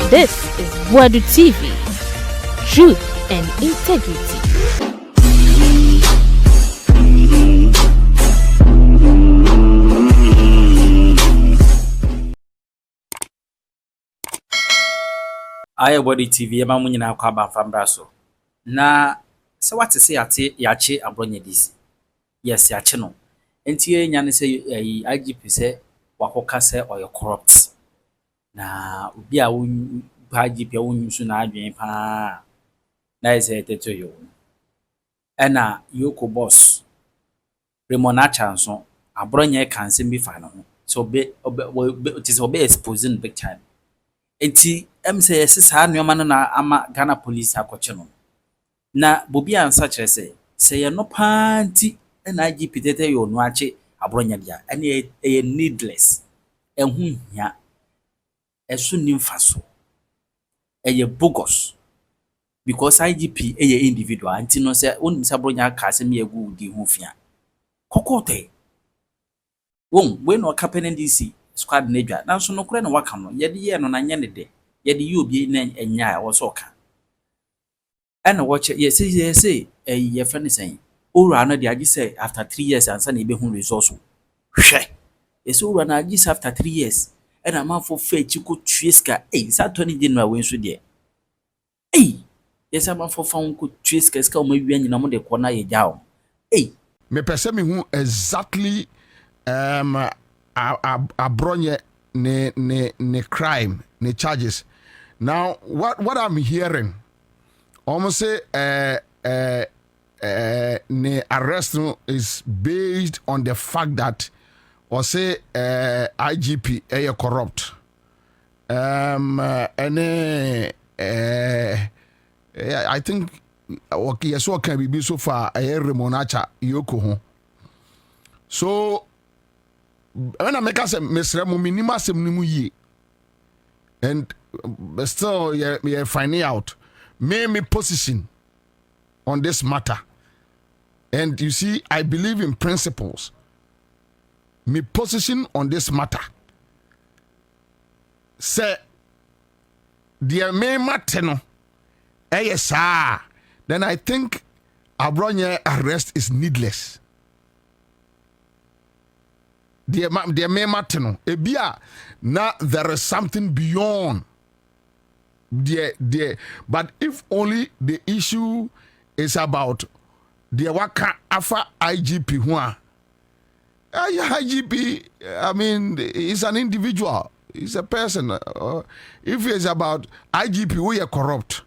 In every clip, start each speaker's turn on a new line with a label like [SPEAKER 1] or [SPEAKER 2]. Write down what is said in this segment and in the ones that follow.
[SPEAKER 1] This is Boadu TV. Truth and integrity.
[SPEAKER 2] Aye Boadu TV ema mu nyina kwa ba fambra so. Na se wate se yache Abronye DC. Yes yache no. Enti enya ne se IGP se wakoka se oyo corrupt. Na obi a won IGP a won so na adwen pa. Na ise teto yo. Ena EOCO boss Remona chanson Abronye kan se bi fa no. So be exposing big time. Enti say saa nneoma no na ama Ghana police akɔche no na Bobie Ansah kyerɛ sɛ ye no panti na IGP tete yo no ache Abronye dia ene needless ehun hia esu nimfaso bogus because IGP individual anti no sɛ onim sɛ Abronye aka asɛm ye gu di ho fia kokote won we no kapɛ NDC squad na dwa nanso no kore na waka no ye de ye no na nye ne de yedi yobi na enya a wosoka ana watch yes ye friend say owura no de agi say after 3 years ansa na ebe hu resource hwe yes owura na agi say after 3 years ana man for fetch ko tweska sa 20 January we nso de yes man for fa ko tweska ska o ma wi anyina mo de ko na ye jawo
[SPEAKER 3] me pese me hu exactly Abronye ne crime ne charges. Now what I'm hearing almost say ne arrest is based on the fact that or say IGP corrupt I think okay yes what can be so far Remonacha EOCO so when I make us a Mr. Minima Semnimu and still you're finding out me position on this matter. And you see, I believe in principles. Me position on this matter. Say, dear me mateno, yes, then I think Abronye arrest is needless. Dear me mateno, ebia now there is something beyond. But if only the issue is about the waka afa IGP who IGP, I mean, is an individual, he's a person. If it's about IGP who are corrupt,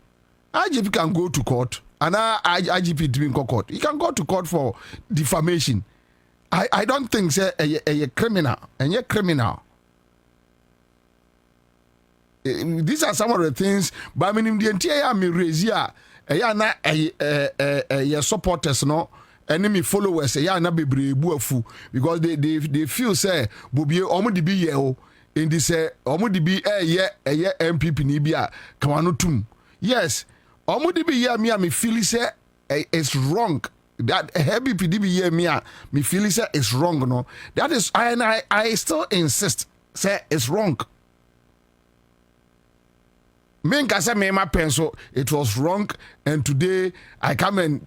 [SPEAKER 3] IGP can go to court, and IGP doing court. He can go to court for defamation. I don't think say a criminal, and you're criminal. These are some of the things, but I mean, the entire me raise here, na supporters no, enemy followers, na be buafu because they feel say Bobie omo be ye o, in this omo be MPP ni bia kamano tum. Yes, omo be ye me feel say it's wrong. That heavy PDB here me feel say it's wrong no. That is I still insist say it's wrong. Me nkasa me ma penso it was wrong and today I come and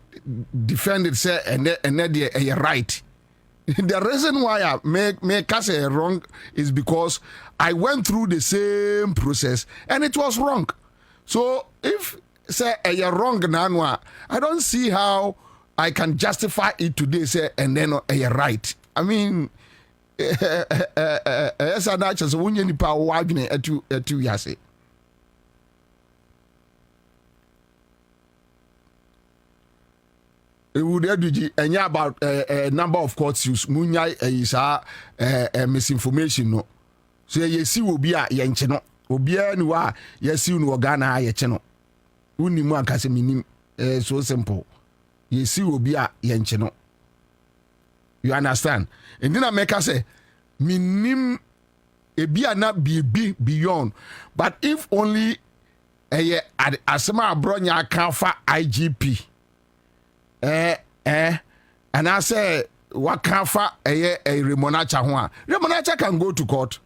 [SPEAKER 3] defend it say and they right. The reason why I make say wrong is because I went through the same process and it was wrong. So if say you're wrong now, I don't see how I can justify it today say and then you're right. I mean as an actor so when you nipa wadne etu yase. It would and about a number of courts use munya is misinformation no. So you see will be a yancheno. Obia ni wa yes you no Ghana ye cheno. Uni mu ankase minim so simple. You see will be a yancheno. You understand? And then I make us say minim ebia na be beyond. But if only asema Abronye account for IGP. And I say what can fa a Remonacha ho. Remonacha can go to court.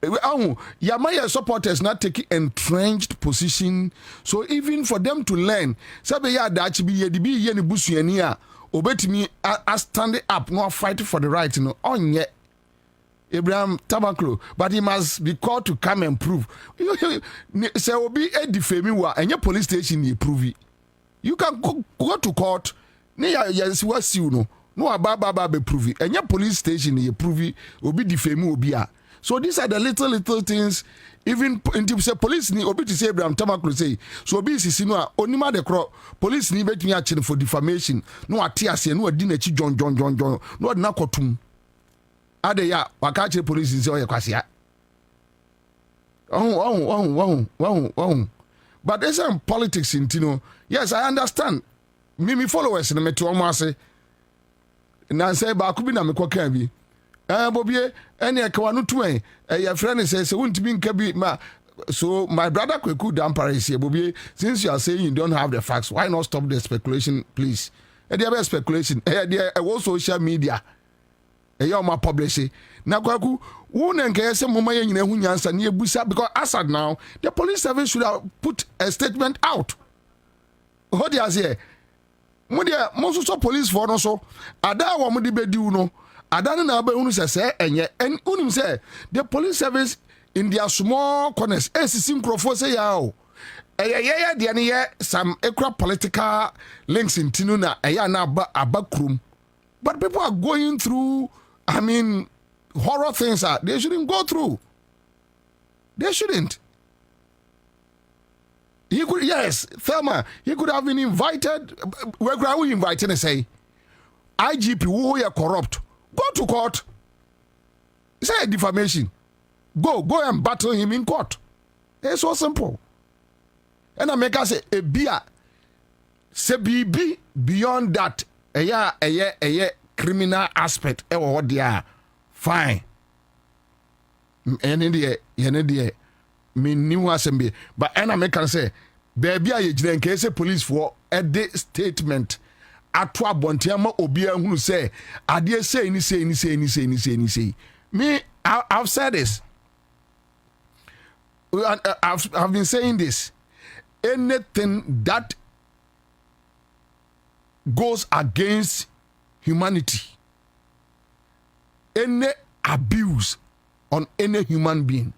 [SPEAKER 3] Yamaya supporters not taking entrenched position, so even for them to learn, sabe ya dachi bi ye ni busu yania, obetimi a stand up, no fight for the right, no onye Abraham Tabaklo, but he must be called to come and prove. Say obi e defame wa, and your police station ye prove it. You can go to court, ne yes was you no. No ababa be prove it. And your police station ye prove it, obi defame obi a. So these are the little things. Even into say police ni obi to say Abraham Tamaklo say. So obi sisi no a onima de kro police ni betumi a chain for defamation. No ate ase no adi na chi John. No na kotum. Ade ya waka che police say oye kwase. Oh. But there's some politics in Tino. Yes, I understand. Me followers na me to omase. Na say ba ku bi na me kwaka bi. Bobie any akawanu to your friend says won't be in ma. So my brother Kweku Dampara is here, Bobie. Since you are saying you don't have the facts, why not stop the speculation, please? There speculation. There also social media. My publishing. Now Kwaku, won't encourage some mama in a near Busa because as at now, the police service should have put a statement out. What do you say? Most of police for also. Ada wa mudi be do no. Adana na ba unu say enye and unim say the police service in their small corners esisim crofo say yawo de ne ye some equal political links in tinu na na abakrum, but people are going through horror things they shouldn't go through. They shouldn't. He could, yes, Thelma, he could have been invited. Where are we inviting and say IGP who are corrupt? Go to court. Say defamation. Go and battle him in court. It's so simple. And I make us say a beer. Say be beyond that. A criminal aspect. What they are fine. Any day, me new assembly. But and I make us say, baby, I in case police for a day statement. Atwa bontiama obia hu say ade say ni me I've said this. I've been saying this. Anything that goes against humanity, any abuse on any human being,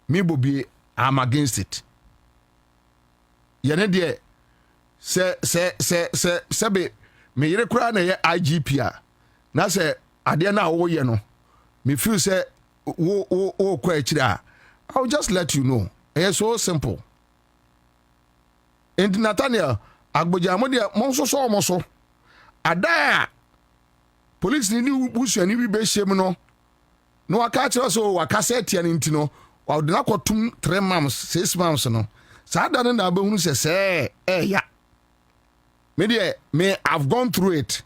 [SPEAKER 3] me Bobie, I'm against it. Yene de se be me yere kura na ye IGP a na se ade na wo ye no me feel say wo kwa akira. I'll just let you know. It's so simple. And Nathaniel agboja mo de mo so ada police ni busu ani bi be hyem no aka kira so waka se tia ni ntino wa de na kwatum 3 months 6 months no sa da na ba hunu se ya me I've gone through it.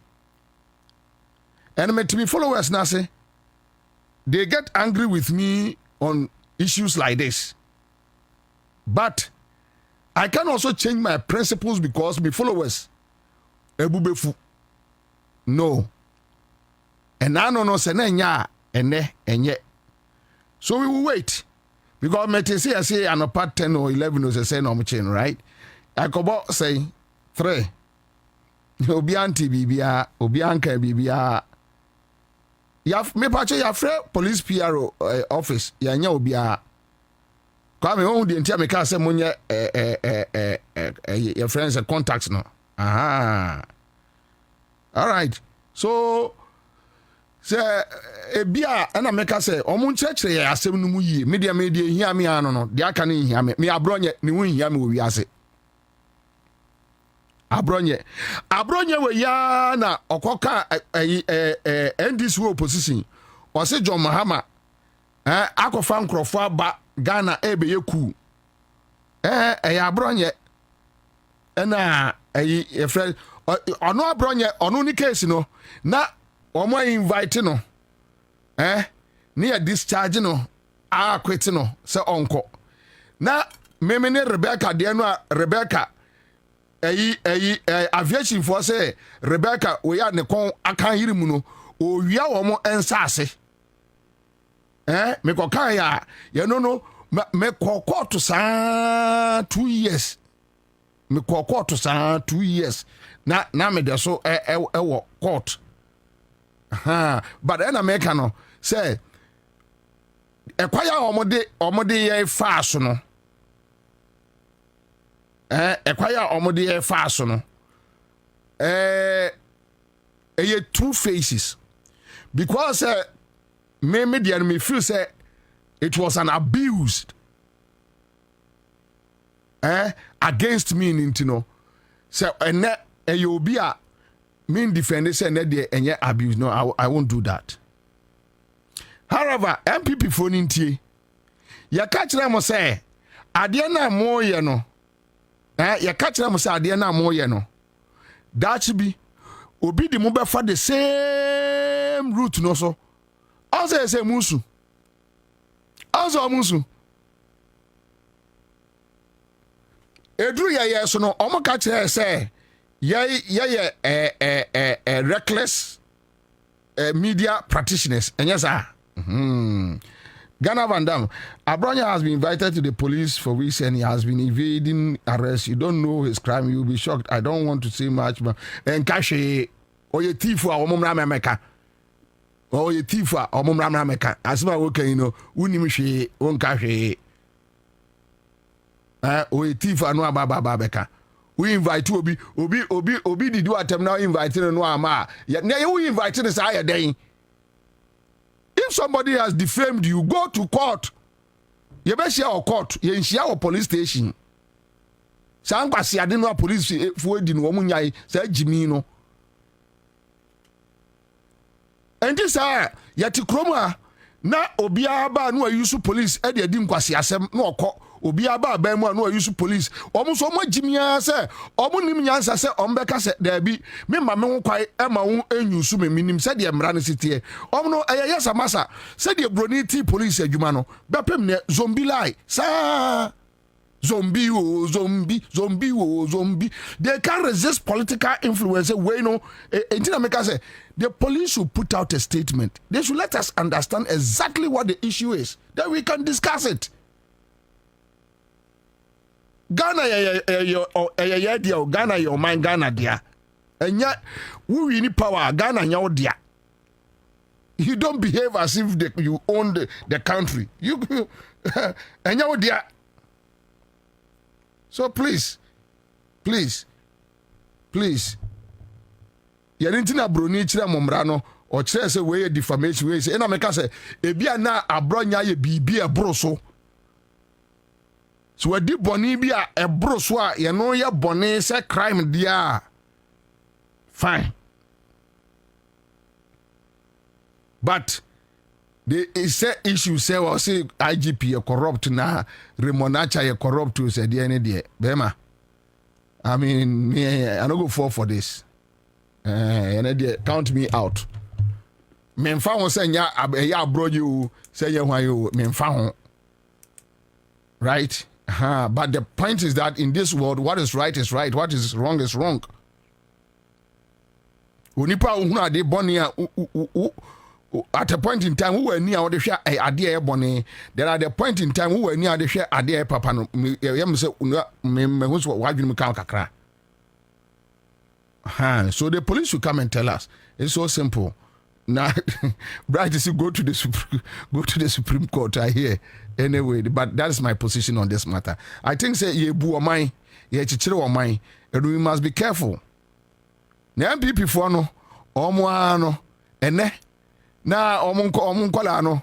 [SPEAKER 3] And me to be followers now say they get angry with me on issues like this. But I can also change my principles because my followers ebubefu. No. And I don't know say nya enye. So we will wait. Because me say an part 10 or 11 or say no chain, right? I could say 3. Obi anti bibia, obi anka bibia. Me pache ya frɛ police PRO office ya nya obi a. Kwa me won de ntia me ka sɛ monye your friends and contacts no. Aha. All right. So say ebia na me ka sɛ omo nkyerɛkyerɛ ya asɛm no mu yie. Media hia me ano no. De aka ne hia me. Me abronye ne hu hia me wo wiase. Abronye we ya na okoka NDC opposition o se John Mahama akofa nkrofo aba Ghana ebe yeku ya Abronye na e friend ono Abronye ono ni case no na omo invite no ne ya discharge no quit no se onko na meme ne Rebecca de no Rebecca aviation for say Rebecca we ya ne kon akan yiri mu no o wia wo mo ensase me ko kan ya ye no me ko to sa 2 years me ko to sa 2 years na me de so wo court but then America no say ekwaya omode ye fa so no ekwaya omode ye fa so no two faces because me feel say it was an abuse against me into no so you be a mean defender say na dey enye abuse. No, I won't do that. However, MPP phone intie ya catch them say ade na mo ye no ya catch them say ade na mo ye no that should be obi di mo be for the same route no so also say musu edru ya so no omo catch say reckless media practitioners. And yes, Ghana Van Dam. Abronye has been invited to the police for weeks and he has been evading arrest. You don't know his crime, you'll be shocked. I don't want to say much, but and Kashi or your thief or Mumrameka. Or your thief or Mumrameka. As my worker, you know, Unimishi, Unkashi. Or your thief or no Bababeka. We invite Obi did you attempt now inviting no ama. Yet now we invited us higher day. If somebody has defamed you, go to court. You better share our court. You share our police station. Sangwa si ade no police for di no mu nyai say Jimmy no. And this yet kroma na obiara ba no use police e de nkwasi asem na okọ obiara ba mu no use police omo so mo jimia se omo nim nyansa se ombeka se da bi me ma me ho kwai e ma wo enyusu me minim se de mra ne sitie omo no yesa masa se de broni ti police adwuma no bepem ne zombie lie sa zombie. They can't resist political influence. We know. Say the police should put out a statement. They should let us understand exactly what the issue is. Then we can discuss it. Ghana, Ghana, your mind, Ghana, dear. And yet, we need power. Ghana, your dear. You don't behave as if you own the country. You and your dear. So please. Yarintina Abronye chira momra no o chire se we defamation we say na meka say ebia na Abronye ye bibi ebro so. So we di boni bi a ebro so a ye no ye boni say crime dia. Fine. But the issue say well say IGP e corrupt na Remonacha e corrupt to say the any there bema I mean me I no go fall for this and count me out me mfa ho say nya ya Abronye say ye hwan you me mfa ho right but the point is that in this world what is right, what is wrong. Onipa hu ade boni a at a point in time, we were near the share idea bonnie. There are the point in time we were near the share idea papa. No, who's what you kakra. So the police should come and tell us. It's so simple. Now, Bright is go to the Supreme Court. I hear anyway, but that is my position on this matter. I think say ye bu or mine, ye chichiro or mine, and we must be careful. Now, people for no, omo ene. Na omunkola no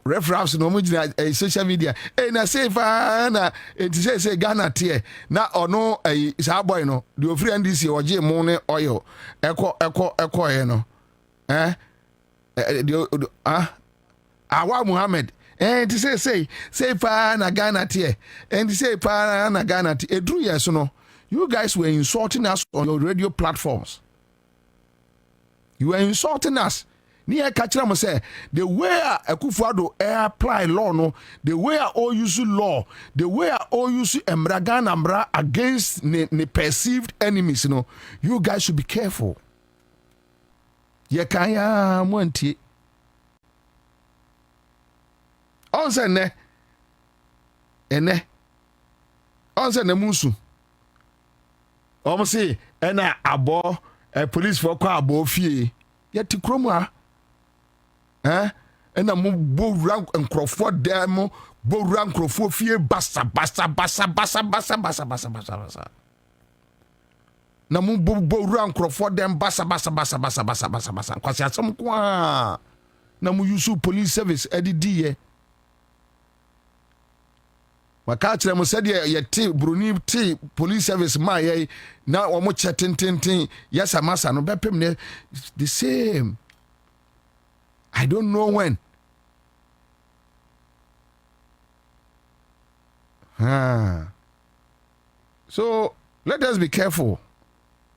[SPEAKER 3] reference no mujina social media na say fa na enti say Ghana tie na ono sa boy no the ofri NDC oje mu ne oil eko ye no Awa Muhammad enti say fa na Ghana tie enti say fa na Ghana tie edru yes no you guys were insulting us on your radio platforms. You were insulting us. Near catcher must say the way a Kufuado apply law no, the way I all use law, the way I all use Embraganambra against the perceived enemies, you guys should be careful. Ye kaya mwanti. on say ne on say ne musu say ena abo police for kwa abo fie yeti kroma ena mo bo rank enkrofo dem bo rank enkrofo fie basa na mo bo rank enkrofo dem basa kwasi asem kwa na mo use police service edidi ye waka kire mo said ye te bruni te police service ma ye na wo mo che tintintin yes amasa no bepem ne the same. I don't know when. So let us be careful.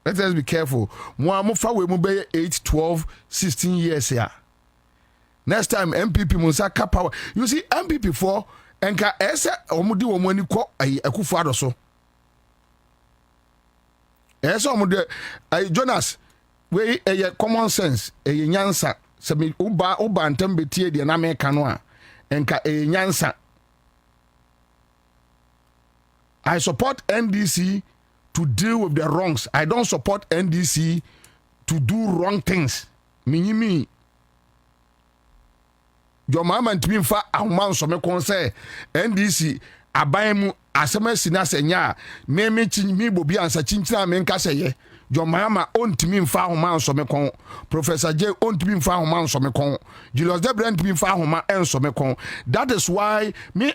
[SPEAKER 3] Let us be careful. Mo fa we mo be 8, 12, 16 years here. Next time MPP mo sa power. You see MPP for enka ese omudi wo mo ani ko Akufo Addo so. Ese omudi Jonas we common sense nyansa se me uba ntam betie de na me kanu a enka nyansa. I support NDC to deal with the wrongs. I don't support NDC to do wrong things. Me. Your mama and me fa ahoma so me kon say NDC aban mu asema sina senya me Bobie Ansah chinchina me nka seye. Your mama ontimi mfa ahoma so me kon. Professor J ontimi mfa ahoma so me kon. Julius Debre ontimi mfa ahoma enso me kon. That is why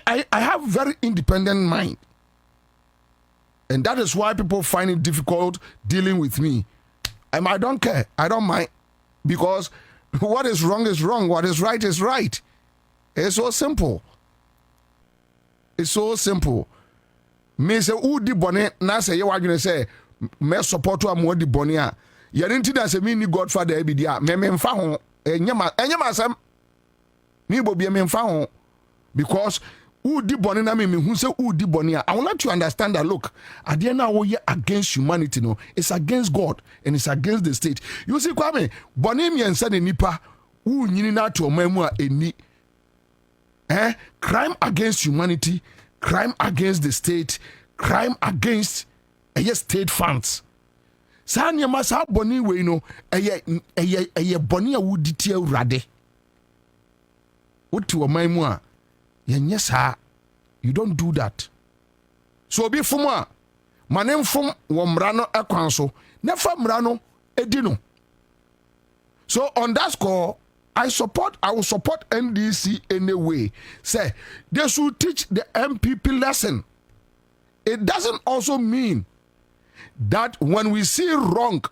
[SPEAKER 3] I have very independent mind. And that is why people find it difficult dealing with me. I don't care. I don't mind. Because what is wrong is wrong. What is right. It's so simple. It's so simple. Me say who di bone na say you wadwene say me support to am di bone a. Ye nti da say me ni Godfather e bi dia. Me mfa ho enyema asem. Me Bobie me mfa ho because who di bone na me who say who di bone a. I want to understand that look, at the end we against humanity no, it's against God and it's against the state. You see Kwame, bone mi ensa ne nipa who nyini na to omamu a eni. Crime against humanity, crime against the state, crime against state funds. Sa nyama sa bone we no eye bone a wudi tie urade. Wotu omamu a Yes, you don't do that. So be fuma manem fum womrano ekwanso nefa mrano edino. So on that score, I will support NDC anyway. Say they should teach the MPP lesson. It doesn't also mean that when we see wrong,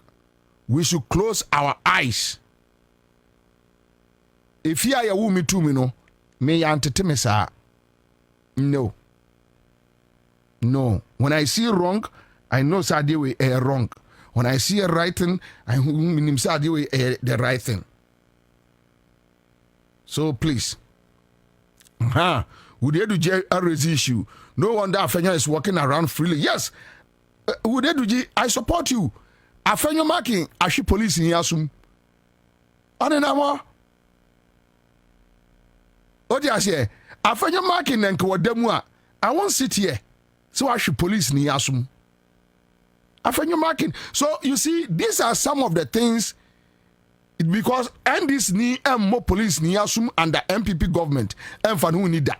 [SPEAKER 3] we should close our eyes. If you are a woman to me no. Me antitimisa. No. When I see wrong, I know Sadi we wrong. When I see a right thing, I know Sadi we the right thing. So please, would you do JRS issue? No wonder Afenya is walking around freely. Yes, would you do I support you. Afenya marking Ashi police in Yasum. Anenama. What do I say? Afanya marking and Kawademua. I won't sit here. So I should police ni asum. Afanya marking. So you see, these are some of the things because and this ni more police ni asum and the MPP government and for who need that.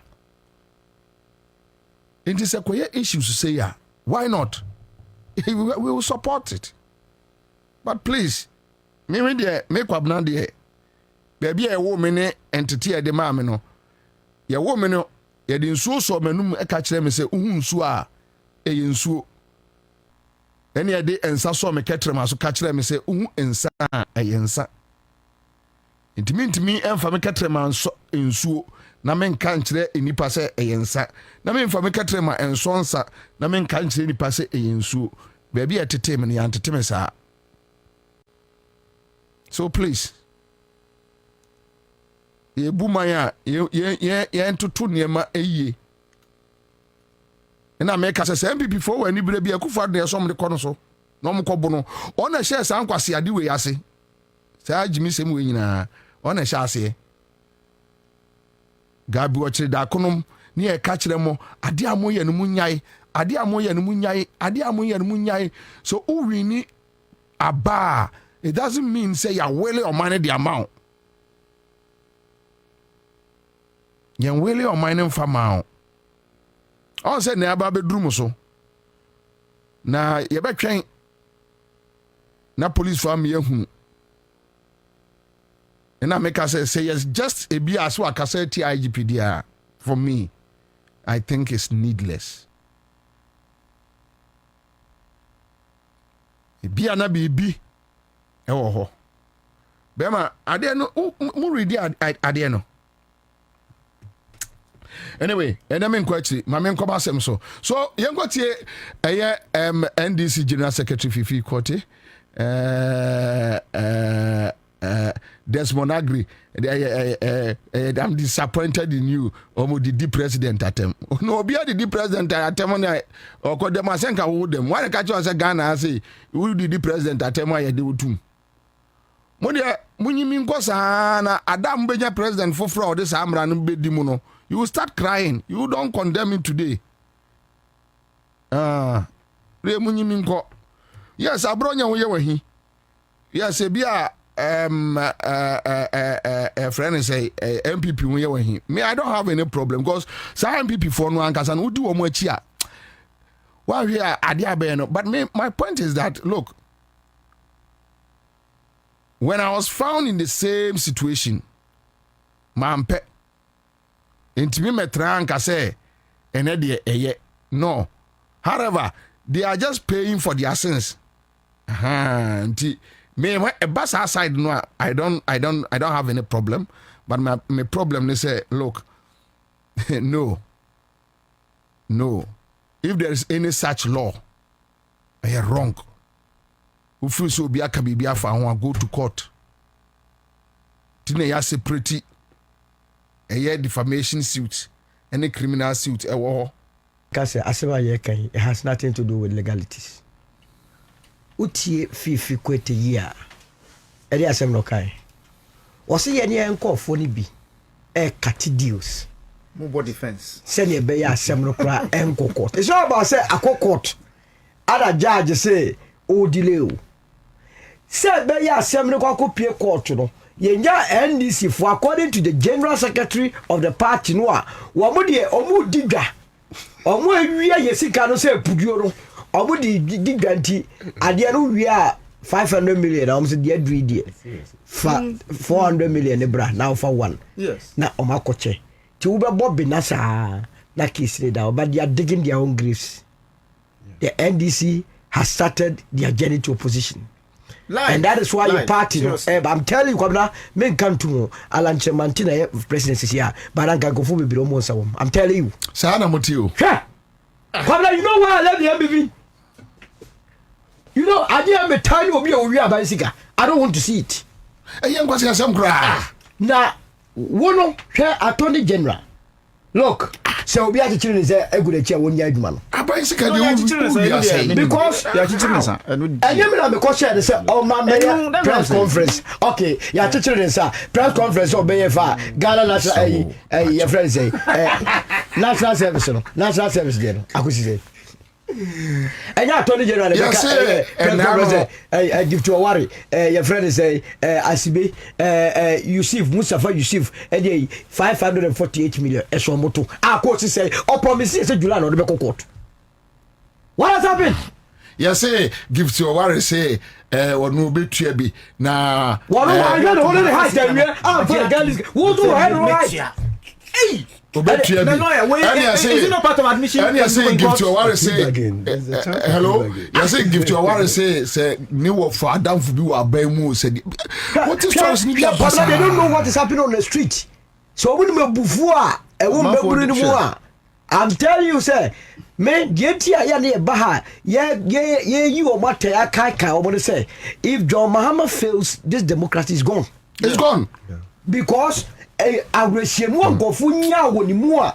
[SPEAKER 3] It is a quiet issue to say yeah. Why not? We will support it. But please, me there make wabna there. Baby a woman entity at the mammy no. Ya woman no ya di nsuo so manum e ka kire me se uhu nsuo a e ye nsuo ene ya de ensa so me ketre ma so ka kire me se uhu ensa a ye ensa intimi emfa me ketre ma nsuo na me nka nkire enipa se e ye ensa na me emfa me ketre ma enso nsa na me nka nkire enipa se e ye nsuo ba bi etete me ya ntete me sa. So please ye bumaya ye entutu niema eye na make say MPP for when ibire bi Akufo Addo so mde kono so no mkobo no ona share san kwase ade we ase. 'Sa ajimi sem we nyina ona hye ase gabi ochire da konom ne e ka kire mo ade amoye no munyai ade amoye no munyai ade amoye no munyai so uwini aba it doesn't mean say you wele or money the amount yen wele or money mfama on say na aba bedrum so na ye betwen na police farm ye hu and I make us say yes, just a be as well as IGP there. For me, I think it's needless. Be an abibi. Oh, Bema, I didn't know. Read I didn't know. Anyway, and I mean quite my man come so. So young got here NDC General Secretary Fifi Kote. Desmond Agri, I'm disappointed in you. Almost the president at them. No, be the president at them. Or could them asenka hold them. Why catch us a Ghana? Say, you the president at them. I do too. Monia, Munyimin Kosana, Adam Benya president for fraud. This Amran Bedimuno. You will start crying. You don't condemn him today. Munyimin Ko. Yes, Abronye were he. Yes, a friend is a MPP when he. Me, I don't have any problem because some MPP for no anchors and who do much here. Well, here, but my point is that look, when I was found in the same situation, Mampe, intimi metrank, I say, and no. However, they are just paying for their sins. Me a bus outside no I don't have any problem, but my problem is say look no if there is any such law I am wrong. Who feel so be akabibia for one go to court. Tine ya separate a defamation suit any criminal suit e wo
[SPEAKER 4] because aseba ye kan it has nothing to do with legalities. Utie fifi kwete yia eri asem no kai wo se ye ne enkofo ni bi e cut deals
[SPEAKER 5] mobile defense
[SPEAKER 4] se ne be ya asem no kra enkokot it's all about say akokot other judge say o delay o se be ya asem no kwakopie court no yenya NDC for according to the general secretary of the party no a wo mo de omu digwa omu awia yesika no say puduo no obu di ganti ade no wi a 500 million na almost the adri 400 million bra now for one
[SPEAKER 5] yes
[SPEAKER 4] na o makoche ti wo be bobi na sa na kisire da but they are digging their own graves. The NDC has started their journey to opposition. And that is why your party I'm telling you kwabna men kan to alanche mantina presidency here but I can go for be almost I'm telling you
[SPEAKER 3] sana motio
[SPEAKER 4] kwabna you know why I love the MBV. You know, I didn't have time to be a bicycle. I don't want to see it. Now, one attorney general. Look, so we have to children say a good chair 1 year man.
[SPEAKER 3] A bicycle,
[SPEAKER 4] because and you know because they say, oh, my press conference. Okay, you have to children say press conference or BFA, Ghana National, your friends say, National Service, General. I could say. And you Attorney General, give to a worry. Your friend say, ICB, Yusuf, Mustafa Yusuf, 548 million. Eswomoto. Our court say, or promises a July or the Beko court. What has happened?
[SPEAKER 3] Yes, give to a worry, say, or no bit be now.
[SPEAKER 4] What do I got already has there? I'm for the girl. Who do I right? Hey!
[SPEAKER 5] Is it not part of admission?
[SPEAKER 3] And you say give to a warrior say hello. You say give to a warrior say new for Adam for you are Bemu said what is trans media?
[SPEAKER 4] But they don't know what is happening on the street. So when me bufua e won be buru mu I'm telling you say men get here ya na baha ye you o matter ya kai o mo say if John Mahama fails this democracy is gone.
[SPEAKER 3] It's gone.
[SPEAKER 4] Because agression one go fu nya woni mu a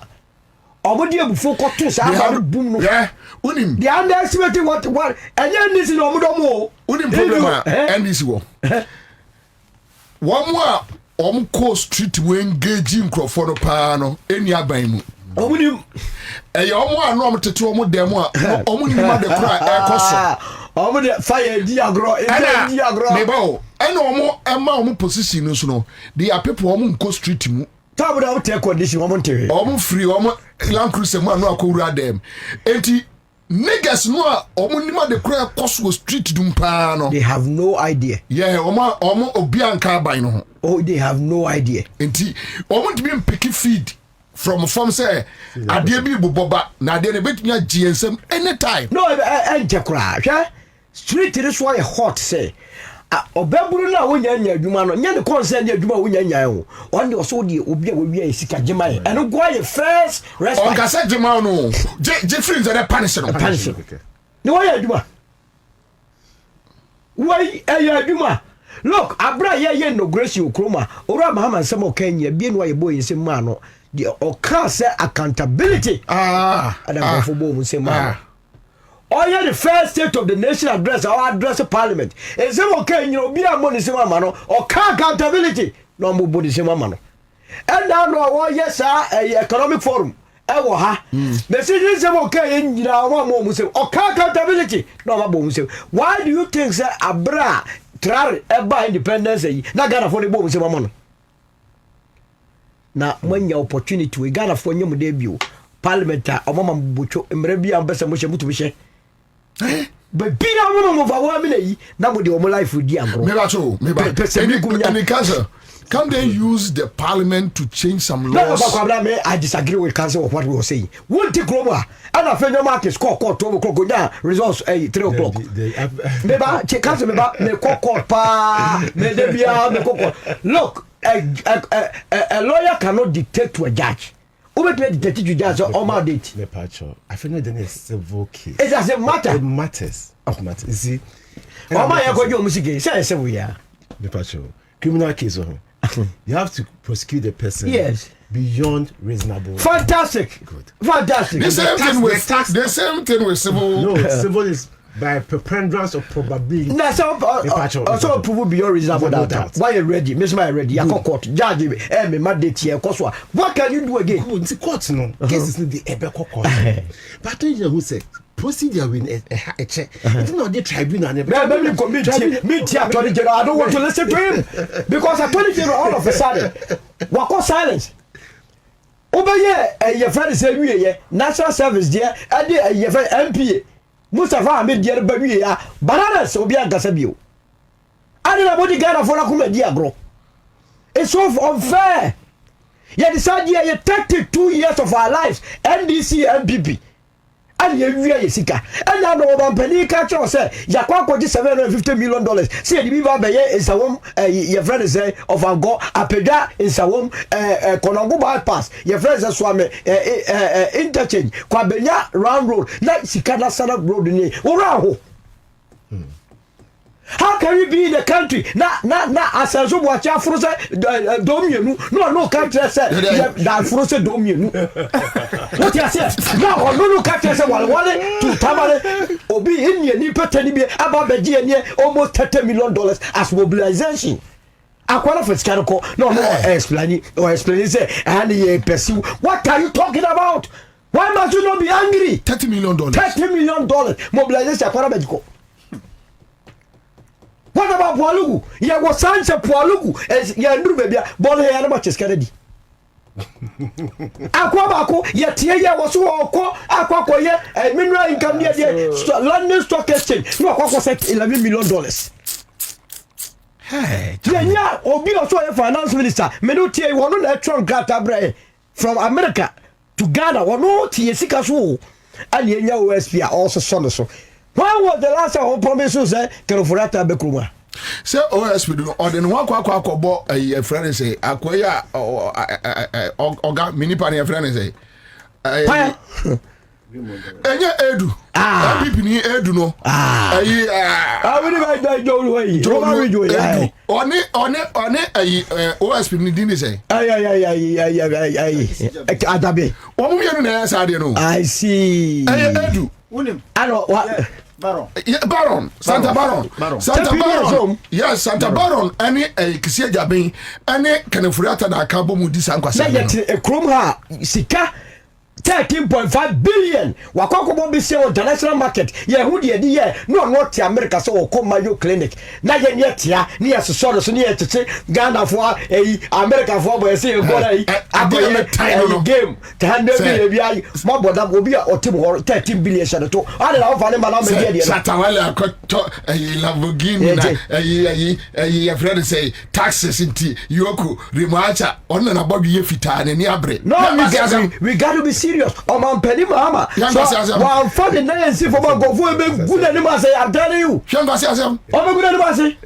[SPEAKER 4] omodi ebufu ko to sa ba bum no
[SPEAKER 3] unim
[SPEAKER 4] they underestimate what anya NDC no omodo mo
[SPEAKER 3] unim problem NDC wo one more co street we engage nkrofo no pa no eni aban mu
[SPEAKER 4] omunim
[SPEAKER 3] omo ano tete omo dem a omo ni ma de kra ekoso
[SPEAKER 4] omo de fire di agro di agro
[SPEAKER 3] me ba o ena omo ema omo position no so no they are people omo co street mu
[SPEAKER 4] tabu da take condition omo ntewe
[SPEAKER 3] omo free omo Land Cruiser mu ano akowura dem enti niggas no a omo ni ma de kra ekoso street dum pa no
[SPEAKER 4] they have no idea
[SPEAKER 3] yeah omo obi anka aban no ho
[SPEAKER 4] oh they have no idea
[SPEAKER 3] enti omo de be pick feed from say adie bi boboba na adie ne betumi agiensem anytime
[SPEAKER 4] no ente kra hwe street this why hot say obaburu na wonya nya adwuma no nya ne concern adwuma wonya nya ho on de so de obi a wowi esika gema e no go ye first respect
[SPEAKER 3] on ka say gema no je friends are punish no
[SPEAKER 4] punish ni wo ye adwuma why adwuma look abra ye inauguration okroma ora mahama nsem okanya bie no ye boy nsem ma no the oka say accountability adam go bo nsem ma oh yeah the first state of the nation address our address parliament nsem okanya obi amon nsem ma no oka accountability no mo bo nsem ma no and now no yes economic forum ewo ha message nsem okanya nyina mo nsem oka accountability no ma bo nsem why do you think say abra trar eba independence yi na Ghana for the bo nsem ma no na manya opportunity we Ghana for nyem de bio parliament a omama mbocho emre bia mbese mo hye mutu hye be bia mo fa wa me na yi na mo de omo life di agro
[SPEAKER 3] me ba any council can they use the parliament to change some laws?
[SPEAKER 4] No, I disagree with council of what we were saying. One take Roma and a friend of market score court 12 o'clock results 3 o'clock. Maybe council me court pa me debia me court. Look, a lawyer cannot dictate to a judge. Who make dictate to judge on my date?
[SPEAKER 6] I feel that it's civil case.
[SPEAKER 4] It doesn't matter.
[SPEAKER 6] It matters. Of matters. You see,
[SPEAKER 4] oh my God, you music say we are.
[SPEAKER 6] Criminal case. You have to prosecute the person beyond reasonable.
[SPEAKER 4] Fantastic.
[SPEAKER 6] Good.
[SPEAKER 4] Fantastic.
[SPEAKER 3] The same thing with civil.
[SPEAKER 6] No, civil is by preponderance of probability.
[SPEAKER 4] No, so prove beyond reasonable doubt. Why you ready? Miss my ready. I court judge me mandate here. What can you do again?
[SPEAKER 6] Court no cases in the court. But who say procedure win a check. It's not the tribunal.
[SPEAKER 4] Me attorney general. I don't want to listen to him because attorney general all of a sudden wako silence. Obeye your friend say we national service there and your friend MPA Mustafa Ahmed there baby ya bananas obi agasa bio. I don't know what the Ghana for come dia agro. It's so unfair. You decide you 32 years of our lives NDC MPP. And you really sika. And now no one penny catch us say yakwa $750 million. See the biba be is a wom your friend say of Ango apeda is a wom Konongo bypass. Your friend say swame interchange kwa benya round road. Na sika na sana road ni. Ora ho. How can we be in the country? Na asenso bo acha furu se domienu. No country say that furu se domienu. What you say? No country say wale to tamale obi inni ni petani bi aba beji eni almost $30 million as mobilization. Akwara for scanco. No explain say and ye pursue. What are you talking about? Why must you not be angry?
[SPEAKER 3] $30 million.
[SPEAKER 4] $30 million mobilization akwara bejiko. What about Boadu? Yeah, was signs of Boadu as Yandru baby, born here and much is Kennedy. Aquabaco, yet here was so aqua, and mineral income near London Stock Exchange. No, what was $11 million. Hey, yeah, or be also a finance minister. Menutia, one on Trump Gatabre from America to Ghana, or no Tiesika so, and Yenya OSP also so. When was the last time promises Kerofurata Bekruma?
[SPEAKER 3] Say OSP do or then one kwakwa a friend say akwaya oga mini pani a friend say enya edu people ni edu no ayi
[SPEAKER 4] we dey do way
[SPEAKER 3] oni OSP ni din say
[SPEAKER 4] adabe
[SPEAKER 3] omo mienu na say ade no
[SPEAKER 4] I see
[SPEAKER 3] edu
[SPEAKER 5] Unim.
[SPEAKER 4] ano what
[SPEAKER 5] Baron.
[SPEAKER 3] Yeah, Baron. Santa Baron. Santa Baron. Yes, Santa Baron. Any Kisia Jabin. Any Kanefuriata na Kabo Mudisa Nkwasa.
[SPEAKER 4] Na yet a chrome ha sika 13.5 billion. Wakoko be say on international market. Ye who the year no not America so come Mayo clinic. Na ye yet ya near so so near to Ghana for America for boy say go game to handle me small brother will be a team 13 billion shadow to all of them na me there.
[SPEAKER 3] Satawala got a Lamborghini a friend say taxes into Yoko Rimacha on an above ye fita and abre.
[SPEAKER 4] No, we got to be serious. Oh man, penny mama. So, while funding NDC for my go for be good anymore say I'm telling you. Oh my good anymore say.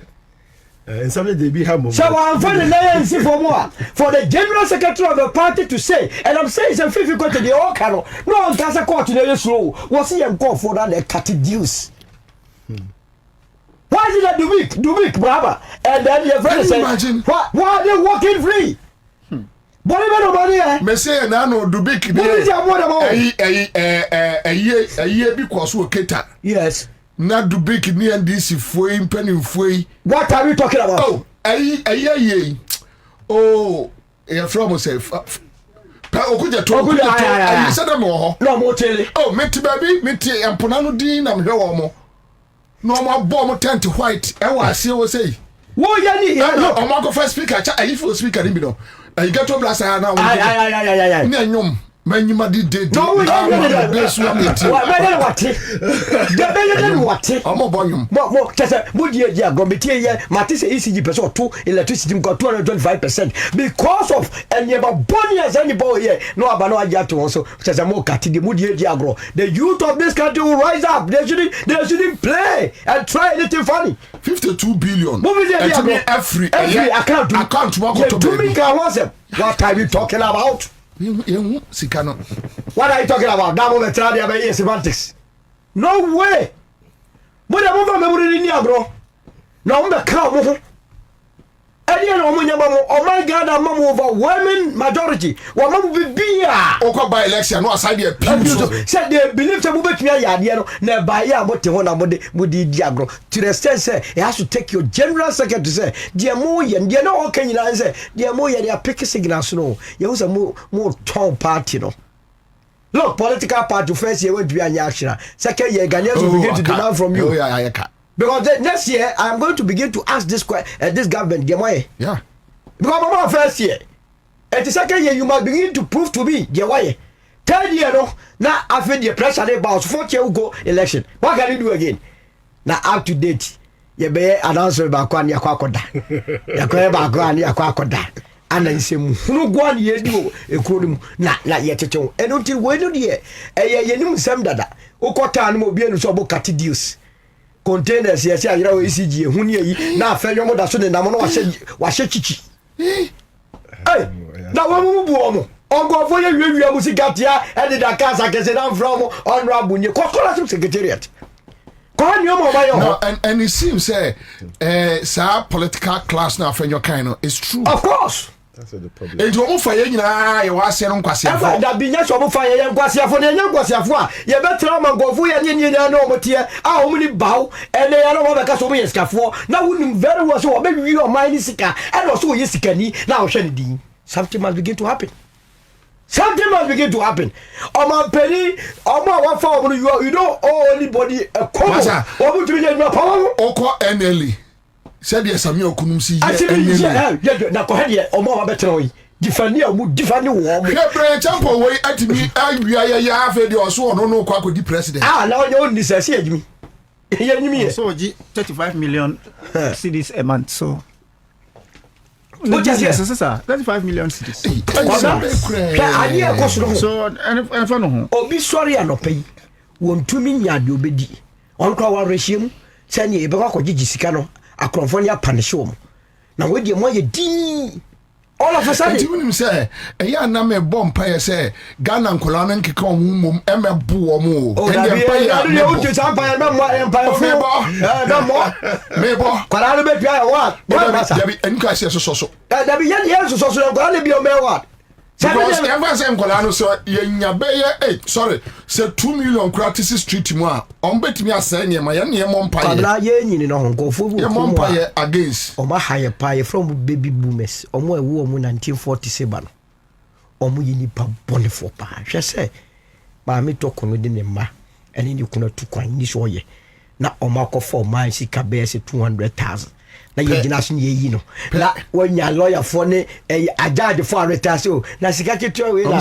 [SPEAKER 6] And something they be humble.
[SPEAKER 4] So I'm funding NDC for more for the general secretary of the party to say, and I'm saying it's a 50 go to the all cano. No one can say court to the slow. What's he and call for that they cut it dues. Why is it that the week, brother? And then your friend say, why are they walking free?
[SPEAKER 3] Me say na no Dubik ye because we keta.
[SPEAKER 4] Yes.
[SPEAKER 3] Na Dubik ni NDC foi mpeni foi.
[SPEAKER 4] What are we talking about?
[SPEAKER 3] Oh, oh, you from say pa okuja to okuja say dem ho.
[SPEAKER 4] No mo tele.
[SPEAKER 3] Oh, meti baby, meti empona no din na mhwe wo mo. No mo bo mo tent white e wa ase wo say.
[SPEAKER 4] Wo ya ni
[SPEAKER 3] no o mo go first speaker cha ayi for speaker ni bi no. You get to blast now.
[SPEAKER 4] Ay.
[SPEAKER 3] Nyom, manyuma di de.
[SPEAKER 4] No, we don't
[SPEAKER 3] bless you meet.
[SPEAKER 4] What?
[SPEAKER 3] I'm a bonum.
[SPEAKER 4] More, Tessa, would you go meteor? Matisse ECG percent 2 electricity got 225% because of any about Bonnie as any boy here. No, but no, I got to also says a more cat the moody diagro. The youth of this country will rise up. They shouldn't play and try anything funny.
[SPEAKER 3] 52 billion.
[SPEAKER 4] Every account to me. What are you talking about? What are you talking about? That semantics. No way. But I won't remember in Yagro. No, the cow. Oh my God, I'm overwhelming majority. What will be
[SPEAKER 3] Oko by election? No, aside the
[SPEAKER 4] said they believe to move it here. Never buy ya, but the one about the Diagro. To the extent, say, it has to take your general secretary to say, dear Moy, and dear no, can you say, dear Moy, they are picking signals. No, you was a more tall party, no. Look, political party first year went to be an action. Second year, Ghanaians will begin to demand from you. Because next year, I'm going to begin to ask this government,
[SPEAKER 3] yeah.
[SPEAKER 4] Because my first year, and the second year, you must begin to prove to me, third year, no, now after the pressure about 4th year go election. What can you do again? Now up to date, you be announced about Kwani Akwakoda. You back Kwani Akwakoda. And then say, no one year do a crude, not yet at all. And until when do ye, a new Sam Dada, Okota and Mobian Sobo Catidius. Containers, yes, I know ECG, who near ye now fell your mother soon and I'm not was chichi. Hey, now one more. On go for your music got here, and the Casa can say I'm from on Rabunya, Cocola Secretariat. Call your mobile.
[SPEAKER 3] And it seems, sir, political class now from your kind is true.
[SPEAKER 4] Of course.
[SPEAKER 6] That's the problem.
[SPEAKER 3] It won't fire you now. You are saying,
[SPEAKER 4] that be yes, or fire and Quasia for the young Quasia. You better go for your Indian normal tier. How many bow and they are not a Casomia scaffold. Now, wouldn't very well so maybe you are my Sica and also Yesicani. Now, Shandy, something must begin to happen. Something must begin to happen. On my penny, on my one form, you don't owe anybody a comma. Or would you get my power?
[SPEAKER 3] Oko NLE. Said yes, I'm your Kunumsi.
[SPEAKER 4] I said, now go ahead, or more better. Defend you, defend you.
[SPEAKER 3] Champo way at me. I have your so no quack the president.
[SPEAKER 4] Ah, now you only say me.
[SPEAKER 5] So 35 million cedis a month. So
[SPEAKER 4] what is
[SPEAKER 5] yes, 35 million cedis. So and for no.
[SPEAKER 4] Oh, be sorry, I no pay. Won't 2 million you be on our regime. Send you a bako Jisicano. A California Panishom. Now, with your money, all of a sudden,
[SPEAKER 3] you say, a young number bomb pay say, Ghana and Colanan can come, Emma Buomo. Oh, empire, no more. Mabel, Colana, what? And Cassia so. That be young, yes, so going to be a mere what? because ever say nkola no so yenya beye sorry say 2 million practice street mu a ombetimi asay ne ma ye ne mo mpa ye
[SPEAKER 4] kabla ye nyini no nkofo bu
[SPEAKER 3] ye mo mpa ye against
[SPEAKER 4] o ma haye pa ye from baby boomers omo ewu omo 1947 ba no omo yi nipa bone for pa hwe se ma me to kono de ne ma ene ni kuna tu kwan ni so ye na omo akofo man sika be se 200,000 na ye generation ye yi no na wonya lawyer for ne ajade for retase na sika keto we na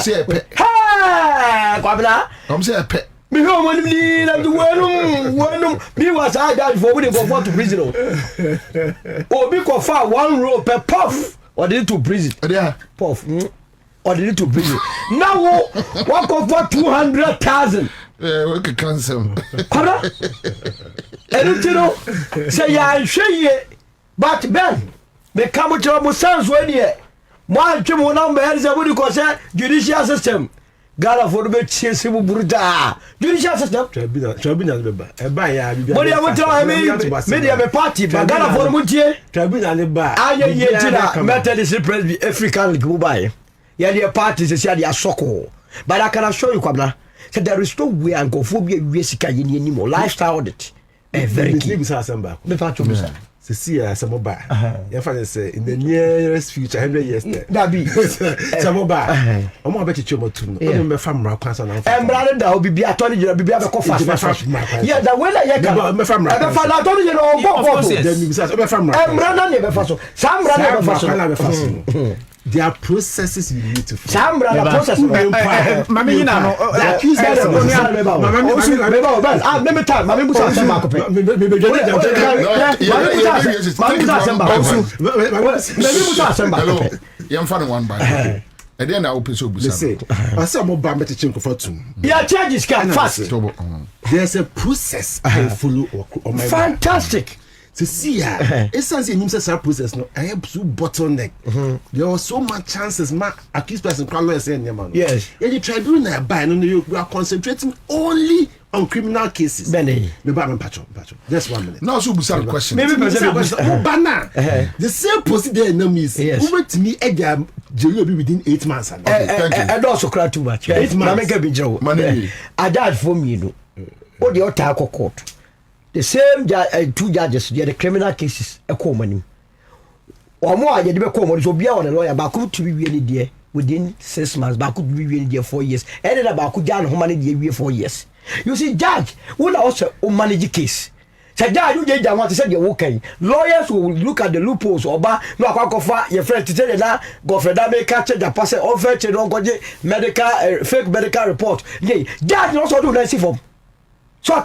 [SPEAKER 4] ha kwabla
[SPEAKER 3] say pe
[SPEAKER 4] me ho mo ni na du wonum me was ajade for we go for to prison obi ko fa 1 row per puff or did to prison puff or did to prison now what go for 200,000
[SPEAKER 3] we can cancel
[SPEAKER 4] kwabla elutino say ya hweye. But Ben, me come to our sons when ye. One trim number is a woody cause judicial system. Gala for the bed chasing Buddha. Judicial system.
[SPEAKER 6] Tribunal by
[SPEAKER 4] but I will tell me, many of a party, but Gala for Mutie.
[SPEAKER 6] Tribunal by
[SPEAKER 4] I Methodist Presby African go by. Yet parties is a soko. But I can assure you, Kwabla, said there is no way and go for be a Jessica anymore. Lifestyle audit. Very key.
[SPEAKER 6] See some mobile. You say in the nearest future 100 years.
[SPEAKER 4] That be
[SPEAKER 6] some mobile. I'm more better to too. I'm from Rakan
[SPEAKER 4] and brother that will be attorney general be able to fast. Yeah, the way I can from attorney general from brother never fast. Some brother fast.
[SPEAKER 6] There are processes you need to follow.
[SPEAKER 4] Some brother process.
[SPEAKER 5] Mami you know.
[SPEAKER 4] Accuse them. Let me tell. Mami busa sama ko pe.
[SPEAKER 3] Hello. You am one by. And then I open so busa.
[SPEAKER 6] Say, I say mo ba meti chinko for two.
[SPEAKER 4] Yeah, charges can fast.
[SPEAKER 6] There's a process I follow on my
[SPEAKER 4] fantastic.
[SPEAKER 6] To see essence in himself process no I have two bottleneck. There was so much chances ma accused person can lawyer say man.
[SPEAKER 4] Yes.
[SPEAKER 6] And the tribunal by no you are concentrating only on criminal cases.
[SPEAKER 4] Benny.
[SPEAKER 6] Me ba me patcho. Just 1 minute.
[SPEAKER 3] Now so busa question.
[SPEAKER 4] Maybe
[SPEAKER 6] bana. The same procedure enemies. Over to me jail be within 8 months.
[SPEAKER 4] And also cry too much.
[SPEAKER 6] 8 months.
[SPEAKER 4] Make a big joke.
[SPEAKER 3] Money.
[SPEAKER 4] I died for me no. What the other court. The same two judges, they are the criminal cases. A common. Or more, you never come so be on a lawyer, but could to be really dear within 6 months, but could be really dear 4 years. And then about could down how many years 4 years. You see, judge will also manage the case. So, judge, you get down what to say you're okay. Lawyers will look at the loopholes or bar, no, your friend to tell you that, go for that, may catch the person, offer to don't go medical, fake medical report. Yay, judge also do that for. So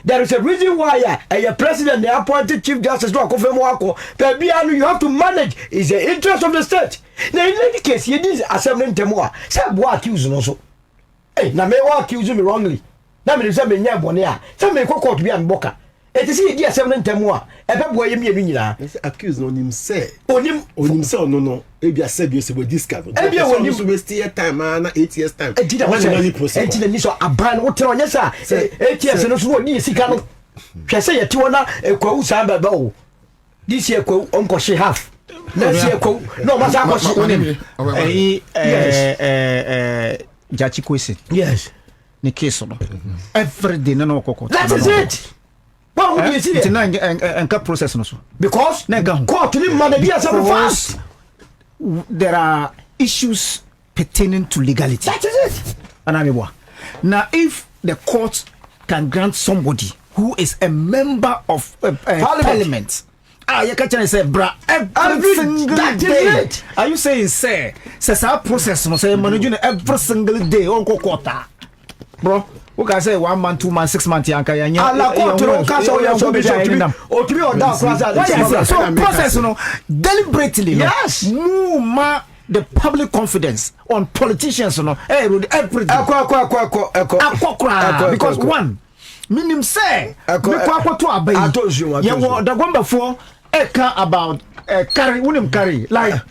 [SPEAKER 4] there is a reason why a president, the appointed chief justice, you have to manage is the interest of the state. Now in any case, you need assembling temoa. Say what accusing also. Hey, now may accuse me wrongly. Now me say me nyabonea. Say me court be an boka. It is the assembling temoa. E be boy me nyina.
[SPEAKER 6] Accuse on him say.
[SPEAKER 4] On him
[SPEAKER 6] no. Ebia said you say we discuss.
[SPEAKER 4] Ebia when you
[SPEAKER 6] waste your time na 8 years time.
[SPEAKER 4] E did process. E did ni so aban what tell nyesa. 8 years no so ni sika no. Hwe say yeti wona ekwawu san baba o. This year ekwawu onko she half. Next year ekwawu no ma sa ko she onim.
[SPEAKER 5] Jachi kwesi.
[SPEAKER 4] Yes.
[SPEAKER 5] Ni case no. Every day no kokko.
[SPEAKER 4] That is it. What would you see there?
[SPEAKER 5] Enka process no so.
[SPEAKER 4] Because court ni manage yourself fast.
[SPEAKER 5] There are issues pertaining to legality.
[SPEAKER 4] That is it.
[SPEAKER 5] Now, if the court can grant somebody who is a member of parliament, you can say, bra, every single day. Are you saying, say our process, no say, managing every single day on quarter, bro? Who can say 1 month, 2 months, 6 months? So process, deliberately,
[SPEAKER 4] yes,
[SPEAKER 5] move the public confidence on politicians, everything. Because one, minimum say, I told you, the one before, about carry, like,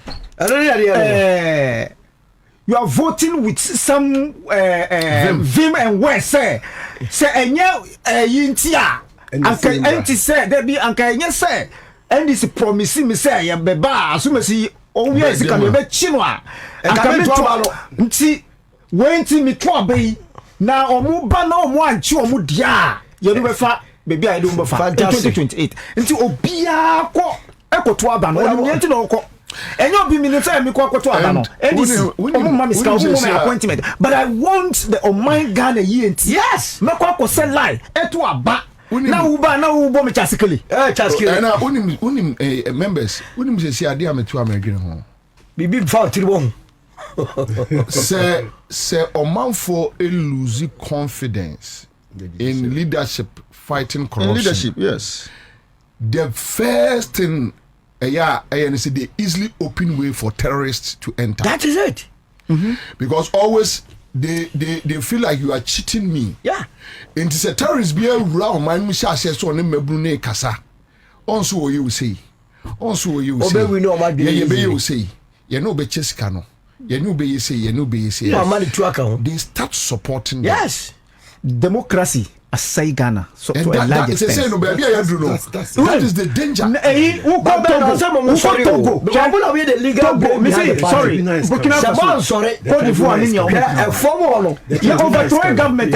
[SPEAKER 5] you are voting with some vim and words say enya yintia anka enti say there be anka enya say NDC promise me say ya beba asumasi o wi sika no be chi no a aka me to ba no nti wenti mi to abai na omu ba na omu anchi omu dia ye no be fa baby I do be fa 2028 nti obia ko ekoto aba no oni nti no ko enyo bi minister mi ko akoto aba no NDC omu ma mi ska omu my appointment but I want the Oman Ghana yenti
[SPEAKER 4] yes
[SPEAKER 5] me ko akose lie eto aba na uba na ubo me chasikeli
[SPEAKER 3] chasikeli na unim members unim se ade ametu amedwene ho
[SPEAKER 4] bibi fa tiribo
[SPEAKER 3] say omanfo lose confidence in leadership fighting corruption.
[SPEAKER 6] In leadership, yes.
[SPEAKER 3] The first thing they easily open way for terrorists to enter.
[SPEAKER 4] That is it.
[SPEAKER 3] Because always they feel like you are cheating me.
[SPEAKER 4] Yeah.
[SPEAKER 3] And it's a terrorist be around my misha says so on mebrune kasa. Also what you say. Also what you say.
[SPEAKER 4] We know what
[SPEAKER 3] you say. You know be cheskano. You know be say. They start supporting them.
[SPEAKER 5] Yes. Democracy aside Ghana so to a large extent.
[SPEAKER 3] That is the danger.
[SPEAKER 5] Sorry, Burkina Faso. Sorry, Cote d'Ivoire. You overthrow government.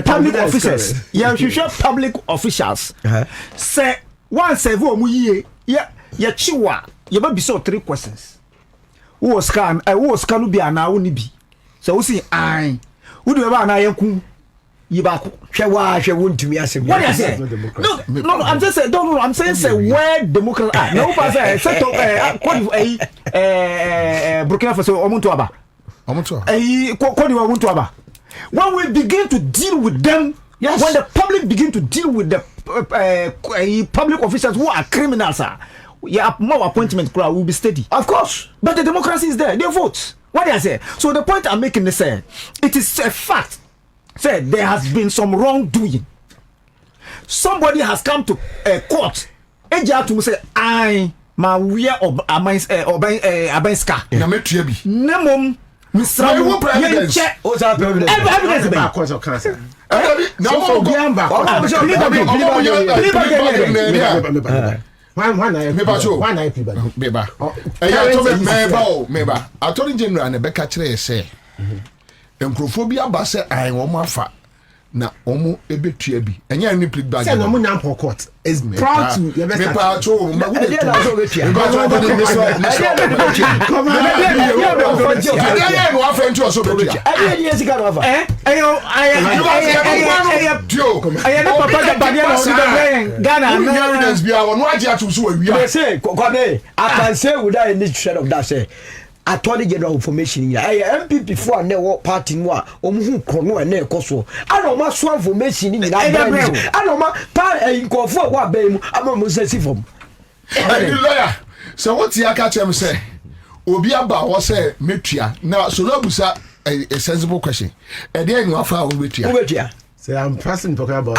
[SPEAKER 5] Public officers. Public officials. Say one say mu ye chiwa. You be so 3 questions. Who was scam be ana woni bi. So we see I who do ever na yanku yibako
[SPEAKER 4] hwe wontumi asem
[SPEAKER 5] what I say no I'm just saying no I'm saying say where democracy no pass set up Burkina Faso omuntu aba Cote omuntu aba when we begin to deal with them yes. When the public begin to deal with the public officials who are criminals more appointment will be steady
[SPEAKER 4] of course
[SPEAKER 5] but the democracy is there they vote. What I say? So the point I'm making is it is a fact. Say there has been some wrongdoing. Somebody has come to a court. Eja to say I ma wia abanska.
[SPEAKER 3] Na metuabi.
[SPEAKER 5] Nemom Mr. Yenche.
[SPEAKER 4] Oza
[SPEAKER 5] evidence be.
[SPEAKER 3] Meba Attorney General and Becca Chere say Encrophobia Basse I womafa na omu ebetua bi enya ni plead bag
[SPEAKER 6] say no mu nyam court is proud to
[SPEAKER 3] me pa to ma we
[SPEAKER 4] Attorney General information ya MPP for na party no a omuhu krono na ekoso ana ma so information ni na brand ana ma pa nkofo wa ban mu ama mo sesi fom
[SPEAKER 3] lawyer so what you catch him say obi aba wo say metua na so labusa a sensible question e dey no afa wo metua
[SPEAKER 6] say I'm passing talking about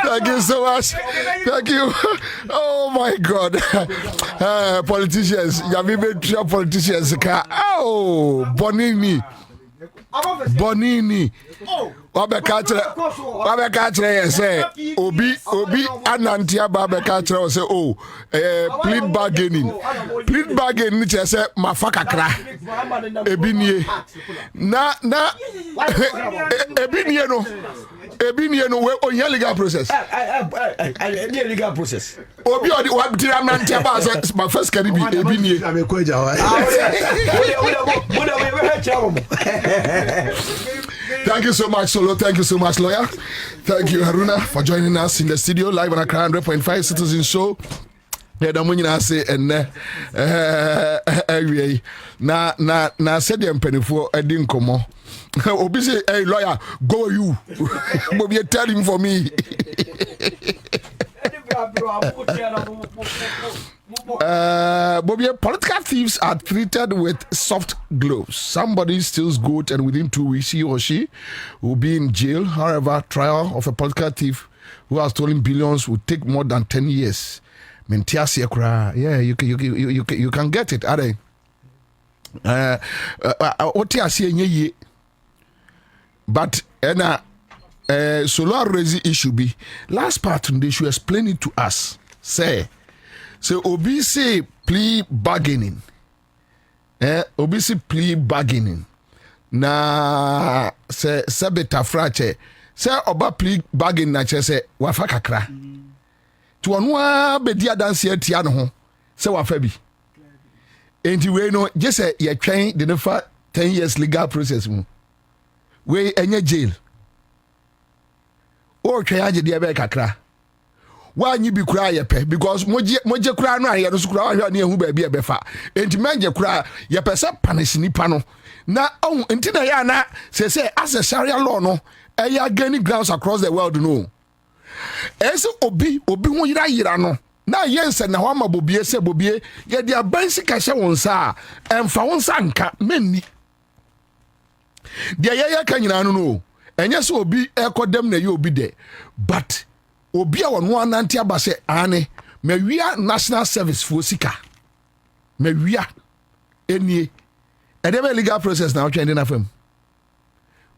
[SPEAKER 3] Thank you so much. Thank you. Oh my God. Politicians, politicians. Oh, Bonini. Wabekatre say Obi Anantia Babekatre say plead bargaining say mafakakra ebinie na ebinie no ebi ni no we onya legal process
[SPEAKER 4] any legal process
[SPEAKER 3] obi odi wa tira man tia ba say my first can be ebi ni
[SPEAKER 6] am ko ja wa
[SPEAKER 3] Thank you so much, Solo. Thank you so much, lawyer. Thank you, Haruna, for joining us in the studio live on Accra 100.5 Citizen Show. Yeah, the money I say and na said the penny for a didn't come on. Obi say, hey lawyer, go you. Bobie tell him for me. Bobie, political thieves are treated with soft gloves. Somebody steals gold and within 2 weeks he or she will be in jail. However, trial of a political thief who has stolen billions will take more than 10 years. Yeah, you can get it, are they? But Solar raise issue be last part they should explain it to us. Say Obi say plea bargaining. Obi say plea bargaining. Na say beta frache. Say oba plea bargaining na che say wafa kakra. To onwa bedi adanse atia no ho. Say wafa bi. Enti we no just say ye twen the nefa 10 years legal process mu. We enye jail. O twen aje de be kakra. Wanyi bi kura ye pe because moje kura no aye no so kura ahwa na ehu ba bi e be fa. Enti manje kura ye pese punish nipa no. Na enti na ya na say as a Sharia law no eya gaining grounds across the world no. Ese obi ho yira no. Na yense na hwa ma Bobie se Bobie ye dia bansi ka hye wonsa emfa wonsa nka menni. Dia ye ka nyina no. Enye se obi ekodem na ye obi de. But obi a wonu anante abase ane mewia national service for sika mewia enie edebe legal process na trend na fam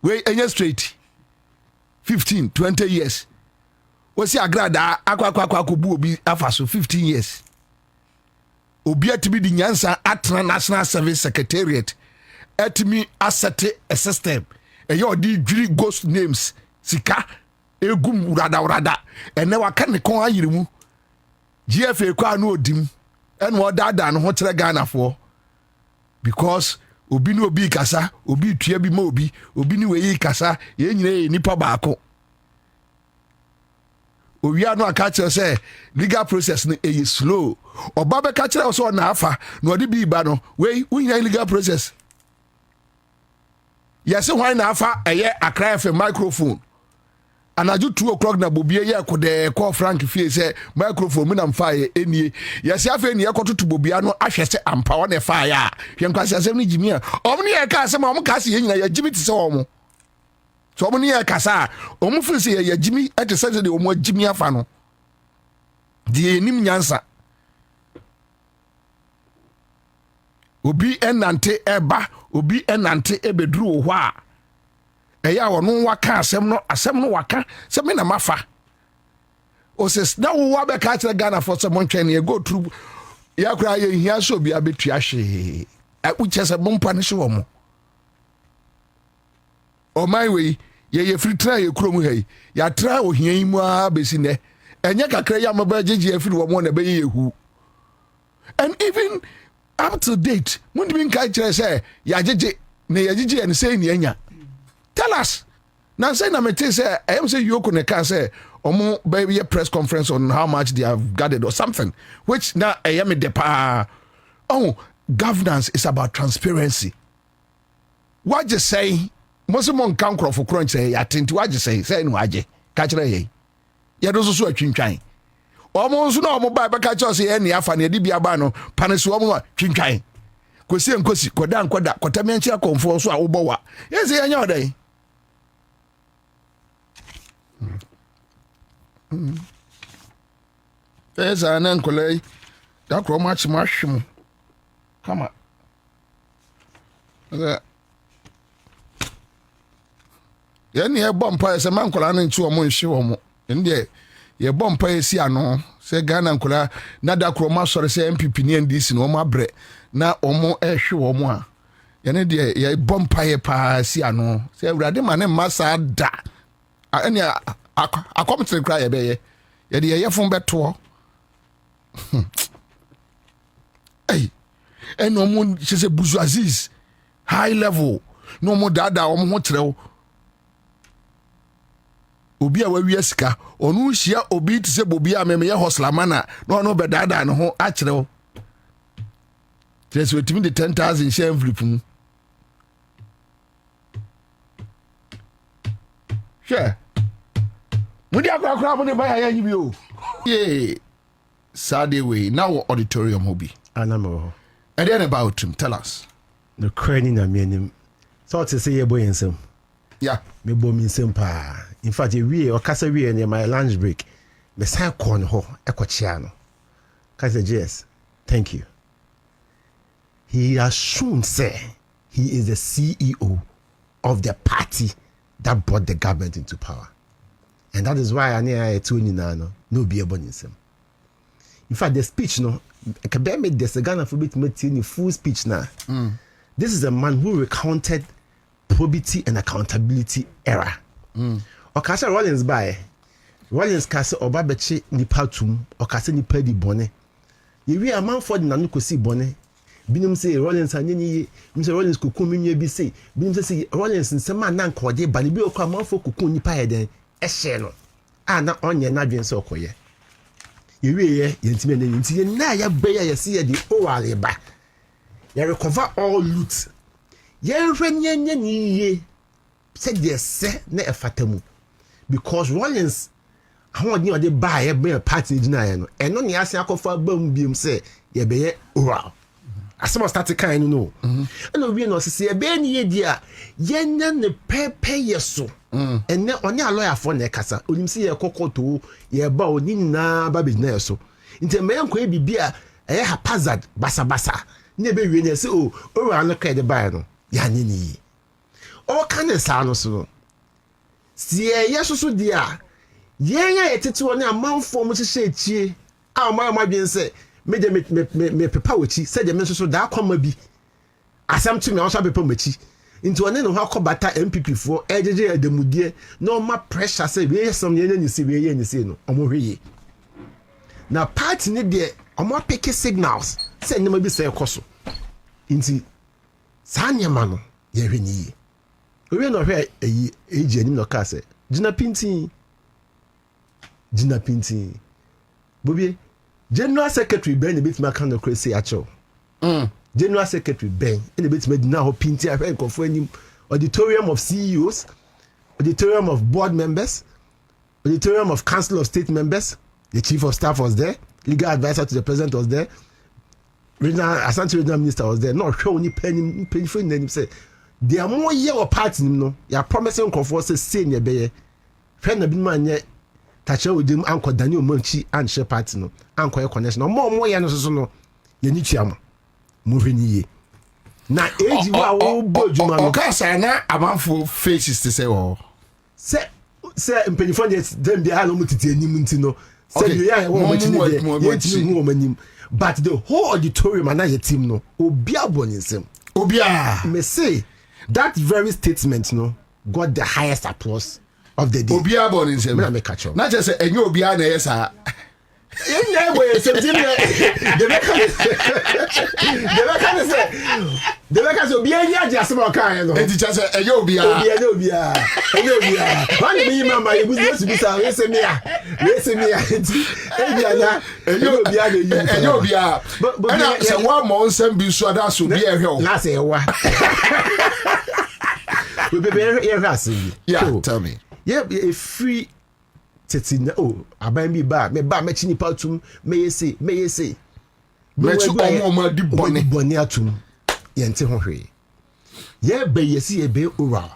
[SPEAKER 3] we enye straight 15 20 years wasi agrada akwa bu obi afaso 15 years obi atimi di nyansa atra national service secretariat atimi asset a system eyo di dwiri ghost names sika egum urada ene waka ne kon ayire mu GFA kwa no odim ene odada no ho kire Ghana for because obi no obi kasa obi tua bi ma obi ni we kasa ye nyire nipa baako owia no aka kire say legal process no e slow oba be ka kire so na afa no odi bi ba no we unya legal process yes why na afa eye Accra FM microphone anaju 2 o'clock na Bobie ye kode call Frank fie say microphone na mfaye enie yesi afa enie kototo Bobia no ahwese ampa wo na faye a hwe nkwase asem ni jimi a omni ye ka asem om ka se ye nyina ye jimi ti se omo so omni ye ka sa om firi se ye jimi ete se de om jimi afa no die nim nyansa obi enante eba obi enante ebeduru ho a eya wono waka asem no waka se me na mafa o se na wo wa be ka kire Ghana for some twene ye go through ya kura ye hia so bi abetua hwe uche se bompa ne hwe mo o my way ye free try ye krom hei ya try o hia imu a besi ne enye kakra ya maba jeje afiri wo mo na be ye hu and even up to date mun bi nka kire se ya jeje ne ya jeje en say ni anya. Tell us. Now say na me say I am say EOCO ne can say omo baby a press conference on how much they have gathered or something. Which now I am the pa. Oh, governance is about transparency. What you say? Most mon kan for crunch say atenti what you say no aje. Ka kire ye. Ya do so atwintwan. Omo so na omo ba be ka kire say e ne afa ne di bia ba no paneso omo twintwan. Kosi enkosi koda nkoda kotame anchira konfo so a wo bowa. Yes ye anya odan. There's an uncle. That grow much mushroom. Come on. Then ye bumper is a man colon into a moon show. And there, ye bumper is here no. Say Ghana and Kola, nada chroma sorry say MPP NDC no ma bre. Na omo show omo. Yene de ye bumper pa si ano. Say rade man massa da. Any I come to the cry a bay. Yet the air from better. Hey, and no more, she said, bourgeoisie, high level, no more dada or motel. Obi a wawie sika onu hia obi te se bobi a memeye hosla mana no bedada no ho akire tres wetimi de 10,000 share envelope mu sure mudi akra mo ne ba ya nyi bi o ye Saturday way now auditorium hobi
[SPEAKER 6] anamo
[SPEAKER 3] and then about him tell us
[SPEAKER 6] the craning na meaning so to say boy ensem
[SPEAKER 3] yeah
[SPEAKER 6] me bo mi nsem pa in fact we o kasa we near my lunch break me say corn ho ekochia no kasa yes thank you. He has shown say he is the CEO of the party that brought the government into power, and that is why I told you no be able to. In fact, the speech no, I can bear me this Ghana for bit me full speech now. This is a man who recounted probity and accountability era. Okasa Rollins by Rollins kasa oba beche nipa tum okasa nipa di bone. Yewi a man for the nanu kosi bone. Binim say Rollins anyini Mr. Rollins kokun minye bi say binim say Rollins nsema na nkode ba ne bi okwa man for kokun nipa heden ehye no na onye na dwen so okoye yewi ye yentime na nti na ya be ya yesi ye di owale ba ye recover all loot ye hwenyenye ni ye say de se na efatamu because Rollins how ni ode ba ye be party gina ye no eno ne ase akofa bam biem say ye be ye oral asema start kind no and we no say be ni ye dia ye ne pepe yeso ene onye a lawyer for na kasa onim say ye kokoto ye ba oni na ba be na yeso nti me enko e bibia e haphazard basa ne be wie ne say o ra no ka de ba no ya ni ni o kan sa no so sie yeso so dia ye ye tete woni amanfo mo hye echie a ma dwen say me pepa wachi say de me so da kwama bi asam to me also pepa machi into one no ha bata MPP for ejeje adamudie no ma pressure say we some ye ni si we ye ni si no omo hweye na party ne de omo pick signals say ne ma bi say ekoso inti sanyema no ye hwe ni we no hwe eji anim no ka say jina pintin Bobie General Secretary Ben bit my kind of crazy acho. General Secretary Ben in bit me now pinti a for any auditorium of CEOs, auditorium of board members, auditorium of Council of State members, the Chief of Staff was there, legal advisor to the President was there, Asante Regional Minister was there, not show any penny for him say there are more year or party no, you are promising comfort say near be friend of man tacha odim anko Daniel Monchi and share party no anko e connection no more ya no so no ye ni tuam mo hwani ye na eji wa wo bojuma no
[SPEAKER 3] ka sa na amanfo faces to say oh
[SPEAKER 6] say impenifo dem dey allow mutiti anim nti no say you ya wo machi ne ye ti hu wo manim but the whole auditorium na ye team no obi aboninsem
[SPEAKER 3] obi a
[SPEAKER 6] me say that very statement no got the highest applause of the day.
[SPEAKER 3] Obia born in Sem.
[SPEAKER 6] Me catch up.
[SPEAKER 3] Not just say enyo obia na yesa.
[SPEAKER 6] In that way, something the mechanic obia nya just more kind no.
[SPEAKER 3] E teacher say enyo obia.
[SPEAKER 6] One me mama you business bisa we say me ebia na enyo obia na you.
[SPEAKER 3] Enyo obia. But na say one more nsem bi so that so be e hwe o.
[SPEAKER 6] Na say wa. We be
[SPEAKER 3] yeah, tell me.
[SPEAKER 6] Yeah, a free tetina aban bi ba me chi nipa tum me say me chi
[SPEAKER 3] omo di boni
[SPEAKER 6] atum ye nte ho hwe yeah be yesi e be oral.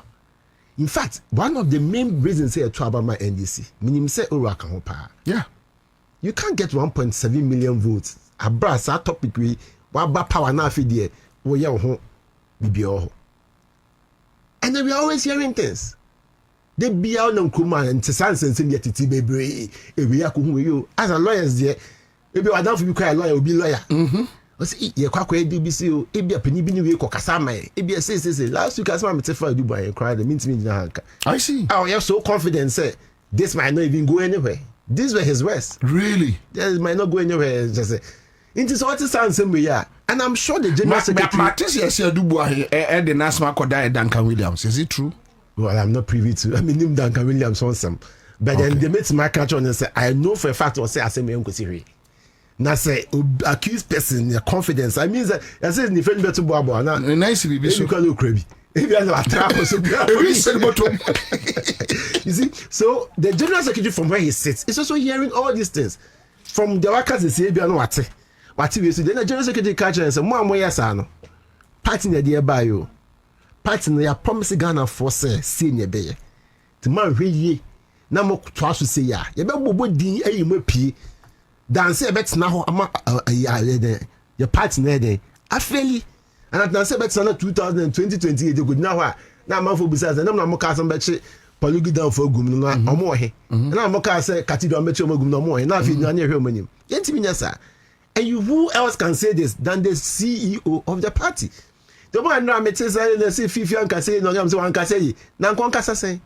[SPEAKER 6] In fact, one of the main reasons say to about my NDC minim say oral kan ho pa.
[SPEAKER 3] Yeah,
[SPEAKER 6] you can't get 1.7 million votes abra sa topic we wa ba power na afidie wo ye ho bibio. And then we are always hearing things. They be out on Kuma and Tessan and yet it's baby. If we are you as a lawyer, there, maybe I don't feel quite a lawyer will be lawyer. say ye kwa DBC o ebi apani bi ni we kokasa mai ebi say last week as ma me tefa du boy cry the mean me na hanka.
[SPEAKER 3] I see.
[SPEAKER 6] Oh, you're so confident say this might not even go anywhere. These were his words.
[SPEAKER 3] Really?
[SPEAKER 6] This might not go anywhere. Just say it is what it sounds same way, yeah. And I'm sure the general secretary
[SPEAKER 3] Matisse said du boy and the Nasma Koda Duncan Williams. Is it true?
[SPEAKER 6] Well, I'm not privy to. I mean, him Duncan Williams on some. But then they made my catch on and say, I know for a fact or say I say me uncle Siri. Now say accused person your confidence. I mean that I say the friend better Boabo now.
[SPEAKER 3] Nice be
[SPEAKER 6] so look crazy. If you are trap or so you see, so the general secretary from where he sits is also hearing all these things from the workers. They say be no what we see. Then the general secretary catch and say more yes no party na dey buy you party na ya promise Ghana for say senior be to man hwe na mo to aso say ya ye be bobo din ayi mo pie dance e bet na ho ama your party na dey afeli and at dance bet na 2028 go na ho na man for business na mo ka so be che polugi down for gum no omo he na mo ka say cathedral me che mo gum no omo he na afi na hwe omanim yentimi nya sa. And you, who else can say this than the CEO of the party? The one now me say say Fifi an can say no am say one can say na kon kasa say.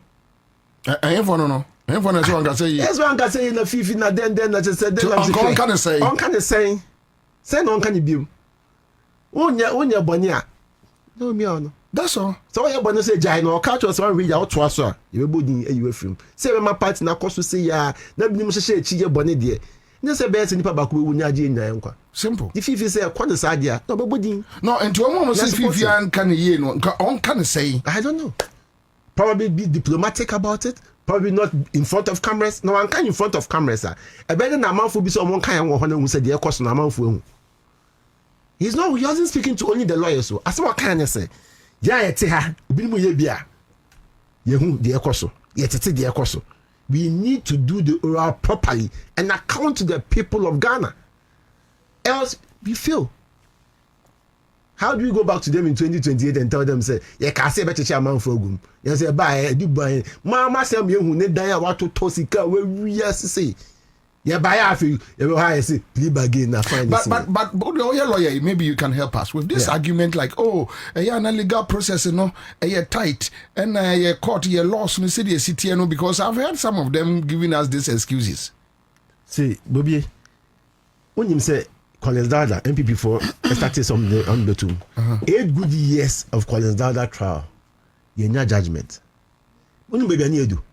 [SPEAKER 3] I for no. I for no so one can say.
[SPEAKER 6] Yes one can say na Fifi na then na say then am say.
[SPEAKER 3] On can say.
[SPEAKER 6] On can say. Say no can biom. Onya boni a. No me on.
[SPEAKER 3] That's all.
[SPEAKER 6] So your boni say jai no catch us one read out to us. You be bodin you film. Say my party na koso say ya na bi mu hye chi ye boni de. Say best nipa baku we nya je nya nkwa
[SPEAKER 3] simple
[SPEAKER 6] if you say kwon sa dia no bobodin
[SPEAKER 3] no and to omo say Fifi an can ye no on can say
[SPEAKER 6] I don't know, probably be diplomatic about it, probably not in front of cameras. No one can in front of cameras e better na manfo bi so omo kan wo ho na hu say de ekoso na manfo hu. He wasn't speaking to only the lawyers so as what can say ya yete ha obi mu ye bia ye hu de ekoso ye tete de ekoso. We need to do the oral properly and account to the people of Ghana. Else, we fail. How do we go back to them in 2028 and tell them, say, yeah, can say better chairman for gum? You say, buy, do buy. Mama say, me who need die, what to tossika, we say. Yeah, buy half you will hire say, please again, I find
[SPEAKER 3] but your lawyer, maybe you can help us with this argument like, oh, yeah, an legal process, you know, tight, and court, lost, in the city, you know, because I've heard some of them giving us these excuses.
[SPEAKER 6] See, Bobie, when you say Collins Dada, MPP for started on the tomb, 8 good years of Collins Dada trial, you're not judgment. When you baby do.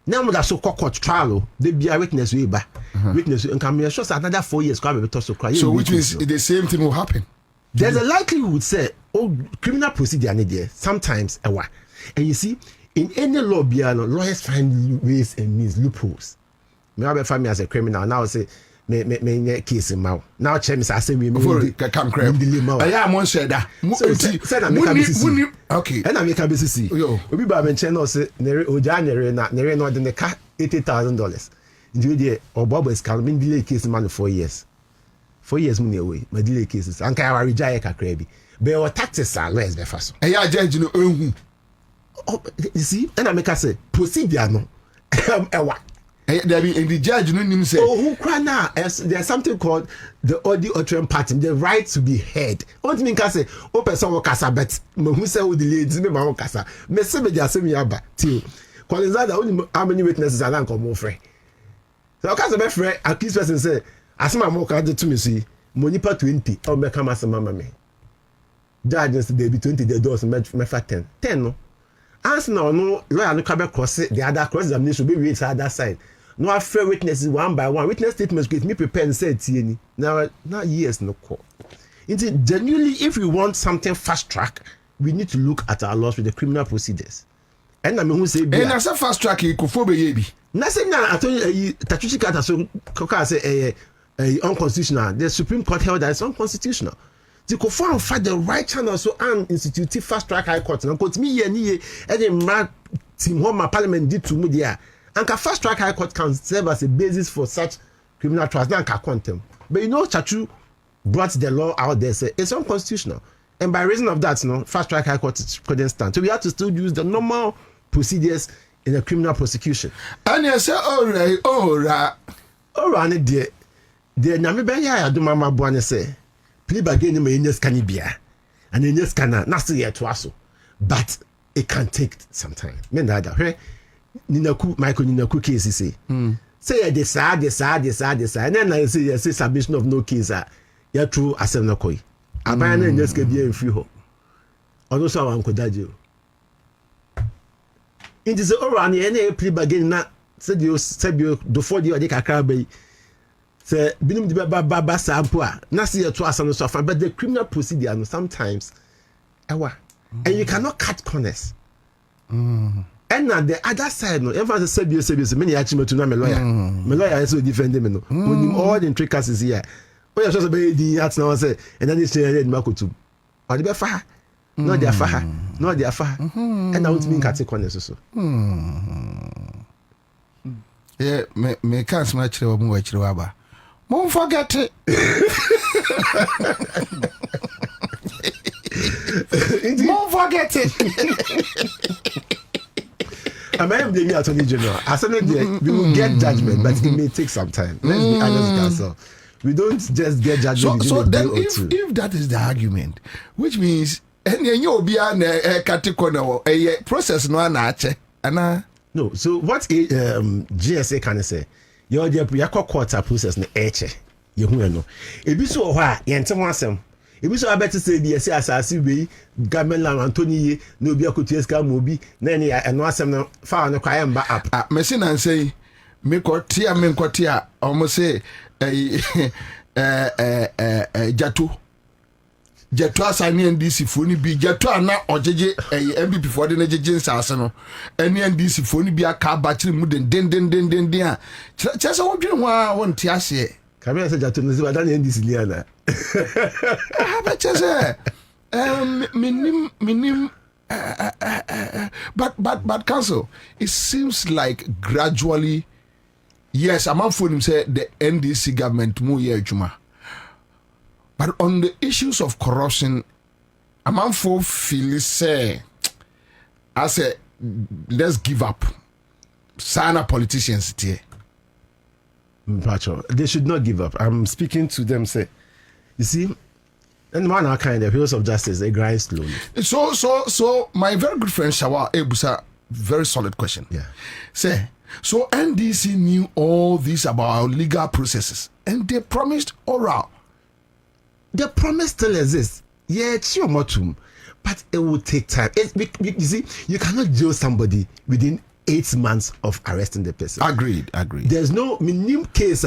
[SPEAKER 6] Now that so court trial, they be a witness we back. Witness and come here shows another 4 years so
[SPEAKER 3] which means the same thing will happen.
[SPEAKER 6] There's a likelihood say criminal procedure there sometimes and you see in any law lawyers find ways and means loopholes. Me have find me as a criminal now say me case him now. Now check me say me
[SPEAKER 3] come crap. I am one said that. Okay.
[SPEAKER 6] And I make a business. Obi ba mention no say nere oja nere no de ne ka $80,000. Into the obobo is can mean delay case man 4 years. 4 years money away. My delay cases. Anka I reject kakra bi. But your taxes are less be fast.
[SPEAKER 3] E ya judge no ehun.
[SPEAKER 6] You see? And I make us say procedure no. Ewa.
[SPEAKER 3] There be in the judge no nim say
[SPEAKER 6] who cry now there's something called the audio utterance pattern, the right to be heard. What mean can say o person wo kasa but who say o delay me ma wo kasa me say be just me aba till Collins that only how many witnesses are nan come free so o kasa be free accused person say asema mo ka to me see mo nipa 20 o me come asema me judges dey be 20 the doors me fa 10 no as no lawyer no ka be cross the other cross examination be wait other side. No affair witnesses one by one. Witness statements get me prepare and say tieni. Now not years no call. Indeed, genuinely, if we want something fast track, we need to look at our laws with the criminal procedures. And I mean who say
[SPEAKER 3] and as a fast track you could for baby.
[SPEAKER 6] Na say na I told you Tatuchi Kata so Koka say unconstitutional. The Supreme Court held that it's unconstitutional. The Kofa find the right channel so an institute fast track high court. Now quote me ye ni any mad team home parliament did to me there. And fast track high court can serve as a basis for such criminal trials. Now quantum. But you know Chachu brought the law out there say it's unconstitutional. And by reason of that, fast track high court couldn't stand. So we have to still use the normal procedures in a criminal prosecution.
[SPEAKER 3] And you say, all right,
[SPEAKER 6] dear. The Namibe ya do mama buane say. plea bargain may in Scanibia and in Scana, not still yet to us. But it can take some time. Men that Ninaku, Michael Ninaku case, say. Say decide, and then I say submission of no case. You're true as a Nokoi. Abana and just get here in free home. Also, Uncle Dadio. It is all around the NA plea bargain, not said you do 40 or the Kakabe. Say, Binim de Baba Sampua, Nasi to us on the sofa, but the criminal procedure sometimes. And you cannot cut corners. And on the other side, no, everyone said you many actually to know my lawyer. My lawyer is so defending me. When all the intricacies here. Oh, you're supposed to be the arts now, say, and then it's a Makutu. Or the Bafa, not their Faha, not their Faha. And I want to mean cut corners also.
[SPEAKER 3] Yeah, me can't smash your move. Won't forget it. Won't forget it.
[SPEAKER 6] I might blame you, Attorney General. As we will get judgment, but it may take some time. Let's be honest, Council. We don't just get judgment. So
[SPEAKER 3] then, if that is the argument, which means you'll be a category process no
[SPEAKER 6] no. So what GSA can say? You're the quarter process na eche. You know. If you saw why, you if you saw better say the assassin way, government Anthony, no be a coteska mobi, then and was some far no cry and back up.
[SPEAKER 3] Messin and say, make what tia, almost say Jatu. Jatu assign NDC phone be Jatu na or JJ MVP for the Jens Arsenal. And NDC phone be a car battery mudden den. Just I want Tiasie.
[SPEAKER 6] Come here, Jatu, I done NDC Liana.
[SPEAKER 3] But just minim. But council, it seems like gradually. Yes, I'm for him say the NDC government mu ye juma. But on the issues of corruption, I'm for feel say I say let's give up. Sana politicians here.
[SPEAKER 6] They should not give up. I'm speaking to them. Say, you see, and one are kind of heroes of justice. They grind slowly.
[SPEAKER 3] So my very good friend Shawa Ebusa, very solid question.
[SPEAKER 6] Yeah.
[SPEAKER 3] Say, so NDC knew all this about our legal processes, and they promised oral.
[SPEAKER 6] The promise still exists. Yeah, it's your motum, but it will take time. You see, you cannot jail somebody within 8 months of arresting the person.
[SPEAKER 3] Agreed.
[SPEAKER 6] There's no minimum case.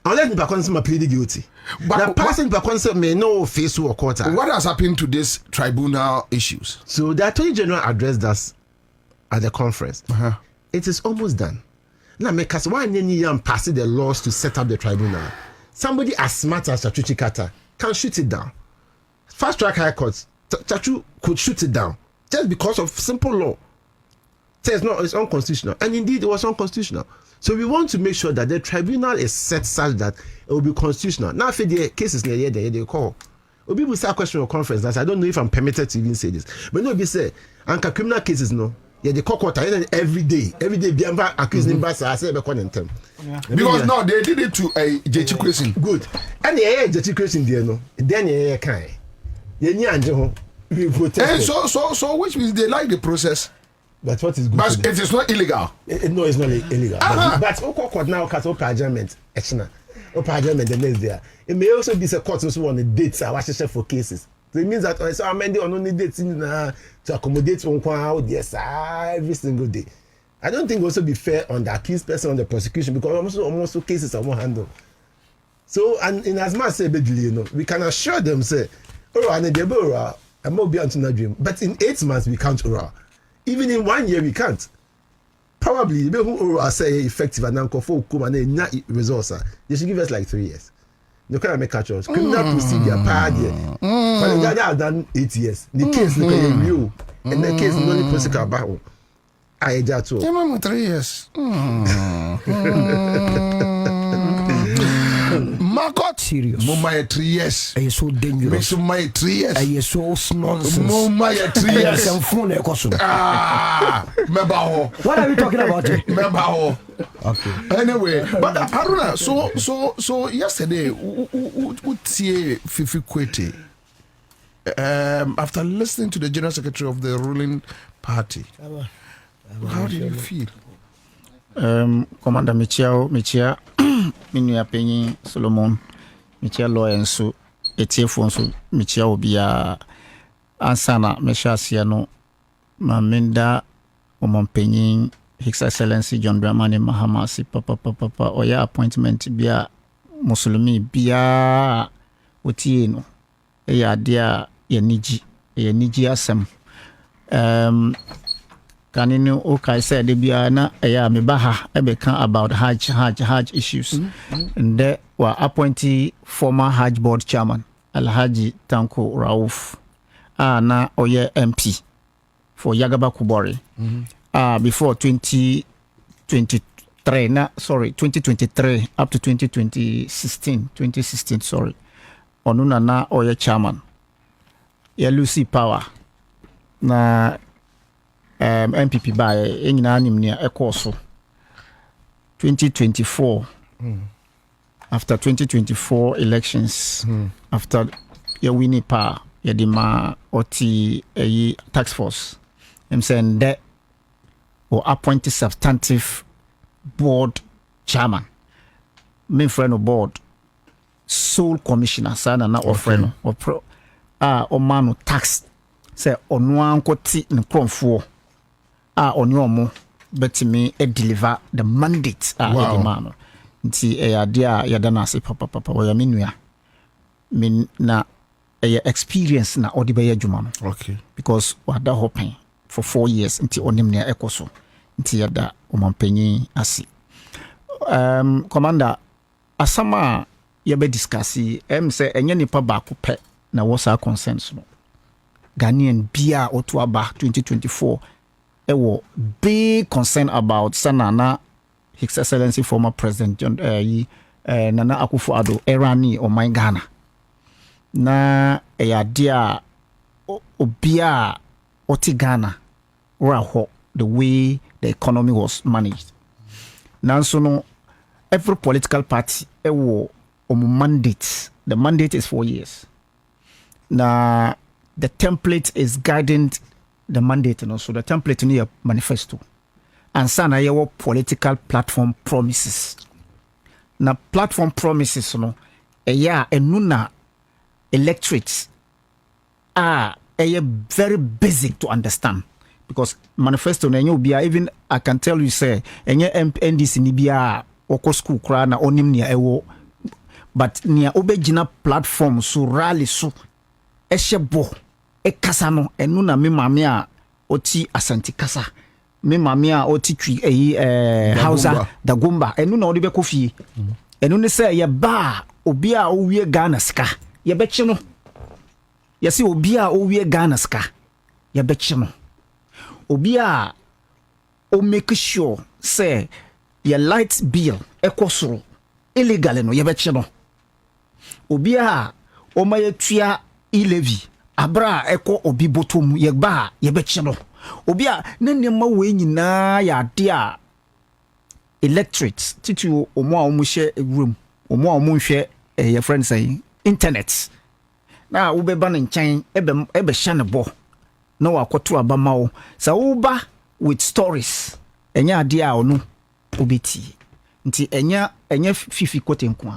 [SPEAKER 6] Unless the person pleaded guilty. But the person may no face or quarter.
[SPEAKER 3] What has happened to these tribunal issues?
[SPEAKER 6] So the Attorney General addressed us at the conference. It is almost done. Now, because why any pass the laws to set up the tribunal? Somebody as smart as Chachu Chikata can shoot it down. Fast track high courts, Chachu could shoot it down just because of simple law. Says no, it's unconstitutional, and indeed it was unconstitutional. So we want to make sure that the tribunal is set such that it will be constitutional. Now, for the cases near they call. Obi will start question of conference. That I don't know if I'm permitted to even say this, but no, be say anka criminal cases no. Yeah, the court every day. Biamba accused him by I say them.
[SPEAKER 3] Because now they did it to a Jechi question.
[SPEAKER 6] Good, and the Jechi question there no. Then you can.
[SPEAKER 3] So which means they like the process.
[SPEAKER 6] But what is good?
[SPEAKER 3] But it is not illegal.
[SPEAKER 6] No, it's not illegal. But court now has open adjournment. Open adjournment the next day. It may also be a court also on the dates I watch for cases. So it means that I saw amended on only dates to accommodate one crowd, yes, every single day. I don't think also be fair on the accused person on the prosecution because almost all cases are one handle. So and in as much say we can assure them say, and the I'm not be unto dream. But in 8 months we can't oral. Even in 1 year we can't. Probably the who are say effective and uncle for come and not results. They should give us like 3 years. No can make catch us. Criminal procedure part year. But they have done 8 years. The case look at you. And the case no only prosecute about. I just too.
[SPEAKER 3] 3 years. Margot serious. Mama 3 years.
[SPEAKER 4] Are so dangerous?
[SPEAKER 3] My 3 years.
[SPEAKER 4] Are so nonsense?
[SPEAKER 3] Mama 3 years.
[SPEAKER 4] Some phone
[SPEAKER 3] What are
[SPEAKER 4] we talking about?
[SPEAKER 3] Remember Okay. Anyway, but Haruna, so yesterday, Utie Fifi Kwete, after listening to the General Secretary of the ruling party, how did you feel?
[SPEAKER 5] Commander Michia, Minua Penny, Solomon, Michia Lawyer and so, Etiefon, so Michia will be Ansana, Mesha Siano, Maminda, Oman Penny, His Excellency John Dramani Mahamasi, Papa, or your appointment be a Muslimi, be a Utieno, a dear Yeniji Asem. Kaninu okay said the biana me baha ebeka about Hajj issues. And there were appointee former Hajj board chairman Alhaji Tanko Rauf na oye MP for Yagaba Kubori. Before 2023 up to 2016 sorry. Onuna na oye chairman. Ya Lucy Power na MPP by enyina nimnia ekoso 2024 after 2024 elections after your winning power yedima oti tax force I'm saying that or appointed substantive board chairman main friend of board sole commissioner sana na ofreno o manu tax say onwa nkoti nkromfo onyomo betimi deliver the mandate edimano nti idea yadana ase papa wo minua min na experience na odibe adwuma no
[SPEAKER 3] okay
[SPEAKER 5] because wada hoping for 4 years nti onim ne ekoso nti yada omampanyi ase commander asama yebe discussi say enye nipa ba ko pe na wasa consent no Ghanaian bia otuaba 2024 ewo big concern about Sanana His Excellency former President John Nana Akufo-Addo erani o my Ghana na dia obia oti Ghana raho the way the economy was managed nanso no every political party ewo mandate the mandate is 4 years na the template is guiding the mandate, and also the template in your manifesto. And sana your political platform promises. Now platform promises, nuna electorates are very basic to understand because manifesto na even I can tell you say NDC ni bia oko school kra na onim nia ewo but nia obegina platform so rally so eshebo ekasa no enu na me mame a oti Asante kasa me mame a oti twi Hausa da Gumba enu na odi be kofie enu ne say ye ba obi a owie Ghana ska ye bechi no ye say obi a owie Ghana ska ye bechi no obi a o make sure say ye light bill ekosoro illegal no ye bechi no obi a o ma ye tua e-levy abra eko obi botom ye ba ye bechi no obi a nanema we nyina ya de a electric titu omo a omo hye room omo a omo hwe ye friend say internet na wo be ba ne nchen ebe hye ne bo na wakoto abama wo sa wo ba with stories enya ade a onu obeti nti enya fifi kote nko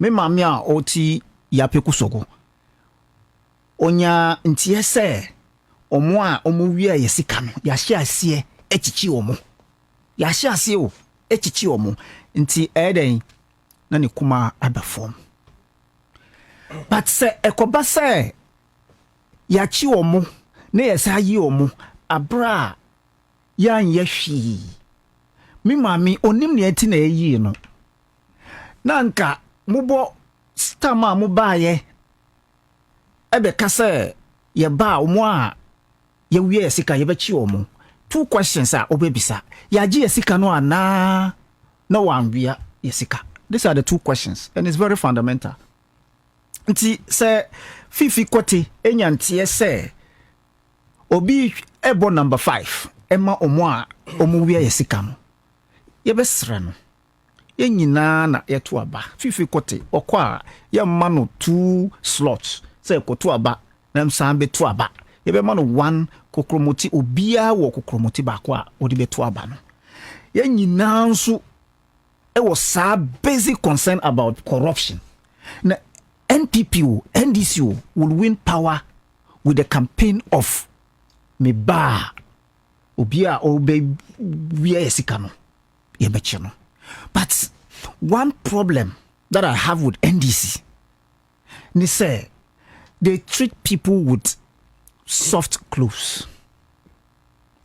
[SPEAKER 5] me mame a oti yapeku sogo onya nti ese omo a omo wi a yesika no ya hye ase echichi omo ya hye ase o echichi omo nti eden na ne kuma abafom but se ekoba se ya chi omo na yesa yi omo abra ya nye hwi mi mami onim ne ati na yi no na nka mubo stama mu baaye ebe kase ye ba omo a ye wie sika ye be chi omo two questions a obebisa ya ji ye sika no ana na wanwia ye sika. These are the two questions and it's very fundamental. Nti se fifi kwoti enyantie se obi ebo number 5 ema omo a omo wie ye sika no yɛbɛsrɛ no yɛn nyinaa na yɛto aba fifi kote ɔkɔ a yɛmma no 2 slots sɛ kɔto aba na msan bɛto aba yɛbɛma no 1 kokromoti obiara wɔ kokromoti baako a wɔde bɛto aba no yɛn nyinaa nso ɛwɔ saa basic concern about corruption na NPP NDC will win power with the campaign of meba obiara obɛ wia yɛsika no yɛbɛkyɛ no. But one problem that I have with NDC, they say they treat people with soft clothes.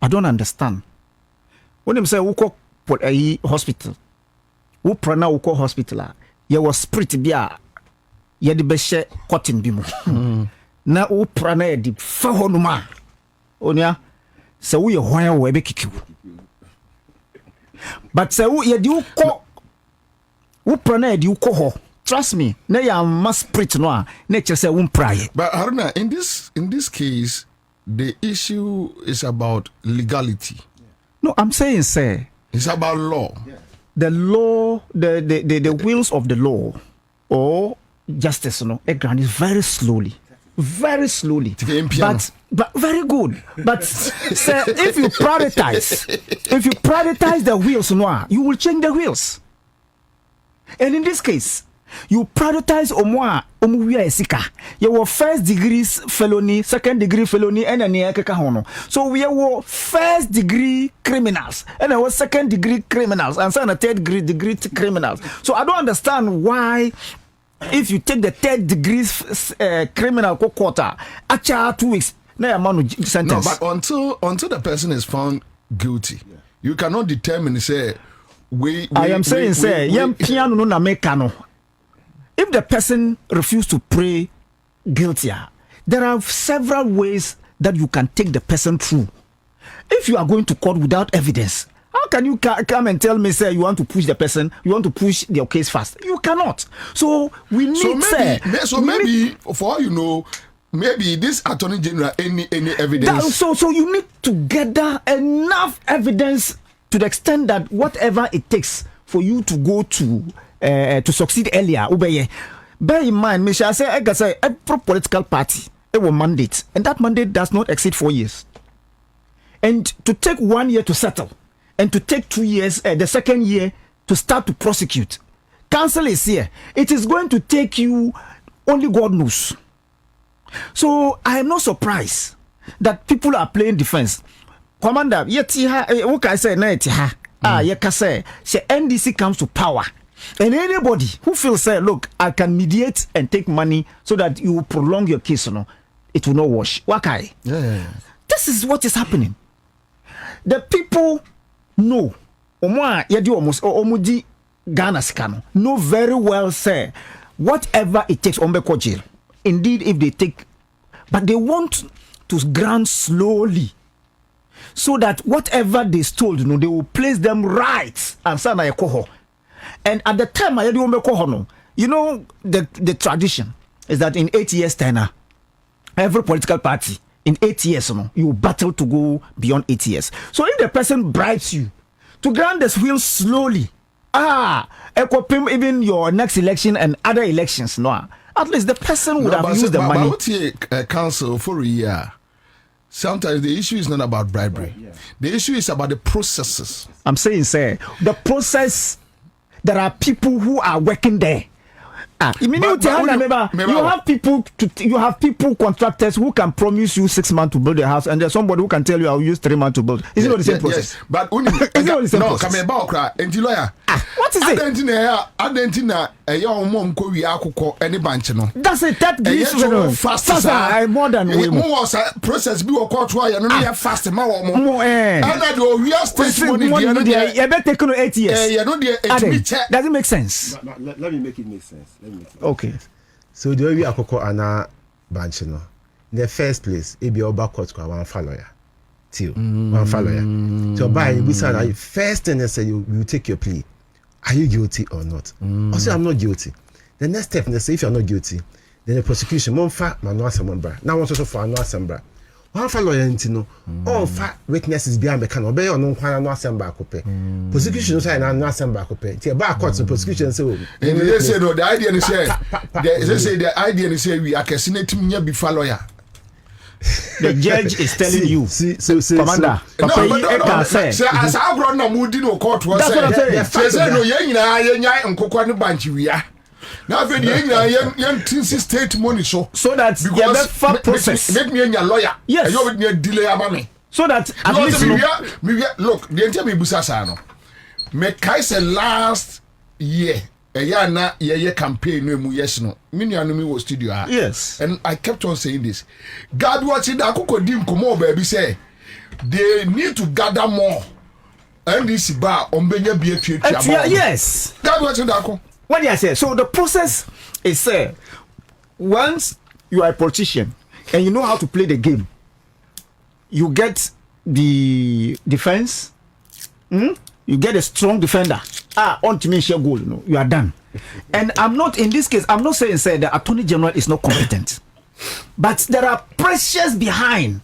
[SPEAKER 5] I don't understand. When they say uko hospital, who prana uko hospital, you was spirit bia, you the best cotton bimo. Na u prana di fahonuma, onya, so we are why we be kiku. But say you do ko wo prana you ko ho trust me na ya mass spirit no a nature say won pray.
[SPEAKER 3] But Haruna, in this case the issue is about legality.
[SPEAKER 5] No, I'm saying say
[SPEAKER 3] it's about law.
[SPEAKER 5] The law, the wheels of the law or justice no it grant is very slowly. Very slowly, but very good. But sir, if you prioritize the wheels, you will change the wheels. And in this case, you prioritize omuya esika. Your first degree felony, second degree felony, and an so we are first degree criminals, and our second degree criminals, and some third degree criminals. So I don't understand why. If you take the 3rd degree criminal quarter, actually 2 weeks, now man sentence.
[SPEAKER 3] No, but until the person is found guilty, you cannot determine. Say, I
[SPEAKER 5] am saying, say, piano no na mekano. If the person refuses to pray guilty, there are several ways that you can take the person through. If you are going to court without evidence, how can you come and tell me, say, you want to push the person, you want to push your case fast? You cannot. So we need,
[SPEAKER 3] maybe for all you know, maybe this attorney general any evidence.
[SPEAKER 5] So you need to gather enough evidence to the extent that whatever it takes for you to go to succeed earlier. Bear in mind, me shall say, every political party it will mandate, and that mandate does not exceed 4 years. And to take 1 year to settle. And to take 2 years, the second year, to start to prosecute. Council is here. It is going to take you, only God knows. So I am not surprised that people are playing defense. Commander, what can I say? NDC comes to power. And anybody who feels, say, look, I can mediate and take money so that you will prolong your case, it will not wash. Wakai.
[SPEAKER 3] Yeah.
[SPEAKER 5] This is what is happening. The people know omudi Ghana scano know very well, say, whatever it takes on jail. Indeed, if they take, but they want to grant slowly, so that whatever they stole, they will place them right and sana yakoho. And at the time the tradition is that in 8 years tenure, every political party in 8 years, you battle to go beyond 8 years. So if the person bribes you to grant this will slowly, even your next election and other elections, at least the person would have used the money.
[SPEAKER 3] But council for a year. Sometimes the issue is not about bribery. Right, yeah. The issue is about the processes.
[SPEAKER 5] I'm saying, sir, the process. There are people who are working there. You have people contractors who can promise you 6 months to build a house, and there's somebody who can tell you I'll use 3 months to build. Is it not the same process?
[SPEAKER 3] Yes. But what is it?
[SPEAKER 5] That's it. That gives faster. More than
[SPEAKER 3] more process. Be fast.
[SPEAKER 5] Take 8 years. Doesn't make sense.
[SPEAKER 6] Let me make it make sense.
[SPEAKER 5] Okay.
[SPEAKER 6] So the way we akoko ana banch no. In the first place, it be over court kwa one lawyer. Till one lawyer. So by you first thing they say you take your plea. Are you guilty or not? Also, I'm not guilty. The next step they say if you're not guilty, then the prosecution monfa manu asembra. Now want also for anu asembra. one fa lawyer ntino all fa witnesses be am can obey on kwan no assemble akope prosecution say na no assemble akope ti ba court so prosecution say
[SPEAKER 3] they say no the idea is say the idea is say we akesine tim nya bi fa lawyer.
[SPEAKER 5] The judge is telling you, Commander,
[SPEAKER 3] say as I grown no mood no court was say no yen nyina nkokwa ne banchi wia. Now when you state money so
[SPEAKER 5] that the process
[SPEAKER 3] make me a lawyer.
[SPEAKER 5] Yes.
[SPEAKER 3] You will delay about
[SPEAKER 5] so that at least
[SPEAKER 3] look, the entire me busasa no. Me kai say last year na ye campaign no mu yes no. Me nua me was studio.
[SPEAKER 5] Yes.
[SPEAKER 3] And I kept on saying this. God watching that akoko dim komo baby say they need to gather more. NDC bar ombenya bi atwa.
[SPEAKER 5] Yes.
[SPEAKER 3] God watching that.
[SPEAKER 5] What do I say? So the process is once you are a politician and you know how to play the game, you get the defense, you get a strong defender. On to me share goal, no, you are done. And I'm not in this case. I'm not saying the Attorney General is not competent, but there are pressures behind.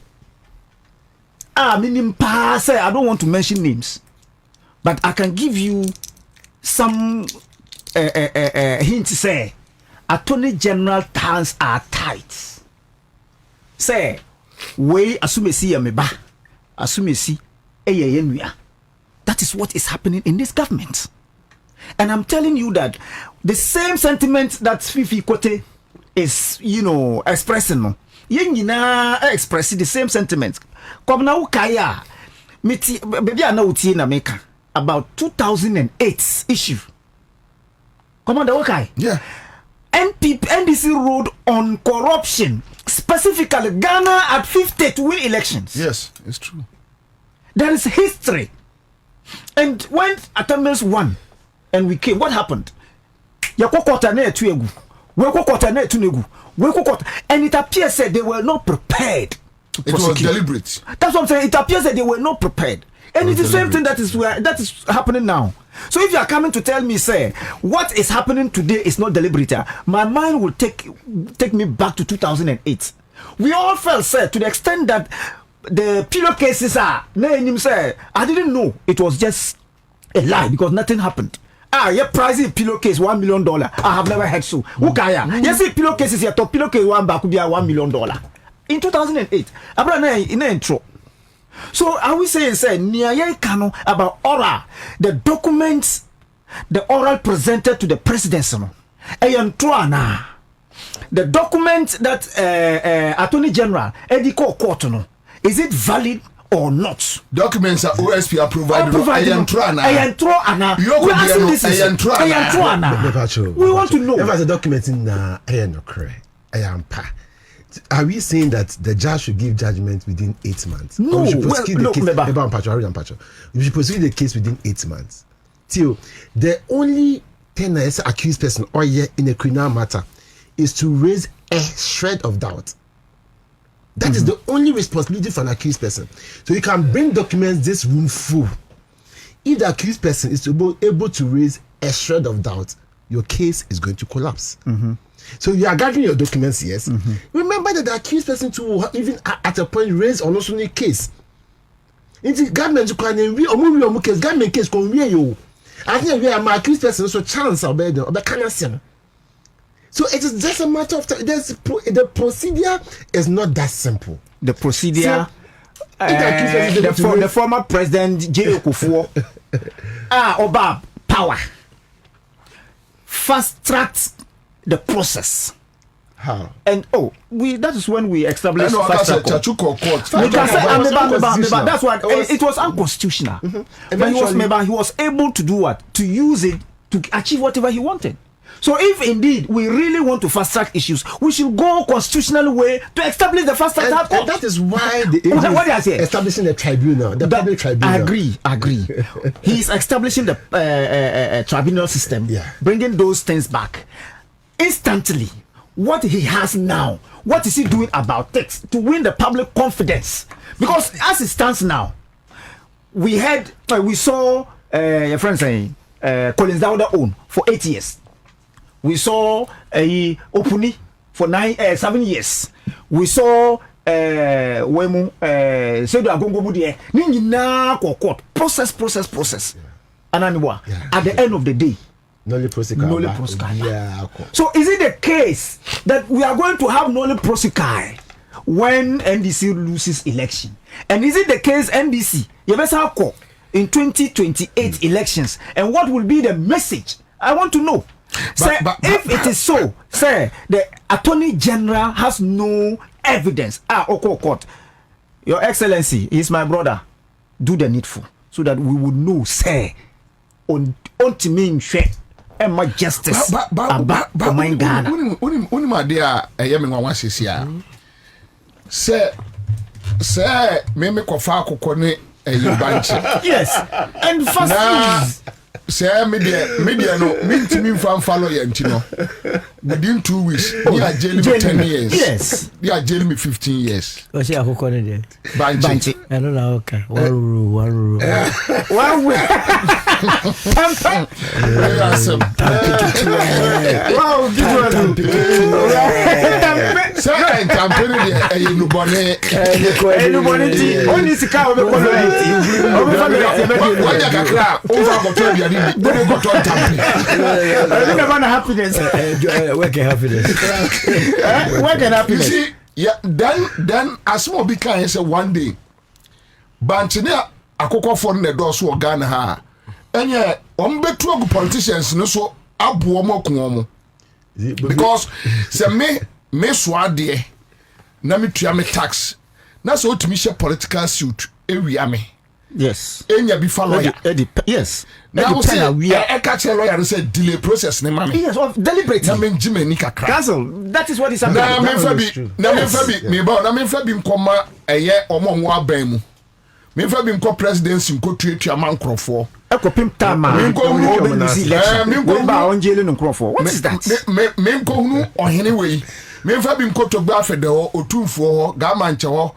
[SPEAKER 5] Meaning, I don't want to mention names, but I can give you some. Hint say Attorney General hands are tight. Say we asumesi yameba asumesi eyeyenua. That is what is happening in this government. And I'm telling you that the same sentiment that Fifi Kote is, expressing no. Yengina expressing the same sentiment. Come now kaya miti baby ana uti na meka about 2008 issue. Commander Okai.
[SPEAKER 3] Yeah.
[SPEAKER 5] NDC ruled on corruption, specifically Ghana at 50 to win elections.
[SPEAKER 3] Yes, it's true.
[SPEAKER 5] There is history. And when Atamils won and we came, what happened? And it appears that they were not prepared to prosecute.
[SPEAKER 3] It was deliberate.
[SPEAKER 5] That's what I'm saying. It appears that they were not prepared. And it's the same thing that is happening now. So if you are coming to tell me, say, what is happening today is not deliberate, my mind will take me back to 2008. We all felt, sir, to the extent that the pillow cases are, I didn't know it was just a lie because nothing happened. Yeah, pricing pillow case $1 million. I have never heard so. Yes, pillow cases here, top pillow case could be $1 million. In 2008, Abronye in the intro. So are we saying kano about oral, the documents, the oral presented to the presidency, the document that Attorney General Ediko Court, is it valid or not?
[SPEAKER 3] Documents are OSP are provided.
[SPEAKER 5] We want to know.
[SPEAKER 6] If the document in are we saying that the judge should give judgment within 8 months?
[SPEAKER 5] No,
[SPEAKER 6] or we should prosecute the case. We should prosecute the case within 8 months. Till the only thing as accused person or in a criminal matter is to raise a shred of doubt. That is the only responsibility for an accused person. So you can bring documents this room full. If the accused person is able to raise a shred of doubt, your case is going to collapse. So you are gathering your documents, yes. Remember that the accused person too even at a point raise on also a case. In the government you can government case can you. I think we are my accused person so chance or can. So it is just a matter of time. The procedure is not that simple.
[SPEAKER 5] The procedure. The former president J. Okufuor Oba power fast tracked the process.
[SPEAKER 6] How?
[SPEAKER 5] And that is when we established
[SPEAKER 3] fast track court. That's
[SPEAKER 5] why it was unconstitutional. But he was able to do what? To use it to achieve whatever he wanted. So if indeed we really want to fast track issues, we should go constitutional way to establish the fast track court.
[SPEAKER 6] And that is why the establishing the tribunal, the public tribunal.
[SPEAKER 5] Agree. He is establishing the tribunal system, bringing those things back instantly. What he has now, what is he doing about it to win the public confidence? Because as it stands now, we saw your friend saying Collins Dawda own for 8 years. We saw Opuni for 7 years. We saw wemu sedu agongo mu de ni nyina court process ananiwa at the end of the day
[SPEAKER 6] Nolly Prosika.
[SPEAKER 5] Yeah. So is it the case that we are going to have Nolly Prosika when NDC loses election? And is it the case NDC Yebesa in 2028 elections? And what will be the message? I want to know. Sir, if it is so, sir, the Attorney General has no evidence. Oko Court, Your Excellency, he is my brother. Do the needful so that we would know, sir, on to me and my justice.
[SPEAKER 3] But my Ghana. Only my dear, I am in one here. Sir, me kofa kokone
[SPEAKER 5] yes, and first.
[SPEAKER 3] Say media no me fan follow yentino within 2 weeks they are jailing me 10 years.
[SPEAKER 5] Yes,
[SPEAKER 3] they are jailing me 15 years.
[SPEAKER 4] O se akoko ne de
[SPEAKER 3] banchi
[SPEAKER 4] I don't know. Okay, one way
[SPEAKER 5] wow,
[SPEAKER 3] say campaign dey you bone
[SPEAKER 5] only sika we ko happiness.
[SPEAKER 3] You see, yeah, then as more be kind say one day banchine akoko for the door so Ghana ha enye ombetu politicians no so abo omo because say me swade na me tua me tax na so otimi she political suit ewia me.
[SPEAKER 5] Yes.
[SPEAKER 3] Enya be lawyer.
[SPEAKER 5] Yes.
[SPEAKER 3] Now say we are catch a lawyer and say delay process ne mami.
[SPEAKER 5] Yes, of deliberate.
[SPEAKER 3] Na me njime ni kakra.
[SPEAKER 5] Cancel. That is what is happening.
[SPEAKER 3] Na me fa bi nkoma eye omo ho aban mu. Me fa bi nko presidency nko tuatua man krofo.
[SPEAKER 5] Ekopim tama. Me nko ba onjele no krofo. What is that?
[SPEAKER 3] Me nko hunu ohene wei. Me fa bi nko togba afede ho otumfo ho ga manche ho.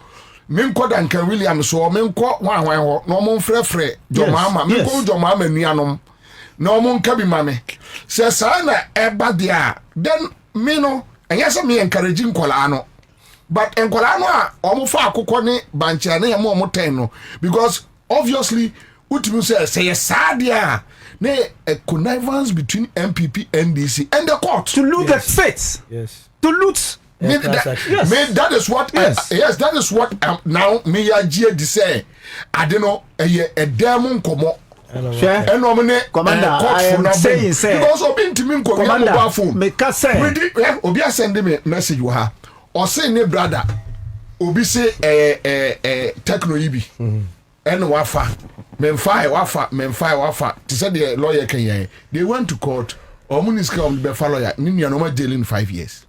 [SPEAKER 3] Minko Duncan Williams so minko wan ho no mo frefre jomama minko jomama nuanom no mo nka bi mame se sa na eba dia then me no enye me encourage nkola no but nkola no a omo fa akokọ ne bancha na yemo omo ten no because obviously utimi say sa dia na a connivance between MPP NDC and the court
[SPEAKER 5] to loot the faith. Yes, to loot. That is what that is what now me ya gie di say I don't know a demon komo commander I am saying say because obi ntimi nko mobile phone me ka say obi send me message wa ha o say ne brother obi say techno yibi and wafa memfa to say the lawyer can they went to court or municipal be lawyer ni no ma jail in 5 years.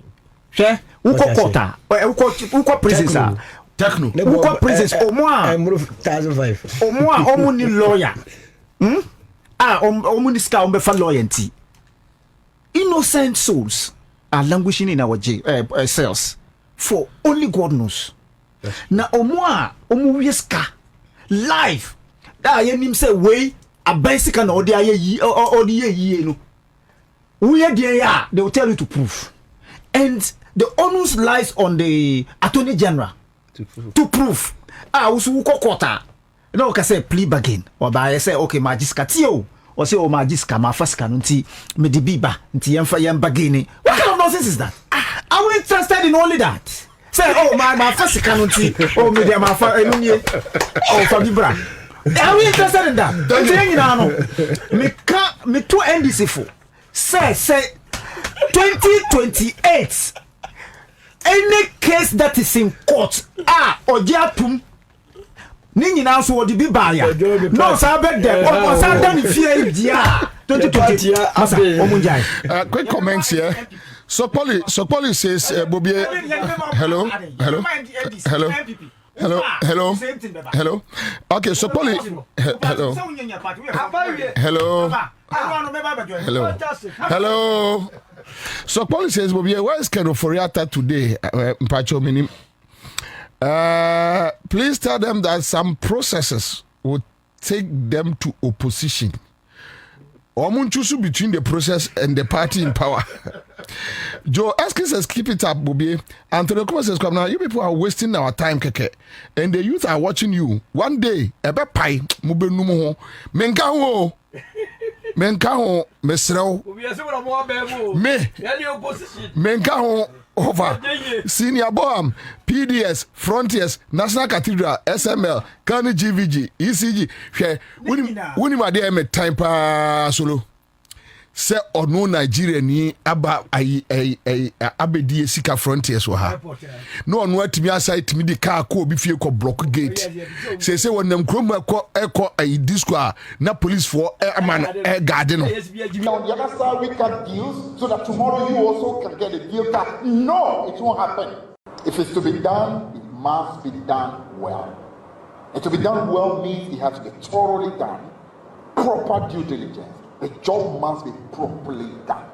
[SPEAKER 5] Sure. Uko prisons are
[SPEAKER 3] techno.
[SPEAKER 5] Uko prisons omwa
[SPEAKER 4] 1005.
[SPEAKER 5] Omwa ni lawyer. Omu ni ska ombefa lawyer nti. Innocent souls are languishing in our cells for only God knows. Na omwa omu wiska life. Da yenim say way a bicycle na odi aye yi no. We dey ya they will tell you to prove. And the onus lies on the Attorney General to prove. Usu kokota. No, can say plea bargain. Or by say okay, magiska tio. Or say magiska mafaska nti me di biba nti yem bargaining. What kind of nonsense is that? Are we interested in only that? Say my fasika nti me dia mafa enunye. Fabibra. Are we interested in that? Don't you know? Me to NDC for. Say 2028 any case that is in court ojatum ni nyina so wodi bi baaya no sa be dem o sa dan fie dia 2020 asa omunjai
[SPEAKER 3] quick comments here. So Polly says Bobie hello okay so Polly hello so Polly says Bobie where is Keno Foriata today mpacho minim please tell them that some processes will take them to opposition or choose between the process and the party in power. Joe Eskins says, keep it up, Bobie. Anthony Kuma says, come now, you people are wasting our time, keke. And the youth are watching you. One day, ebe pai, mube numo. Menka ho, mesreo. Menka ho, over. Senior Boam, PDS, Frontiers, National Cathedral, SML, Kani GVG, ECG. Wuni ma de me time pa solo. Se ono Nigeria ni aba abedi sika Frontiers wa ha no ono atimi aside timi di car ko obi fie ko block gate se wonam krom eko disco na police for man guard no.
[SPEAKER 7] On the other side we cut deals so that tomorrow you also can get a deal back. No, it won't happen. If it's to be done, it must be done well. And to be done well means it has to be thoroughly done, proper due diligence. The job must be properly done.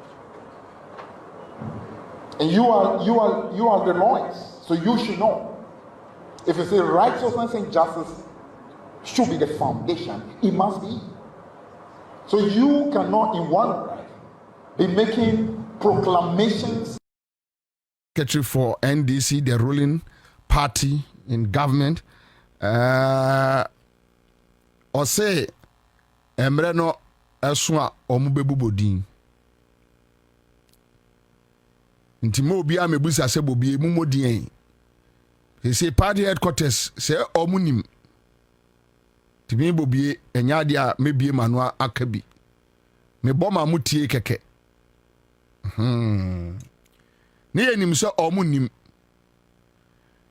[SPEAKER 7] And you are the lawyers, so you should know. If you say righteousness and justice should be the foundation, it must be. So you cannot in one breath be making proclamations.
[SPEAKER 3] Secretary for NDC, the ruling party in government, or say, Emreno Eswa Omubebubodin. Intimo Bia Mebusa se Bobie Mumodien. He say party headquarters say Omunim. Timi Bobie Enyadia mebie manua akabi. Me boma mutie keke. Ne enim se Omunim.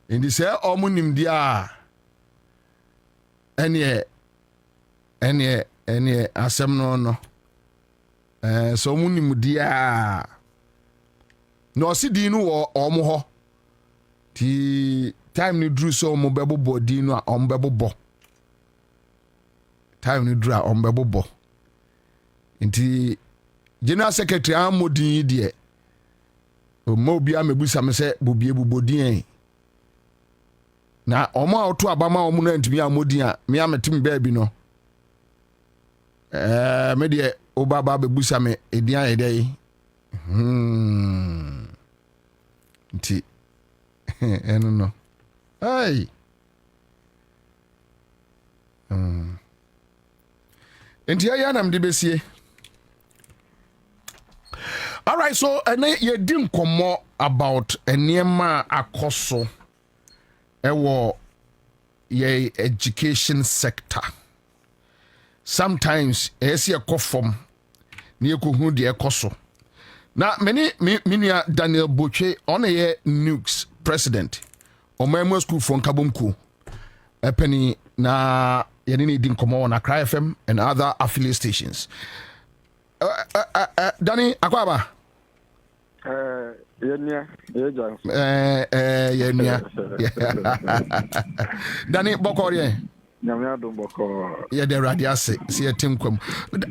[SPEAKER 3] Indi se Omunim dia ene asem no so Omunim dia no si di no wo omo ho ti time ni dru so omo bebo di no a omo bebo time ni dru a omo bebo nti general secretary amodin die o mo bia mebusa me se Bobie bubodin na omo a oto abama omo na ntimi amodin a me ametim baabi no me de obaba bebusa me edian edai nti eno no ai nti ya nam de besie. All right, so ye din komo about eniema akoso ewo ye education sector. Sometimes esi ekofom ni ekohu de ekoso. Na many minia Daniel Boche on a nukes president o memo school from Kabumku penny na yenini din komo na Cry FM and other affiliate stations. Danny Akwaba
[SPEAKER 8] Yenya
[SPEAKER 3] Danny Bokorie
[SPEAKER 8] Nyamia do boko
[SPEAKER 3] ye de radiase si etim kwam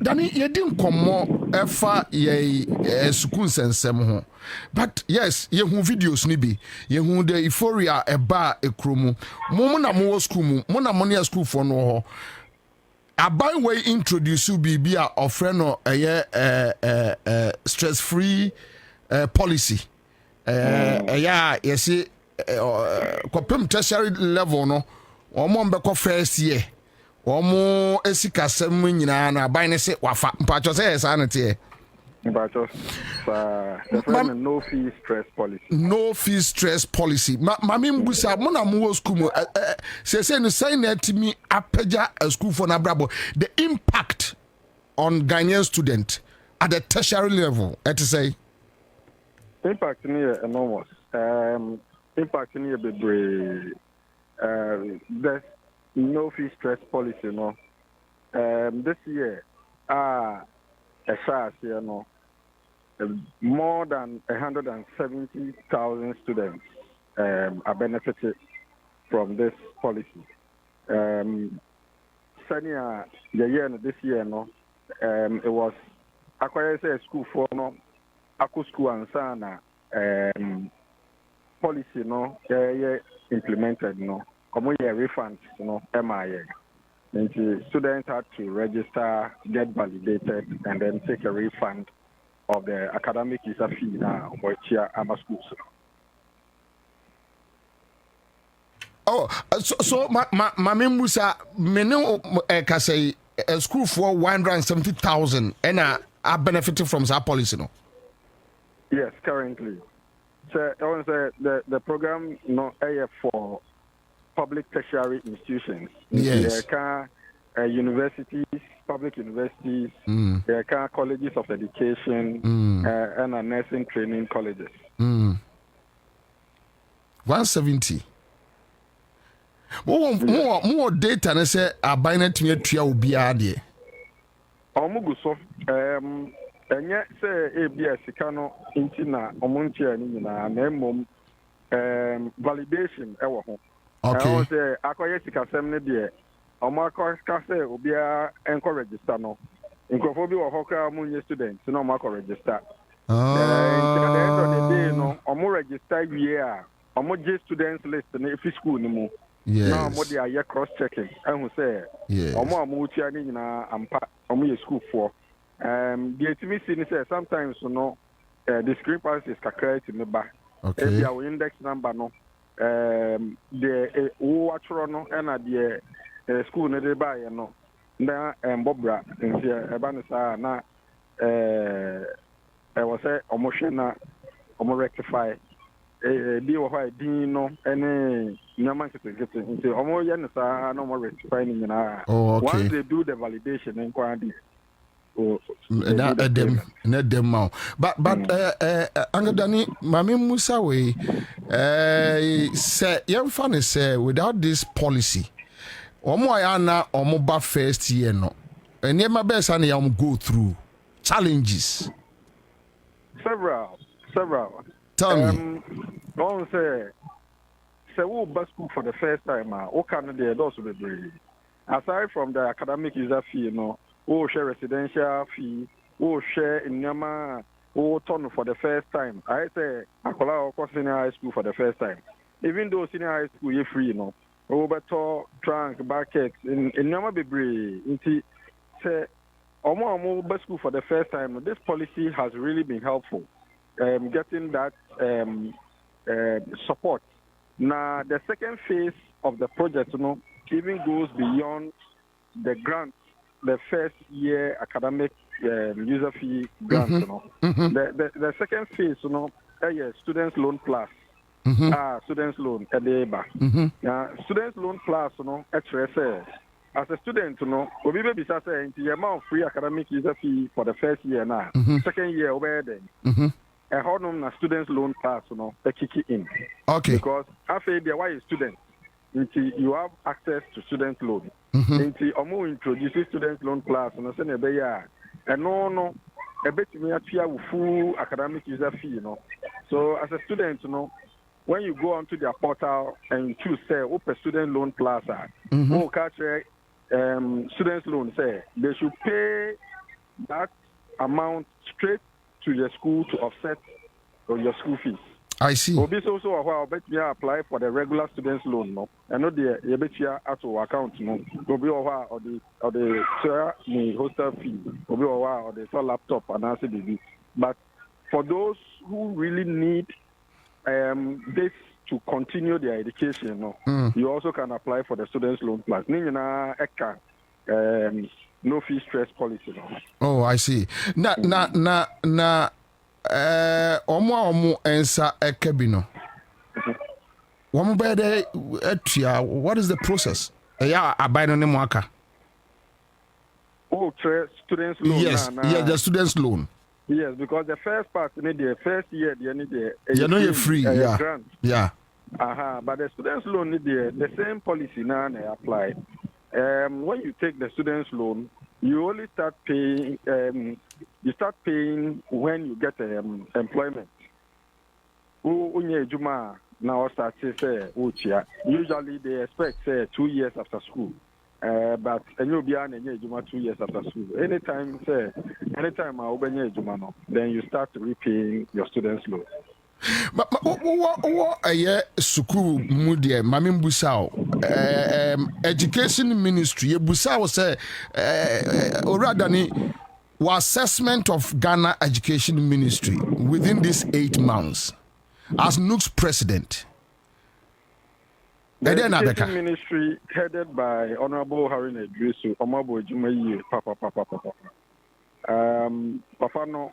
[SPEAKER 3] Danny ye din komo efa ye sukun sensem ho but yes ye hu videos ni bi ye hu the euphoria eba ekromu mo na mo school mo na mo na school for no ho aban way introduce bibi a ofre no stress free policy yes kopem tertiary level no omo mbekọ first year omo esikasem nyina na aban ne se wafa mpacho se esa ne te
[SPEAKER 8] mpacho no fee stress policy mami mbusa mo na mo school mo se no say na timi apeja a school for na brabo the impact on Ghanaian student at the tertiary level say impact ni enormous impact ni bebre there's no fee stress policy no this year more than 170,000 students are benefited from this policy. Senior this year no it was acquired a school for no aku school and sana policy no implemented no common year refunds no MIA. And students had to register, get validated, and then take a refund
[SPEAKER 9] of the academic visa fee now or chia ama schools.
[SPEAKER 3] Oh, so Mami Musa, menu say a school for 170,000 and are benefiting from that policy, no?
[SPEAKER 9] Yes, currently. So I want to say the program no for public tertiary institutions.
[SPEAKER 3] Yes.
[SPEAKER 9] Universities, public universities, colleges of education, and nursing training colleges.
[SPEAKER 3] 170. More data and say a binary to your will be added.
[SPEAKER 9] Omuguso, and yet say ABS Kano Intina, Omuntia, and validation.
[SPEAKER 3] Okay.
[SPEAKER 9] I say, Akoyesika Semne dear, Omako Kase, Ubia, Enco register no. In Kofobi or Hoka Munya students, no Marco register. At the end of the day, no, Omo register year, Omo J students list, and if school no more.
[SPEAKER 3] Yes.
[SPEAKER 9] Now, what they are cross checking. I will say, Omo Amuchi na ampa, Omo school for. The ultimate say sometimes, you know, discrepancies can create in the back.
[SPEAKER 3] Okay.
[SPEAKER 9] If our index number, no, the watcher, no, and at the school, no, they buy, no, na Bobra, and here, Abanasa, na, I was say, Omoshena, Omo rectify. Deal why Dino any Yaman getting into almost no more rectifying. Once they do the validation inquiry.
[SPEAKER 3] Not them now. But Angadani, Mami Musa way say young funny say without this policy, Omoyana or Moba first year no. And near my best and go through challenges.
[SPEAKER 9] Several.
[SPEAKER 3] Tell me.
[SPEAKER 9] Don't say we bus school for the first time. What kind of those will be brave? Aside from the academic user fee, you know, we share residential fee, we share in Yama, we turn for the first time. I say Akola or senior high school for the first time. Even though senior high school is free, you know, we better trunk buckets in Yama be brave. Inti say Omo bus school for the first time. This policy has really been helpful. Getting that support. Now, the second phase of the project, you know, even goes beyond the grant, the first year academic user fee grant, you know. The second phase, you know, students loan plus. Students loan, students loan plus, you know, as a student, you know, we be saying the amount of free academic user fee for the first year now, second year over then. A honor na students loan class, you know, they kick it in.
[SPEAKER 3] Okay.
[SPEAKER 9] Because after they are students, you have access to student loan. Until Omo introduces student loan class, and I say they are. And no, a bit me at full academic user fee, you know. So as a student, you know, when you go onto their portal and you choose say open student loan class, who catch students loan, say they should pay that amount straight to the school to offset your school fees.
[SPEAKER 3] I see.
[SPEAKER 9] Obi also a bet me apply for the regular students loan, no. And not the bet at our account, no. Obi or the share me hostel fee. Obi or the laptop and answer the. But for those who really need this to continue their education, no, you also can apply for the students loan plus. Nina Eka no fee stress policy. No?
[SPEAKER 3] Oh, I see. Omo ensa ekebino. Womo bede etia, what is the process? Yeah, abino ne mwaka.
[SPEAKER 9] Oh, students loan.
[SPEAKER 3] Yes, the students loan.
[SPEAKER 9] Yes, because the first part, the first year, they need
[SPEAKER 3] you're free,
[SPEAKER 9] grant.
[SPEAKER 3] Yeah.
[SPEAKER 9] But the students loan need the same policy now they apply. When you take the students loan, you only start paying. You start paying when you get employment. Now start say usually they expect say 2 years after school. But you'll be on 2 years after school. Anytime I open your then you start repaying your students loan.
[SPEAKER 3] But what school mudie mami busao education ministry busao say already assessment of Ghana Education Ministry within these 8 months as NUC's president.
[SPEAKER 9] The Education Ministry headed by Honorable Harun Edrisu, Omabo Jumayi, Papa. Papa no,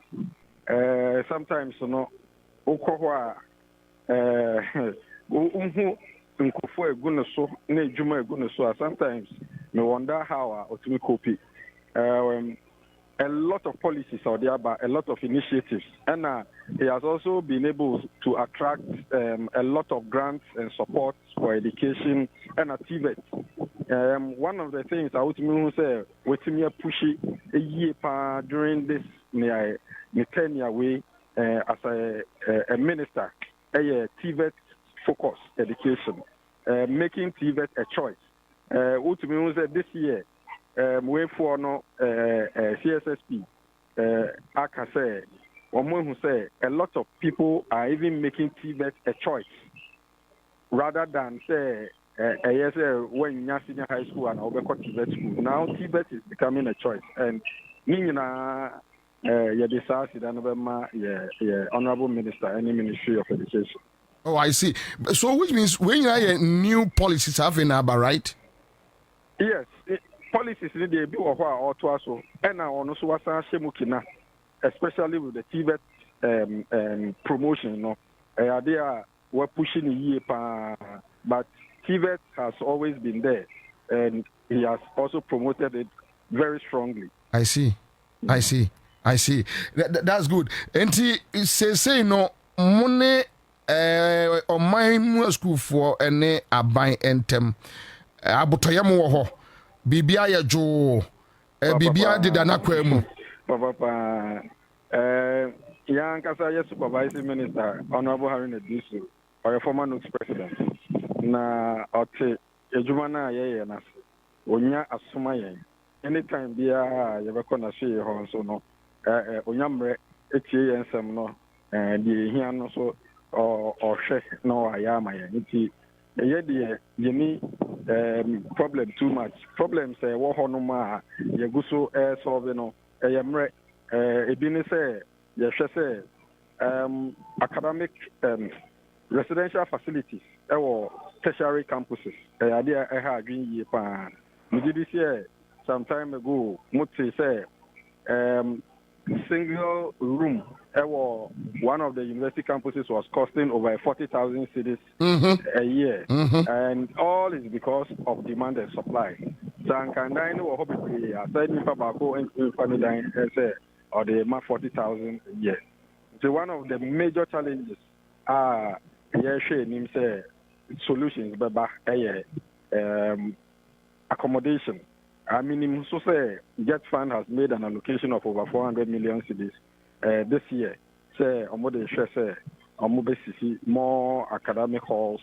[SPEAKER 9] sometimes no, Okowa, Nkufo egune so, ne Juma egune so. Sometimes me wonder how we copy. A lot of policies out there, but a lot of initiatives, and he has also been able to attract a lot of grants and support for education and TVET. One of the things I would say, with me pushy a year during this my 10-year way as a minister, a TVET focus education, making TVET a choice. What me say this year. Way for no CSSP, I can say, who say a lot of people are even making TVET a choice rather than say yes when you're senior high school and over TVET school. Now TVET is becoming a choice, and Honorable Minister, any Ministry of Education.
[SPEAKER 3] Oh, I see. So which means when you have new policies having about right?
[SPEAKER 9] Yes. Policies need to be or to us, and now also was especially with the TVET promotion. You know, they are we're pushing a year, but TVET has always been there, and he has also promoted it very strongly.
[SPEAKER 3] I see. That's good. And he say no money on my school for any abai entem abotoyam ho. Bibia ya jo bibia de dana kwa mu
[SPEAKER 9] papa yan kasa yes supervising minister Honorable Harun Edrisu or former NUC's president na ote ejuma na ye na onya asoma yen anytime bia ye be kona hwe ho so no onyamre etie yensem no de hia no so o hwe no ayama yen nti ye problem too much. Problems wo ho no ma ye go so solve no yemre ebini say ye hwe say academic residential facilities tertiary campuses ade ha adwin ye pa me this year some time ago muti say single room one of the university campuses was costing over 40,000 cedis a year, and all is because of demand and supply. So I can I said and say or the 40,000 a year. So one of the major challenges are say solutions, but accommodation. I mean, so say Jet Fund has made an allocation of over 400 million cedis this year. Say, more academic halls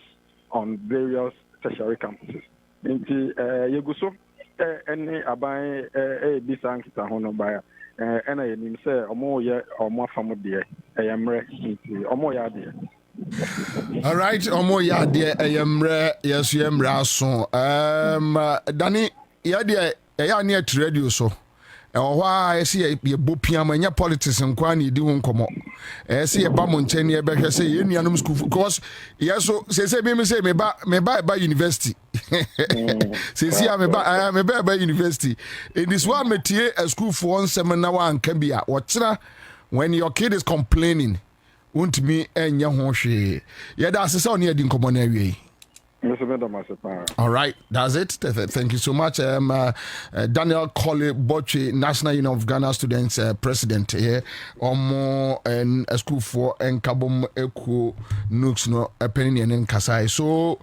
[SPEAKER 9] on various tertiary campuses. Inti yeguso any abai bisan kita hono baya ena yenim say omo ye omo famode eyemre inti omo ya de.
[SPEAKER 3] All right, omo ya de eyemre yesu yemre aso Dani ya de ya ne radio so why I see a bopiam and your politics and quani doing come up. I see a bamonchen ye better say in school because yes, so say me by university. Say I am a by university. In this one metier a school for 1 seminar and can be at what's when your kid is complaining, won't me and your hoshe. Yeah, that's the sound here in common area. All right, that's it. Thank you so much. Daniel Colley Boche, National Union of Ghana Students President here. Omo and a school for Nkabom Eku Nux no opinion in Kasai. So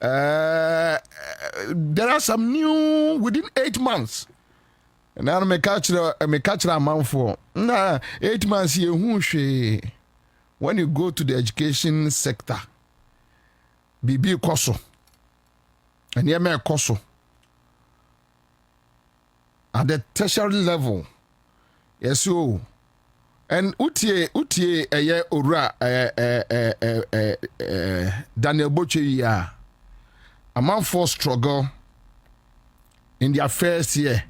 [SPEAKER 3] there are some new within 8 months. And now me catch a man for 8 months here. When you go to the education sector. Bibi koso and yeme koso at the tertiary level. Yes, so and utie eye ora Daniel Boche ya a man for struggle in their first year.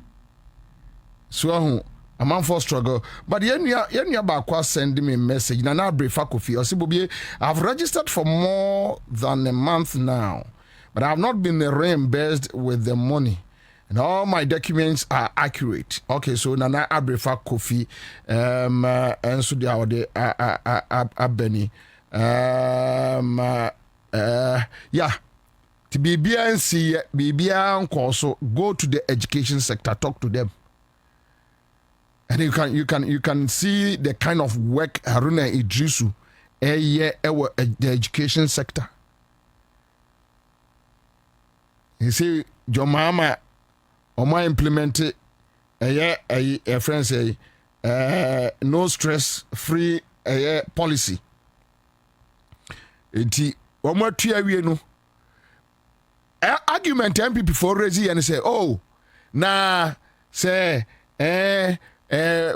[SPEAKER 3] So a man for struggle. But yenya bakwa send me a message. Nana Brefa Kofi. Osibobi, I've registered for more than a month now, but I have not been reimbursed with the money. And all my documents are accurate. Okay, so Nana Abrefa Kofi, and so the Abeni, yeah. To BBA and see BBA and also go to the education sector, talk to them, and you can see the kind of work Haruna Idrisu the education sector. You see, your mama. Oma implemented a friend say no stress free policy. Enti omo tua wie no argument MPP for raise and say oh na say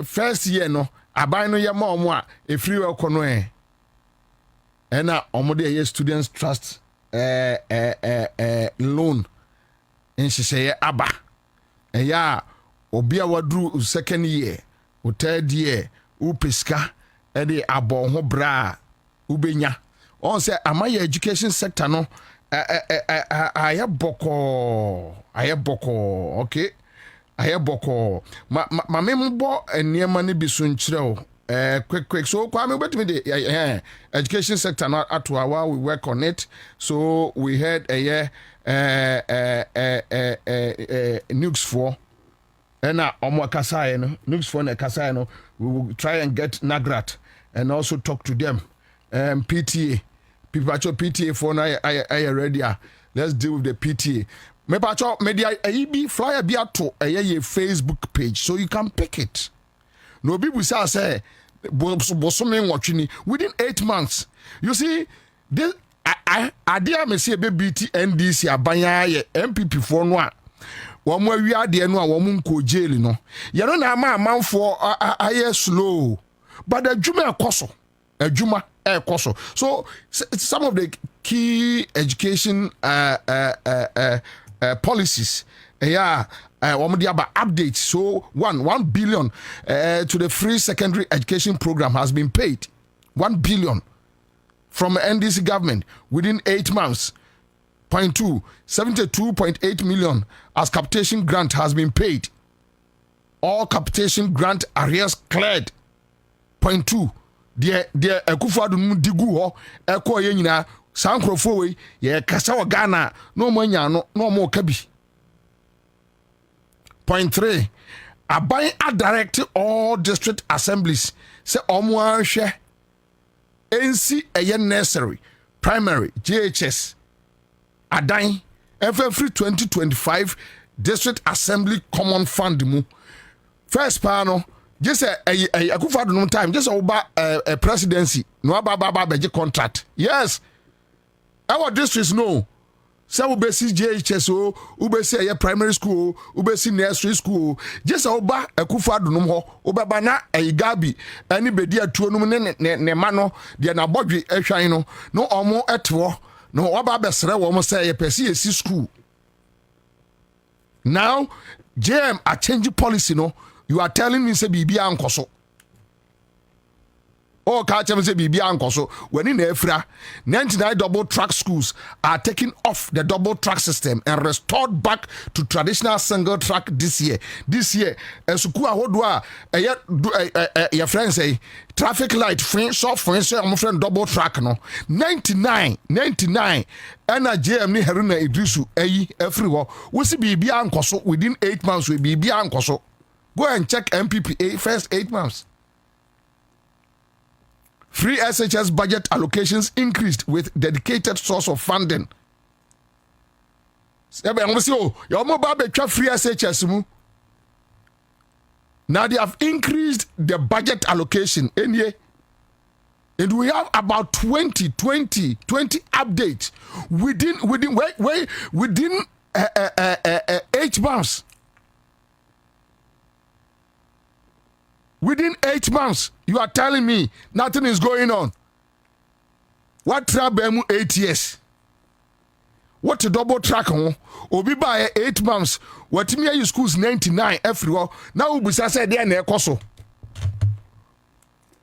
[SPEAKER 3] first year no aban no ye ma omo a free work no na omo de students trust loan in say aba. Yeah, Obia wadru second year, or third year, Upiska, Eddie Abon bra, Ubenya. On say, am I education sector? No, I have boko, okay. I have boko. My member and near money be soon chill. Quick. So, come with me. The education sector not at while we work on it. So we had a year. Nukes for and Omo Kasai no Nukes for na Kasai no we will try and get Nagrat and also talk to them. PTA people PTA for na I ready. Let's deal with the PTA. Me pacho media be flyer be ato a Facebook page so you can pick it. No people say bosome watching within 8 months. You see this I dear me see a BT NDC abanya ye MPP for no one more we are there no one ko jail no you know na man for aye slow but the juma koso a juma koso so some of the key education policies one dia about updates so 1 billion to the free secondary education program has been paid 1 billion from NDC government within 8 months. 72.8 million as capitation grant has been paid. All capitation grant arrears cleared. 2. The Akufo-Addo digu ho eko ye nyina sankrofo we ye kasa wa Ghana no manya no mo kabi. 3. Aban a direct all district assemblies say omo ahwe NC nursery, primary, JHS, Adan, FFRE 2025 District Assembly Common Fund mu. First panel, just a Akufo-Addo no time, just a presidency, no ba contract. Yes, our districts know. So ubesi JHS o, ubesi a primary school, ubesi nursery school. Just oba Akufo-Addo no ho, obaba na Gabi, ani bedi atuo no ne mano, dia na bodwe ehwan no omo etwo, no oba besre wo mo say ye pesi esi school. Now, JM a change policy no, you are telling me say bibia ankoso. Oh, catch them say Bibi Ankoso. When in Efra, 99 double track schools are taking off the double track system and restored back to traditional single track this year. This year, Sukua Hodwa, your friends say traffic light, short friends, my friend double track no. 99, and a JM ni Haruna Idrisu, everywhere. We see Bibi Ankoso within 8 months with Bibi Ankoso. Go and check MPPA first 8 months. Free SHS budget allocations increased with dedicated source of funding. Now they have increased the budget allocation in here. And we have about 20 updates within 8 months. Within 8 months, you are telling me nothing is going on. What trouble 8 years? what double track ho obi buy 8 months what me ayi schools 99 every all now we say there na ekoso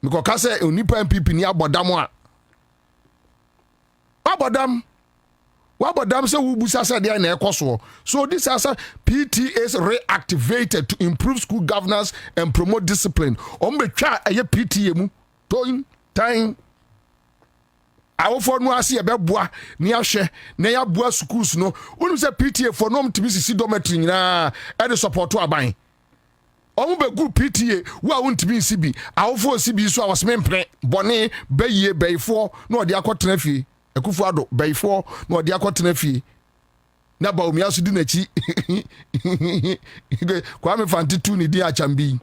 [SPEAKER 3] because ka say onipa MPP ni abodam a abodam say we busa say there na ekoso so this as PTAs reactivated to improve school governance and promote discipline betwa eye PTA mu toin time awofo no ase ye beboa ne ahwe ne ya boa schools no wonu se PTA for no mtimi sisi dormitory nyina e de support aban be group PTA wa wontimi nsibi awofo sibi so awosmempre bone baye bayfo no de akotena fie ekufu ado bayfo no de akotena fie na ba omi aso di nachi kwa me fanti tu ni di achambi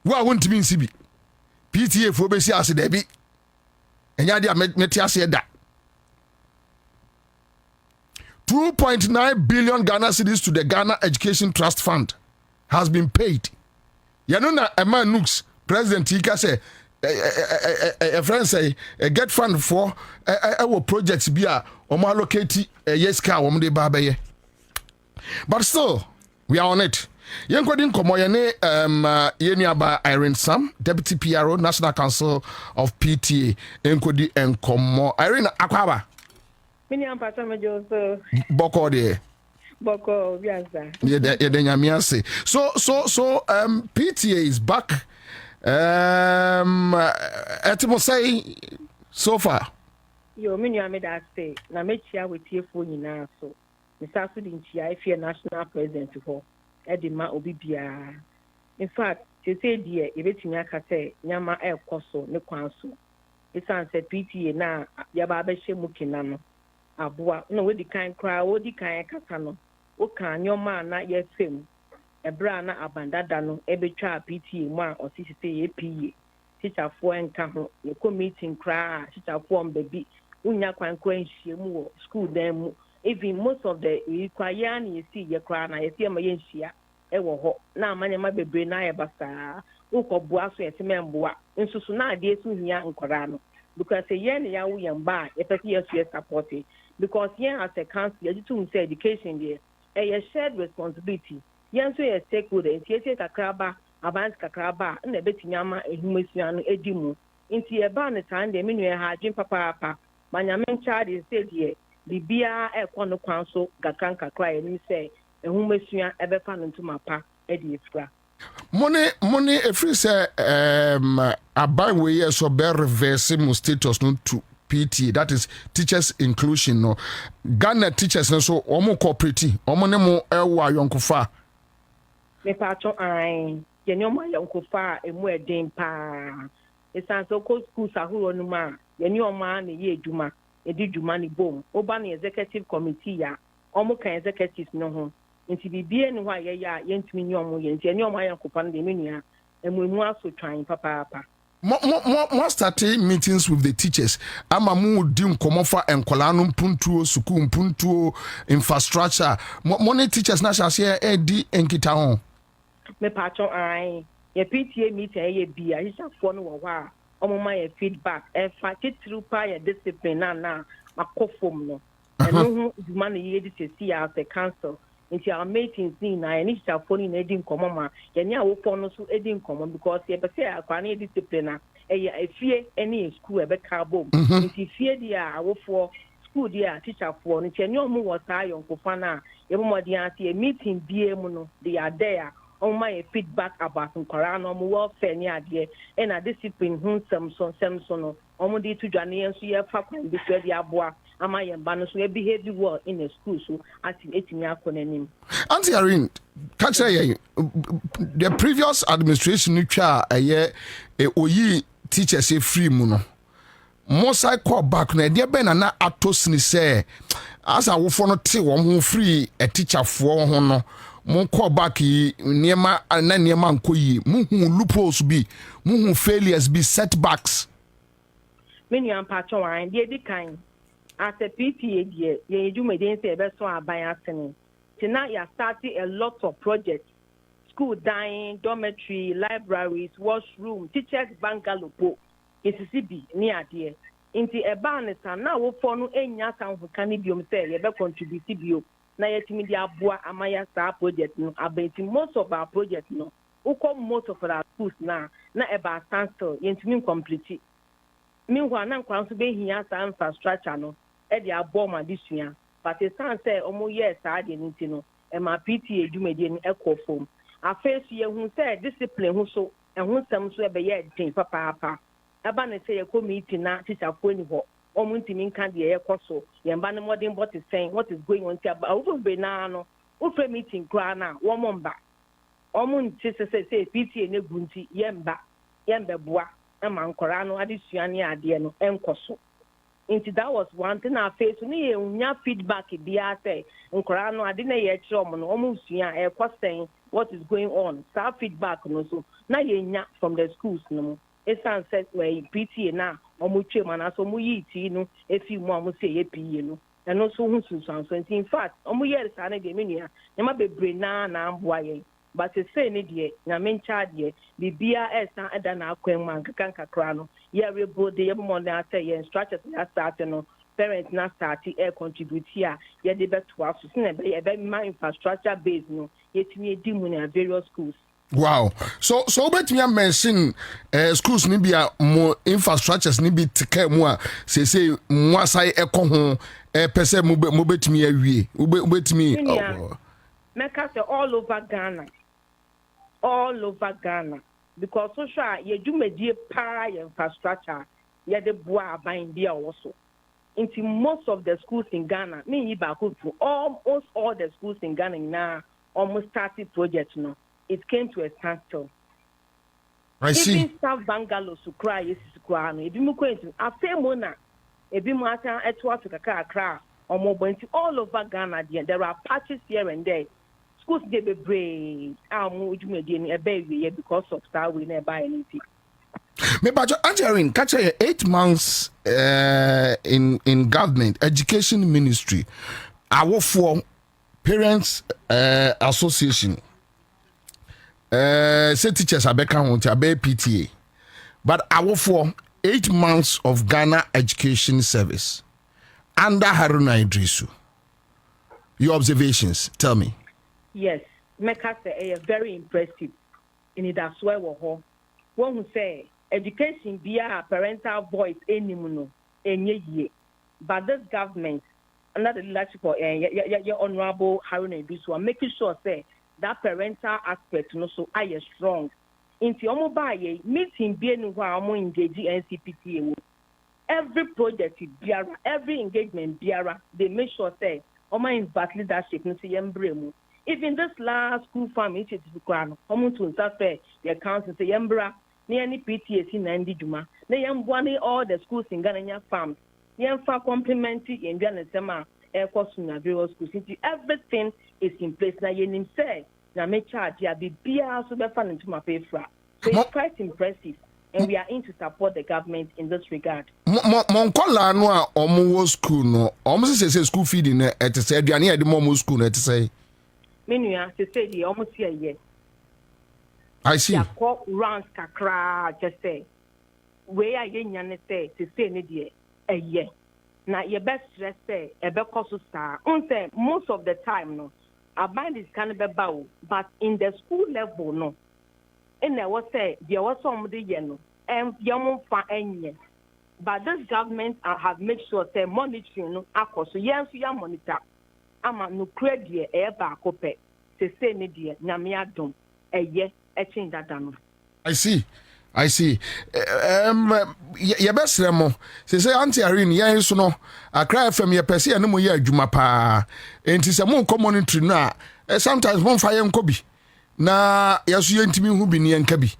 [SPEAKER 3] wa wontimi nsibi PTA for besi ase da bi enya dia meti ase da 2.9 billion Ghana cedis to the Ghana Education Trust Fund has been paid. Yanona Emma Nooks, President Ika say a friend say get fund for our projects be a allocate yes car de babaye. But still, we are on it. Yankodin Komoyane Yeniaba Irene Sam, Deputy PRO, National Council of PTA, Enkodi and Komo Irene Akwaba. Boko de
[SPEAKER 10] Boko Biansa.
[SPEAKER 3] So PTA is back. Etimo say so far.
[SPEAKER 10] Yo minu made that say na me chia with you for nyina so. Mr. Sudin chia if you national president for Edima obi bia. In fact, they say dear ebetimi aka say nyama e koso ne kwanso. Isan say PTA na yaba be hye mukina no. Abua no we di kan kra we di kan kasa no o kan nyoma na ye fem ebra na abandada no ebetwa PTA mu a osisi say EPA teacher fo enka ho ye meeting kra teacher fo mbabi unya kwan kra nhie mu wo school dan mu even most of the require na ye see ye kra na ye see ma ye nhia e wo ho na amanya ma bebre na ye basa ukobua so ye tememboa nsusu na ade esu hia nkora no because yen ya wo yen ba ye pese ye su support because yen as a council you to say education there a shared responsibility yen so ye stakeholder enti kakraba abans kakraba na betimi ama ehumesua no edimu enti e ba ne tan de menu ha adwen papa manyame nchaade say there bibia e kono kwanso gakan kakra ye ni say ehumesua e be fa no ntuma pa e de efra
[SPEAKER 3] money every say aban we yes so be reverse mu status no to PT, that is teachers inclusion no Ghana teachers no so omo cooperative omo ne mo ewa yonkofa
[SPEAKER 10] me pacho ai ye nyoma yonkofa emu eden pa esan so ko school sahuro no ma ye nyoma na ye eduma edi duma ni bom oba na executive committee ya omo kan executive no ho nti bibie ni ho ye ya ye ntumi nyomo ye nti nyoma yonkofa no de menua emu aso twan papa
[SPEAKER 3] More starting meetings with the teachers. Amamu dim komofa enkolano mpuntuo suku mpuntuo infrastructure. Money teachers na share edi enkita hon.
[SPEAKER 10] Me patron ai. Ye PTA meeting ye bia. Hisha fo no wo ha. Omo ma ye feedback. E fa titru pa ye discipline na makofom no. Eno hu duma na ye di sesi as a council. Into our meetings na any phone in edin common ma yenya awofo no so edin common because ye be say akwane discipline e fie any school e be ka bom into fie dia awofo school dia teacher for no chenyo mu wo sa yonkofa na ye bo modi ase a meeting bie mu no they are there on my feedback about nkora no mo welfare ni ade e na discipline hu sem so no omo di to dwane enso ye fa kwan bi so dia aboa ama yemba no so e behave well in the school so ati etimi akonanim
[SPEAKER 3] Auntie Irene catch say the previous administration twa oyi teachers e free mu no mo sai call back na de be na atosini say as awofo no te wo ho free a teacher fo ho no mo call back niema na niema nkoyi mo hu loopholes bi mo hu failures bi setbacks
[SPEAKER 10] many am patch wan dey kind as a PTA there you do me dey say be so aban asene tonight you are starting a lot of projects school dying dormitory libraries washroom teachers bungalow po ECCB ni ade Inti ebanisa na wo for no enya kan ho kan biom say ye be contribute bio na yetimi dia boa amaya star project no abeti most of our project no uko most of our schools na eba standstill yentimi complete meanwhile na nkwan so be hia sa infrastructure no e dia aboma disua but it sounds say omo yes sa de nti no e ma PTA dwumadi ni ekofom afesu ye hu say discipline hu so ehun sam so e be ye den papa aba na say committee na teacher ko ni ho omuntimi nka de ye koso ye mba no modern what is saying what is going on tia over be na no ufe meeting kra na wo momba omunti say PTA ne gunti ye mba ye mbeboa ama nkora no adesua ne ade no enkoso into that was one thing I face ni ye unya feedback bia say nkora no ade na ye kire omo no omusua e saying what is going on sa feedback no so na ye nya from the schools no it's said where PTA na omu chema na so mu yiti no efi mu amu say ye PE no and also hu so in fact omu ye sa na de menua e ma bebre na amboa ye but say ne de na mencha de bibia esa eda na akwanman kakra no ye rebo de ye mo na say ye structures na start no parents na start e contribute here ye de beto aso na be ma infrastructure base no yetimi edi mu na various schools.
[SPEAKER 3] Wow. So bet me mention schools ni bia mo infrastructures ni bi tike mu a say mo asai ekọ ho pese mo betimi awie. Betimi
[SPEAKER 10] Meka say all over Ghana because social ye dwumadi pa infrastructure ye de boa aban bia also. Into most of the schools in Ghana, me yi ba ko almost all the schools in Ghana now almost started project no. It came to a standstill.
[SPEAKER 3] I see.
[SPEAKER 10] Even staff bungalows to cry, yes, to cry. If you go into a famona, if you matter at what to cry, or more all over Ghana, there are patches here and there. Schools they be brave. I'm moving a baby because of that we never buy anything.
[SPEAKER 3] Me but Angeline, catch 8 months in government education ministry. I work for Parents Association. Say teachers are back on PTA, but I work for 8 months of Ghana Education Service under Haruna Idrisu. Your observations, tell me.
[SPEAKER 10] Yes, Meka say very impressive. In it as well, one who say education via parental voice anymuno enye ye, but this government under the leadership of your honorable Haruna Idrisu are making sure say that parental aspect no so I strong. Inti omo baye meeting be no wa omo engage NCPTA. Every project biara, every engagement biara, they make sure say omo invite leadership no say yembremu. Even this last school farm initiative kwano, omo to say the council say yembra ni any PTA si na ndi djuma. Na yembwane all the schools in Ghana farms. Yemfa complementary yendwa na sema na various schools. Everything is in place na yenim say na me charge ya bibia so be fan into my paper. So it's quite impressive and we are in to support the government in this regard.
[SPEAKER 3] Monkola no a omo school no omo say school feeding e te say aduane e de mo school no e te say
[SPEAKER 10] menua se say the omo see ye
[SPEAKER 3] I see
[SPEAKER 10] ya call rounds kakra just say we are yenya ne say ne de eye na ye best stress say e be koso star on say most of the time no about this can be bow, but in the school level no in there was say there was some the no and young for any but this government have made sure say monitoring no akọ so yes you monitor ama no credit e ba akọpe say ne de na me adom eye e change that no
[SPEAKER 3] I see. Ye best remo. Say Auntie Irene, ye so no. Accra FM ye pese no mo ye adwuma pa. Enti se mo community na sometimes mo fa ye nkobi. Na yeso ye ntimi hu bi ne nka bi.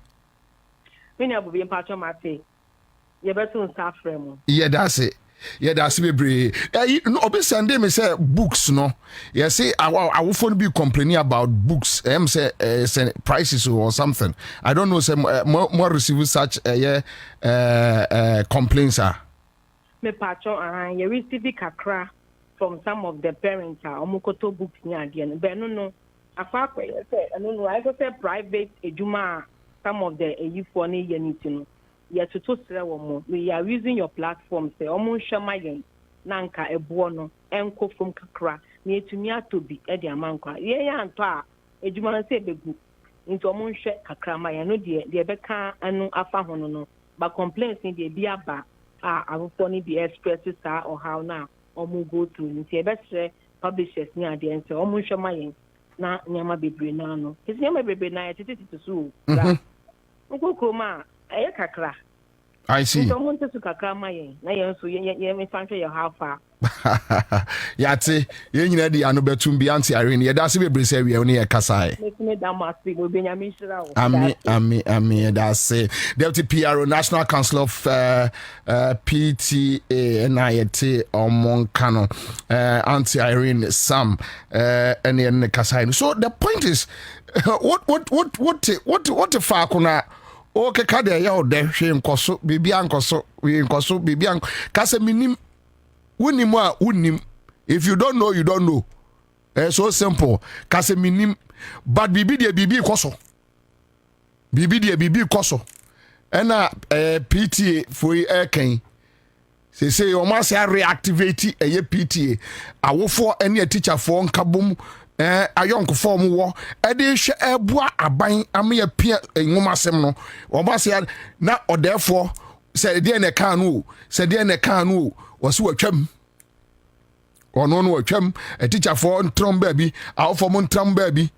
[SPEAKER 10] Me na Bobie Ansah mate. Ye beto nsa fremo.
[SPEAKER 3] Ye that's it. Yeah, that's bebre. No, obi Sunday me say books no. Yeah, say I will phone be complaining about books. Say prices or something. I don't know. Say more receive such complaints are.
[SPEAKER 10] Me patron you receive kakra from some of the parents omukoto books ni ade. But no. Afa say no. I go say private ejuma some of the youth for ni yeniti no. yet to toss we are using your platform, say, almost shamayan, Nanka, a buono, enko from Kakra, near to me to be Eddie Amanka. Yea, and pa, a Juman say the group into a moon shed Kakra, my no dear, the Becca and no afahono, but complaints in the Biaba I will funny be expresses or how now, or move go through, and say, best publishers near the answer, almost shamayan, na Yama Baby Nano. His Yama Baby Night, it is to sue. Uncle Kuma, a Kakra.
[SPEAKER 3] I see.
[SPEAKER 10] Someone to Kakra, my na so ye find your how far.
[SPEAKER 3] Yate, ye nyina di ano betum bi anti Irene. Ye da se bebre se we oni e kasai.
[SPEAKER 10] Make me that must be Benjamin Shira.
[SPEAKER 3] Ami da se. Deputy PRO National Council of PTA na yete omon kano anti Irene Sam ene ne kasai. So the point is what the fa kuna okay ka de ya ode hwe nkoso bibia nkoso we nkoso bibia kase minim unim a unim. If you don't know, you don't know. It's so simple. Kase minim but bibi de bibi koso. Bibi de bibi koso. Ena PTA for ken. Say o ma say reactivate PTA. Awofo ene teacher for nkabom ayonko form wo e de hwe ebua aban ame pia enwoma sem no oba se na odefo se de ne kan no se de ne kan no wose watwam ono no watwam a teacher for ntrom ba bi awofo mo ntram ba bi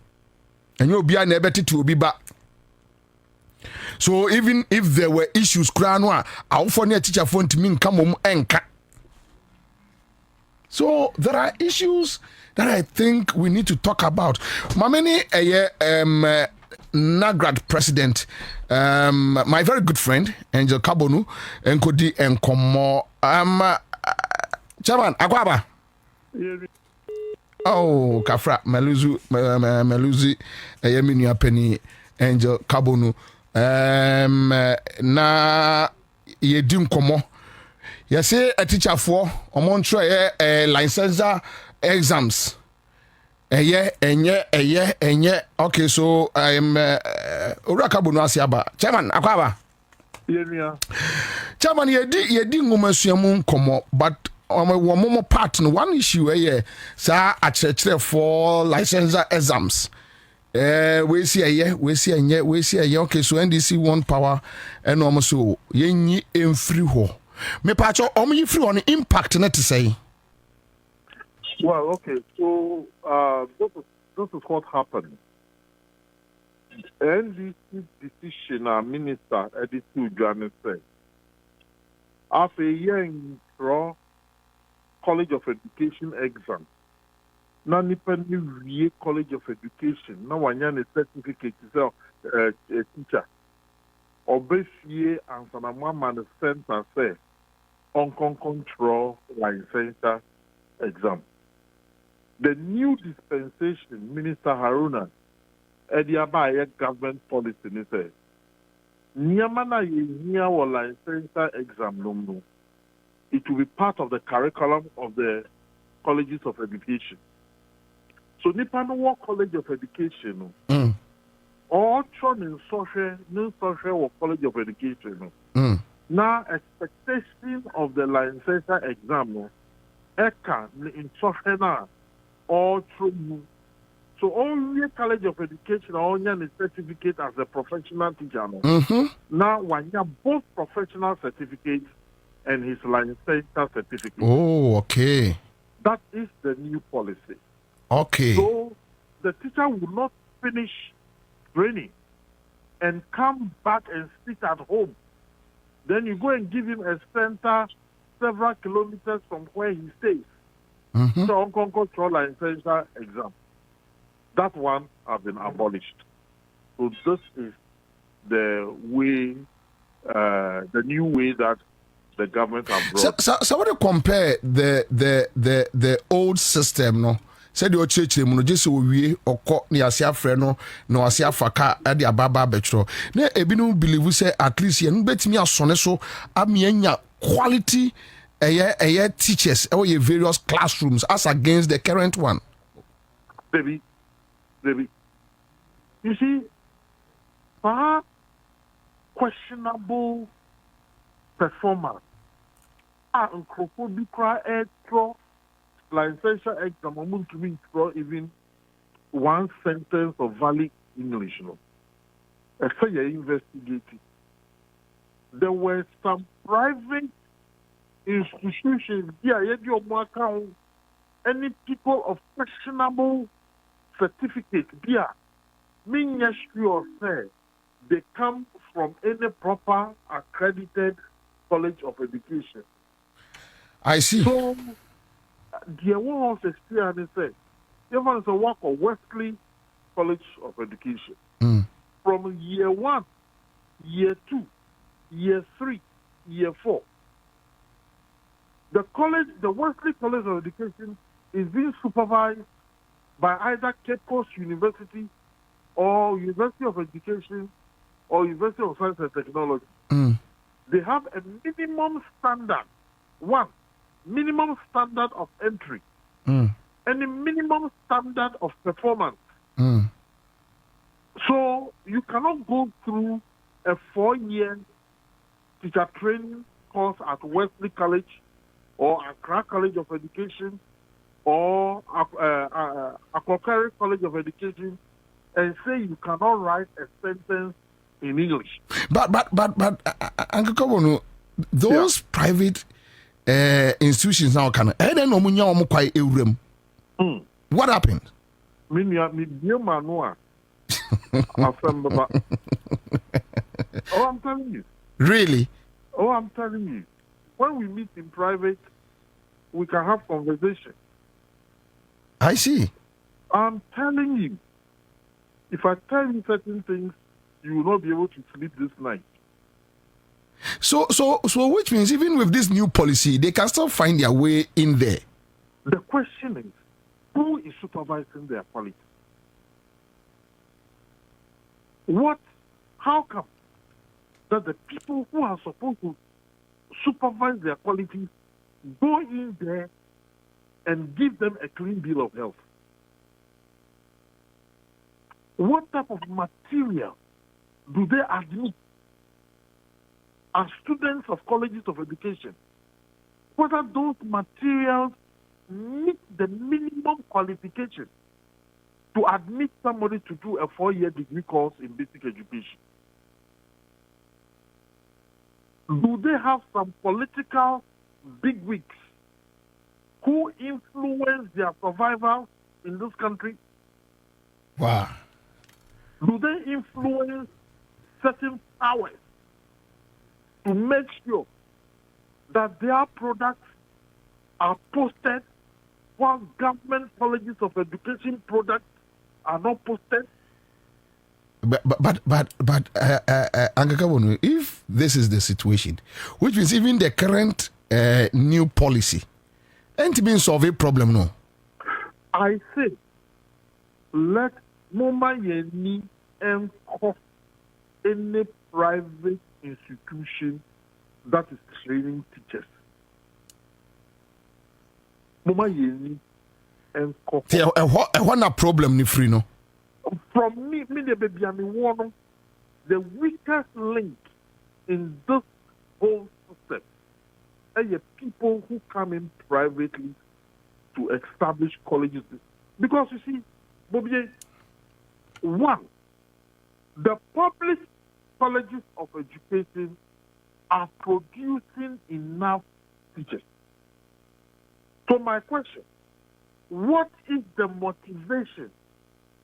[SPEAKER 3] enyo bia na ebetete obi ba. So even if there were issues kra no a awofo na teacher for ntimi nka mom enka. So there are issues that I think we need to talk about. Mameni Nagrad president, my very good friend Angel Kabonu, Enkodi Enkomo. Chairman Akwaba. Oh, Kafra Meluzi Yemini Penny Angel Kabonu. Na yedim komo. Yes, a teacher for Montre licensor exams. Okay, so I'm Urakabuno Asiaba. Chairman Akwaba.
[SPEAKER 8] Yeah.
[SPEAKER 3] Chairman, ye di ngomasuamu komo, but one more part no one issue sa a church for licensor exams. We see a okay, so NDC one power and almost so ye in free ho. Me pacho omi free on impact net to say.
[SPEAKER 8] Well, okay, so this is what happened. NDC decision minister Editu Johannes said after a year in College of Education exam, na nipa ni wie College of Education na wanya ne certificate is a teacher. Obviously, answer na mama the center say on control licensure exam. The new dispensation, Minister Haruna, Ediaba government policy, ni say, Niamana year or licensure exam no. It will be part of the curriculum of the colleges of education. So, Nipano College of Education, or Chon in social or College of Education. Now, expectation of the licensure exam, Eka in social all through. So only College of Education only a certificate as a professional teacher. Now when you have both professional certificates and his licensure certificate.
[SPEAKER 3] Oh, okay.
[SPEAKER 8] That is the new policy.
[SPEAKER 3] Okay.
[SPEAKER 8] So the teacher will not finish training and come back and sit at home. Then you go and give him a center several kilometers from where he stays. So on control licensure exam. That one has been abolished. So this is the way, the new way that the government have brought.
[SPEAKER 3] So what do you compare the old system, no? Said your church, no, just we or court near Siafre, no Siafaka at the Ababa Betro. Ne Ebinu believe we say at least you bet me a sonne so amienya quality a teachers or your various classrooms as against the current one.
[SPEAKER 8] Baby. You see, questionable
[SPEAKER 11] performance. Nkrofo cry throw licensure exam amount to be throw even one sentence of valid English. No, I say you investigating. There were some private institutions here. Any people of questionable certificate here. Mean sure say they come from any proper accredited college of education.
[SPEAKER 3] I see.
[SPEAKER 11] So, the one who experience said, you have to work on Wesley College of Education. From year 1, year 2, year 3, year 4. The Wesley College of Education is being supervised by either Cape Coast University or University of Education or University of Science and Technology. They have a minimum standard. One, minimum standard of entry. And a minimum standard of performance. So you cannot go through a 4-year teacher training course at Wesley College or Accra College of Education or Akwakari College of Education and say you cannot write a sentence in English.
[SPEAKER 3] But Uncle Kobono, those private institutions now can. What happened?
[SPEAKER 11] Oh, I'm telling you.
[SPEAKER 3] Really?
[SPEAKER 11] Oh, I'm telling you. When we meet in private, we can have conversation.
[SPEAKER 3] I see.
[SPEAKER 11] I'm telling you. If I tell you certain things, you will not be able to sleep this night.
[SPEAKER 3] So which means even with this new policy, they can still find their way in there.
[SPEAKER 11] The question is, who is supervising their quality? How come that the people who are supposed to supervise their quality go in there and give them a clean bill of health? What type of material do they admit as students of colleges of education? Whether those materials meet the minimum qualification to admit somebody to do a 4-year degree course in basic education? Do they have some political bigwigs who influence their survival in this country?
[SPEAKER 3] Wow.
[SPEAKER 11] Do they influence certain powers to make sure that their products are posted while government colleges of education products are not posted?
[SPEAKER 3] But Uncle Kabonu, if this is the situation, which means even the current new policy, ain't been solve a problem, no?
[SPEAKER 11] I say, let Moma Yeni and any private institution that is training teachers. Moma Yeni and
[SPEAKER 3] what problem ni free, no?
[SPEAKER 11] From me, the baby, I'm the weakest link in this whole system are the people who come in privately to establish colleges. Because you see, Bobie, one, the public colleges of education are producing enough teachers. So my question, what is the motivation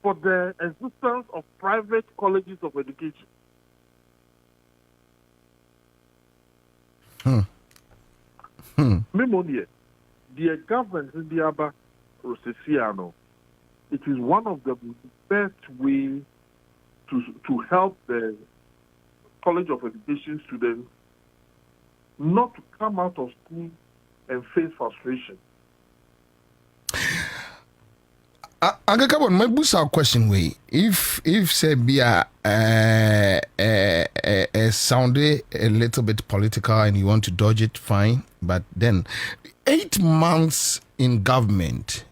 [SPEAKER 11] for the existence of private colleges of education? Memonia, the government in the Aba Rosesiano, it is one of the best ways to help the College of Education students not to come out of school and face frustration.
[SPEAKER 3] Uncle Kabon, my boost our question way. If say be a sounded a little bit political and you want to dodge it, fine. But then 8 months in government,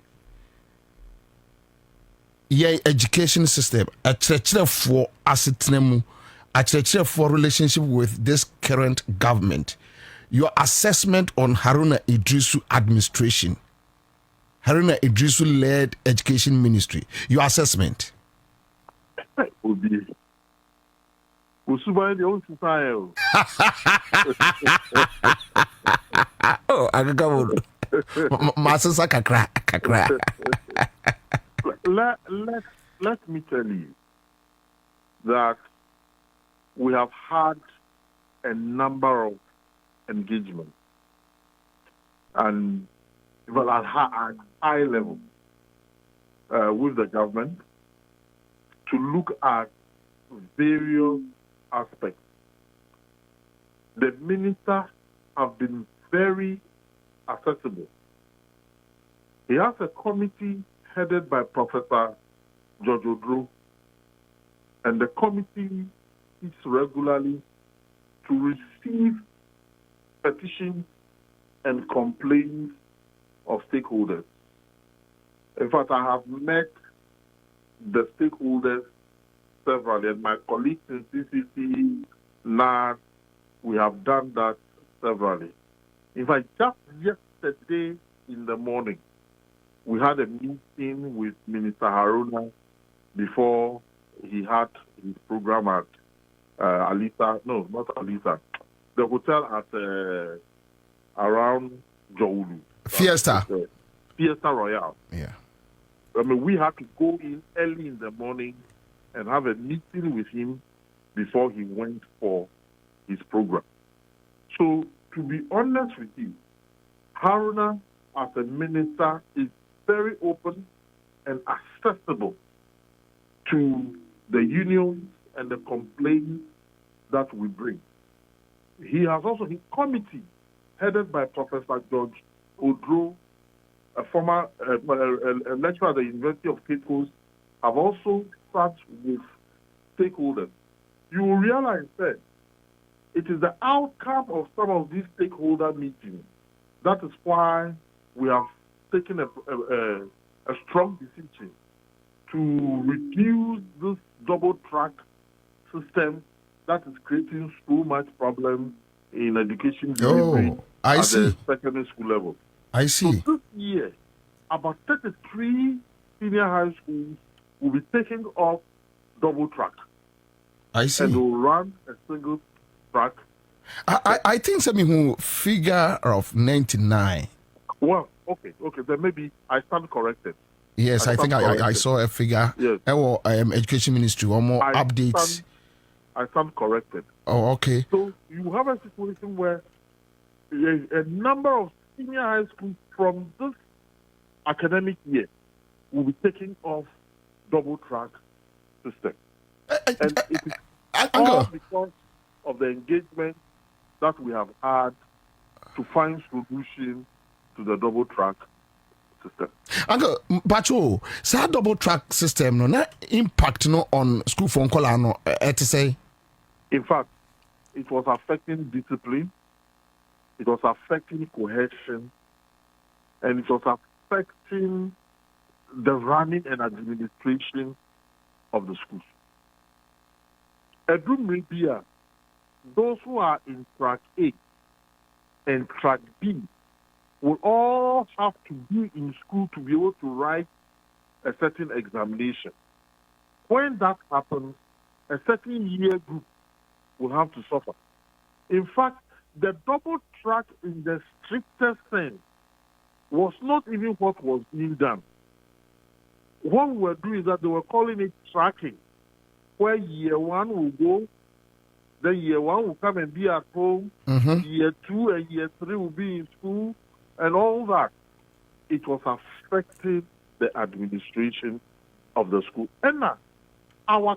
[SPEAKER 3] education system, a for asset nemu, a for relationship with this current government. your assessment on Haruna Idrisu administration. Haruna Idrisu led education ministry. Your assessment.
[SPEAKER 11] Obi. Usuba the old style.
[SPEAKER 3] Oh, agagawolo. Masasa kakra.
[SPEAKER 11] Let me tell you that we have had a number of engagements and well, at high level with the government to look at various aspects. The minister have been very accessible. He has a committee headed by Professor George Odro, and the committee is regularly to receive petitions and complaints of stakeholders. In fact, I have met the stakeholders severally, and my colleagues in CCC, NAD, we have done that severally. In fact, just yesterday in the morning, we had a meeting with Minister Haruna before he had his program at Alisa, no, not Alisa, the hotel at around Joulu.
[SPEAKER 3] Fiesta
[SPEAKER 11] Royale.
[SPEAKER 3] Yeah.
[SPEAKER 11] I mean, we had to go in early in the morning and have a meeting with him before he went for his program. So, to be honest with you, Haruna, as a minister, is very open and accessible to the unions and the complaints that we bring. He has also his committee, headed by Professor George Odro, a former a lecturer at the University of Cape Coast, have also sat with stakeholders. You will realize that it is the outcome of some of these stakeholder meetings. That is why we have taken a strong decision to reduce this double-track system that is creating so much problem in education delivery at the secondary school level.
[SPEAKER 3] I see.
[SPEAKER 11] So this year, about 33 senior high schools will be taking off double-track.
[SPEAKER 3] I see.
[SPEAKER 11] And will run a single track.
[SPEAKER 3] I think something who figure of 99.
[SPEAKER 11] Well, okay, then maybe I stand corrected.
[SPEAKER 3] Yes, I think I saw a figure.
[SPEAKER 11] Yes.
[SPEAKER 3] Education Ministry or more updates.
[SPEAKER 11] I stand corrected.
[SPEAKER 3] Oh, okay.
[SPEAKER 11] So you have a situation where a number of senior high schools from this academic year will be taking off double-track system. And it is all because of the engagement that we have had to find solutions to the double-track system.
[SPEAKER 3] Uncle, Bacho, so double-track system, no impact no on school phone call, no, to say?
[SPEAKER 11] In fact, it was affecting discipline, it was affecting cohesion, and it was affecting the running and administration of the schools. Abronye, those who are in track A and track B will all have to be in school to be able to write a certain examination. When that happens, a certain year group will have to suffer. In fact, the double track in the strictest sense was not even what was being done. What we were doing is that they were calling it tracking, where year one will go, then year one will come and be at home, year two and year three will be in school, and all that. It was affecting the administration of the school. And now, our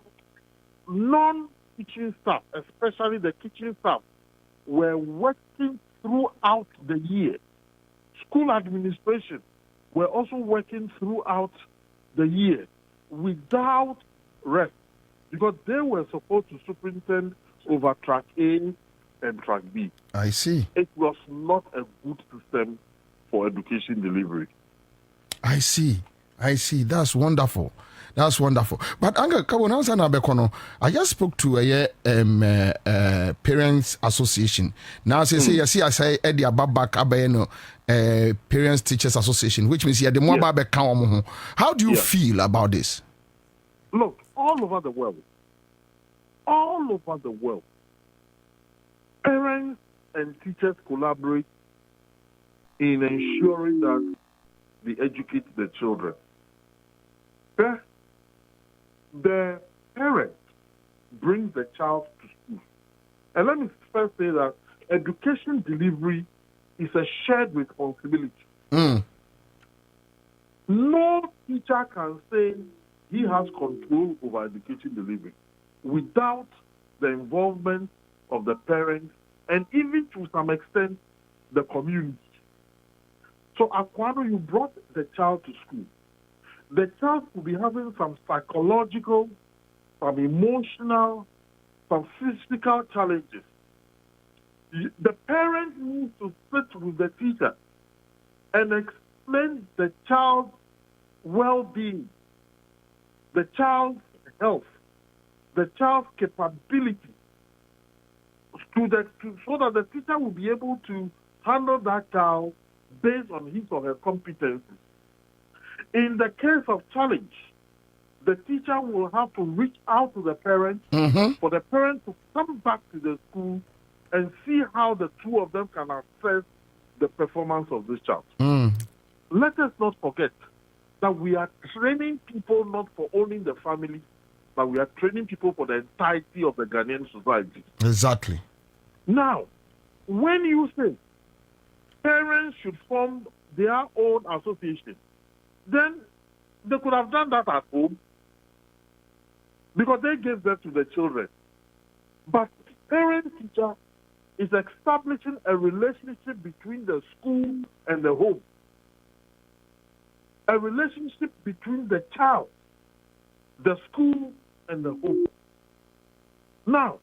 [SPEAKER 11] non-teaching staff, especially the teaching staff, were working throughout the year. School administration were also working throughout the year without rest, because they were supposed to superintend over track A and track B.
[SPEAKER 3] I see.
[SPEAKER 11] It was not a good system for education delivery.
[SPEAKER 3] I see. That's wonderful. That's wonderful. But Anga Kabonansa Nabekono, I just spoke to a parents association. Now say I say Eddie Ababak Abayeno Parents Teachers Association, which means the more babe. How do you feel about this?
[SPEAKER 11] Look, all over the world, parents and teachers collaborate in ensuring that they educate the children. The parent brings the child to school. And let me first say that education delivery is a shared responsibility. No teacher can say he has control over education delivery without the involvement of the parents and even to some extent the community. So Aquano, you brought the child to school. The child could be having some psychological, some emotional, some physical challenges. The parent needs to sit with the teacher and explain the child's well-being, the child's health, the child's capability, so that the teacher will be able to handle that child based on his or her competencies. In the case of challenge, the teacher will have to reach out to the parent for the parent to come back to the school and see how the two of them can assess the performance of this child. Let us not forget that we are training people not for only the family, but we are training people for the entirety of the Ghanaian society.
[SPEAKER 3] Exactly.
[SPEAKER 11] Now, when you say parents should form their own association, then they could have done that at home because they gave birth to the children. But parent-teacher is establishing a relationship between the school and the home, a relationship between the child, the school, and the home. Now,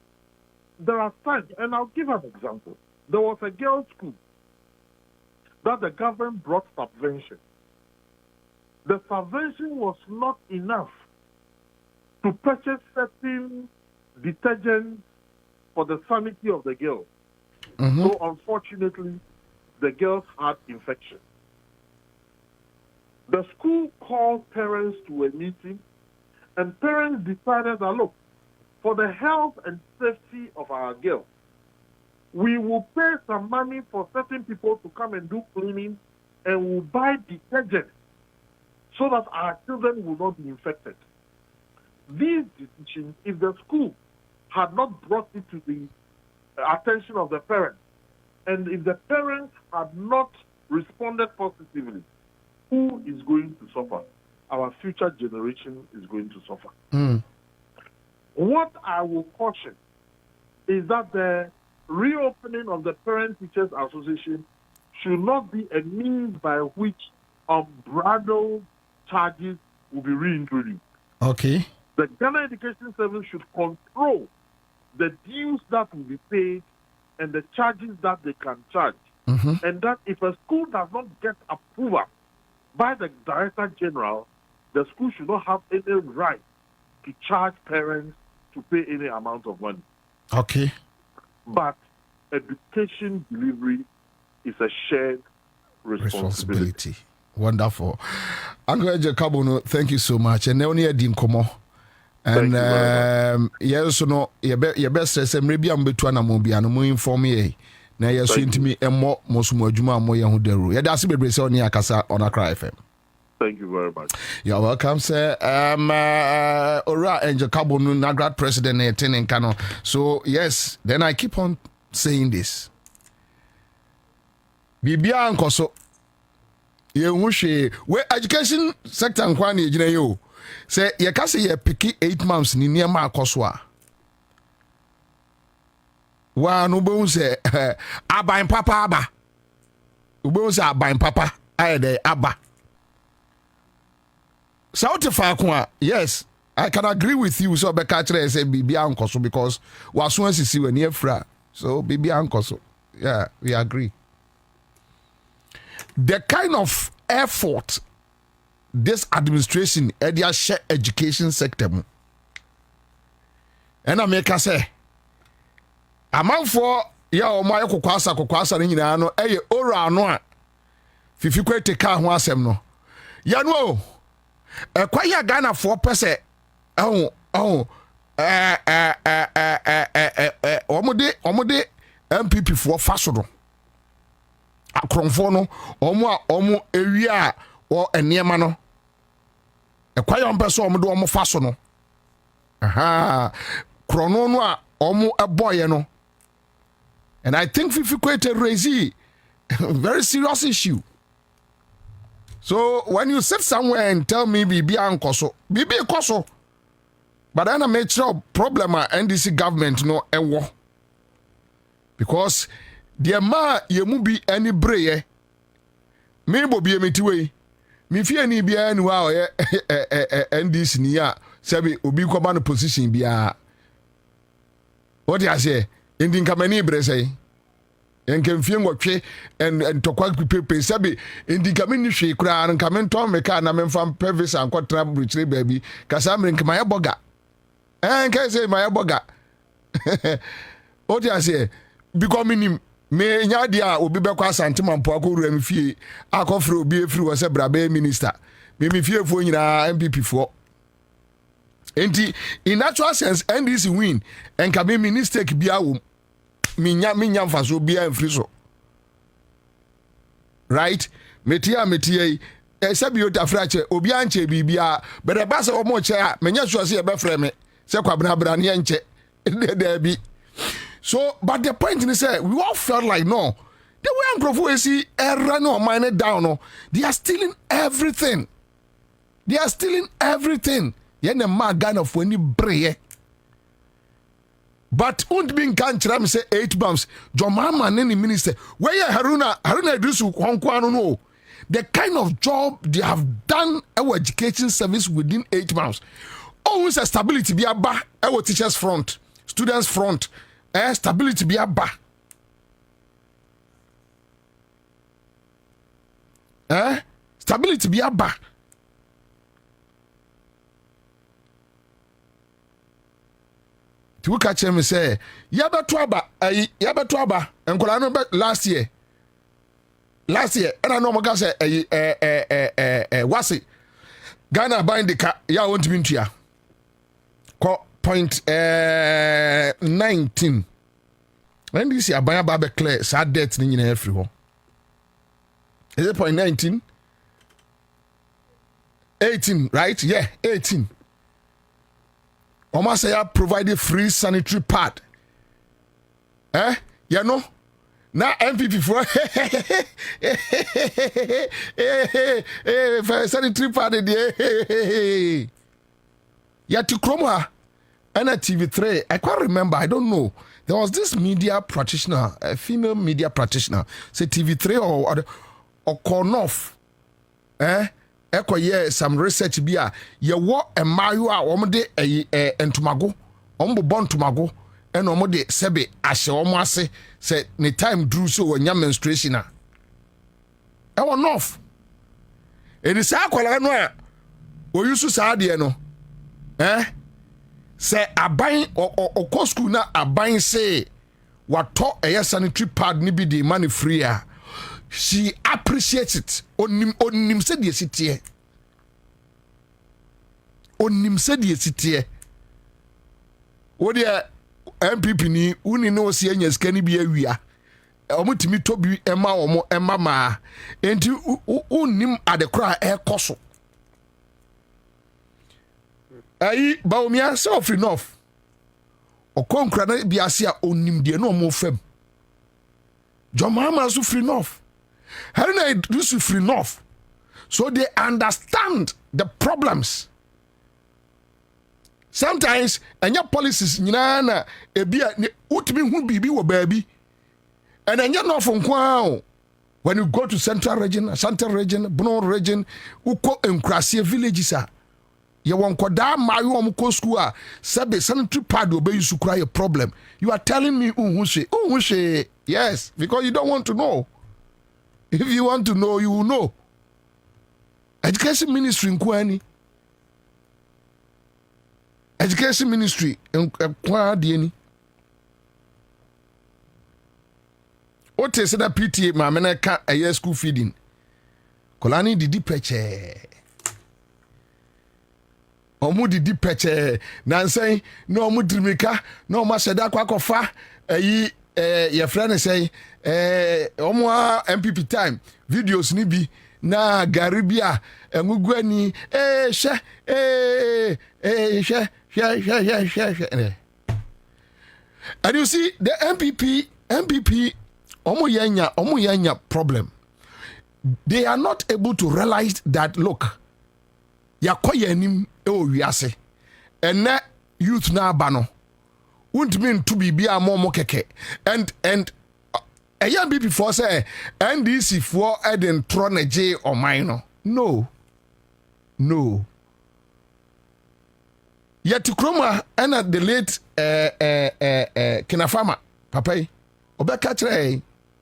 [SPEAKER 11] there are times, and I'll give an example. There was a girls' school that the government brought subvention. The subvention was not enough to purchase certain detergents for the sanity of the girls. So unfortunately, the girls had infection. The school called parents to a meeting, and parents decided that, look, for the health and safety of our girls, we will pay some money for certain people to come and do cleaning, and we'll buy detergents so that our children will not be infected. These decisions, if the school had not brought it to the attention of the parents, and if the parents had not responded positively, who is going to suffer? Our future generation is going to suffer. What I will caution is that the reopening of the Parent Teachers Association should not be a means by which unbridled charges will be reintroduced.
[SPEAKER 3] Okay.
[SPEAKER 11] The Ghana Education Service should control the dues that will be paid and the charges that they can charge. And that if a school does not get approval by the Director General, the school should not have any right to charge parents to pay any amount of money.
[SPEAKER 3] Okay.
[SPEAKER 11] But education delivery is a shared responsibility.
[SPEAKER 3] Wonderful. Uncle Kabono, thank you so much. And now near Dim Komo. And yes, no, your best says, maybe I'm between a movie and more inform me. Now you're saying to me, and more, most more Juma, more young Deru. Yeah, that's a bit on Yakasa on a cry FM.
[SPEAKER 11] Thank you very much.
[SPEAKER 3] You're welcome, sir. Ora and Jacobo Nagrad President in Kano. So yes, then I keep on saying this. Bibia Ankoso. You wish where education sector and Kwani Jinayo. Say ye kasi ye piki 8 months ni niema akoswa. Wa no bo say aban papa aba. Ubo say aban papa ayede aba. South Fakwa, yes, I can agree with you. So Bekatre say Bibi Ankoso because was once see when near fra. So Bibi Ankoso. Yeah, we agree. The kind of effort this administration edia share education sector mu ena me ka say amanfo ya o ma kokwasa ne nyina no eye ora no a fifi kwete ka ho asem no ya no kwaya Ghana for pese omode MPP for faso do akronfo no omo ewia o enema no kwaya mpese omode omo faso no aha krono no a omo eboye no. And I think Fifi Kwete raise very serious issue. So when you sit somewhere and tell me Bibi Ankoso, but then I make sure problem NDC government no ewo. Because the ma yemu bi any breye. Me bobi emetiwe. Me fi ani bia ni wa NDC ni ya sebi obi ko ba no position bia. What you say? Indi nkamani brese enkemfie ngotwe en tokwa pepe sabi indi nkamani hwe kura nkamen to meka na memfam pevis ankotra bruchire baby kasa mre nkamaye boga enka say maye boga oti ase because minim me nya dia obi be kwa santima mpo akowura mfie akofre obi efiri wo se brabe minister me mfie fo nyina MPP fo. Enti in actual sense NDC win and can be mistake bia wo minya mfaso bia mfiri so right metia sabi o tafrache obi anche bibia but ba se omo che a menya so se e be frɛ me se kwabra ne enche there be. So but the point is say we all felt like no the way Nkrofo see run or mine down no they are stealing everything. Yene ma Ghana for any breye. But und bin kan chira me say 8 bumps. Jomama neni minister. Where Haruna Idrisu Hongkwano no. The kind of job they have done our education service within 8 months. Always a stability be aba our teachers front, students front. Stability be aba. Stability be aba. We catch him say yabeto aba enkola no last year and I know my guy say wasi Ghana buying the car ya want me ntua ko point 19 when this year buy ba clear sad debt ni nyina free ho is it point 19 18 right yeah 18 Oma say I provided free sanitary pad. You know? Now MPP for sanitary pad yeah to Chroma and a TV3. I can't remember, I don't know. There was this media practitioner, a female media practitioner, say TV3 or Kornoff. Eko ye some research bia ye wo emayu a omde entumago ombo bon tumago eno omde sebe ahye omo ase se ne time drew so wanya menstruation a e won off eni sa akwala no a oyusu sa de no se aban o school na aban se wato eye sanitary pad ni bi di money free a she appreciates it. Onim said yes it here. Onim said yes it here. What the MPP ni uni no see any scanny be a wea. Omutimi to be Emma or Emma ma. And unim at the cry air coso. Aye, Baumia self enough. O concrana be asia onim de no more fem. Jomama so free enough. Haruna is free enough. So they understand the problems. Sometimes, and your policies, nyana, ebia, utimi hu bibi wo baby. And then you're not from Kwao. When you go to Central Region, Bono Region, uko enkrasie villages are. You want koda mayu omuko school a sebe sanitary pad obe you to cry a problem. You are telling me uhushe. Yes, because you don't want to know. If you want to know, you will know.
[SPEAKER 8] education ministry nkwani education ministry nkwa de ni o te se da PTA ma me na ka eye school feeding kolani didi peche omu didi peche nansen na omu drimika na omu aseda kwa kofa ayi ye friend say omu MPP time videos ni bi na garibia engugwani she and you see the MPP omu yanya problem. They are not able to realize that look yakoye nim wiase ene youth na abano won't mean to be more keke and a young people for say NDC for Eden Troneje or minor. No. Yet to Kroma and at the late Kinafama, Papa, Obeka Tre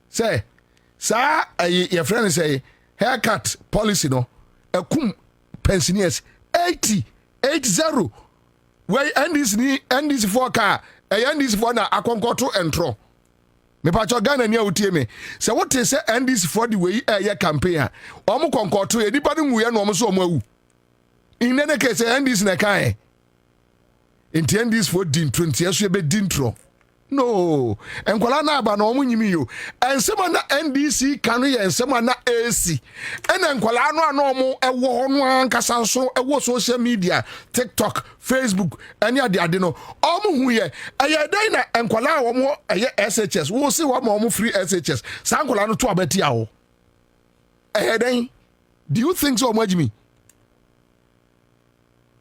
[SPEAKER 8] say, sir, your friend say, haircut policy no, a kum pensioners 80 where NDC for car, a NDC for na akonkoto entro. Me pacho Ghana ni utie me se what say NDC for the way ye campaign omo konkoto e dipa nu ye no omo so omo awu in any case NDC na kan enti NDC for din 20 years ye be dintro no enkwala na aba na omo nyimi yo ensema na NDC kanu ye ensema na AC ena enkwala anu omo ewo hono ankasa so ewo social media TikTok Facebook any ade no omo hu ye eye dan na enkwala omo eye SHS wo se wo omo free SHS sankwala no to abeti awo eye dan do you think so much me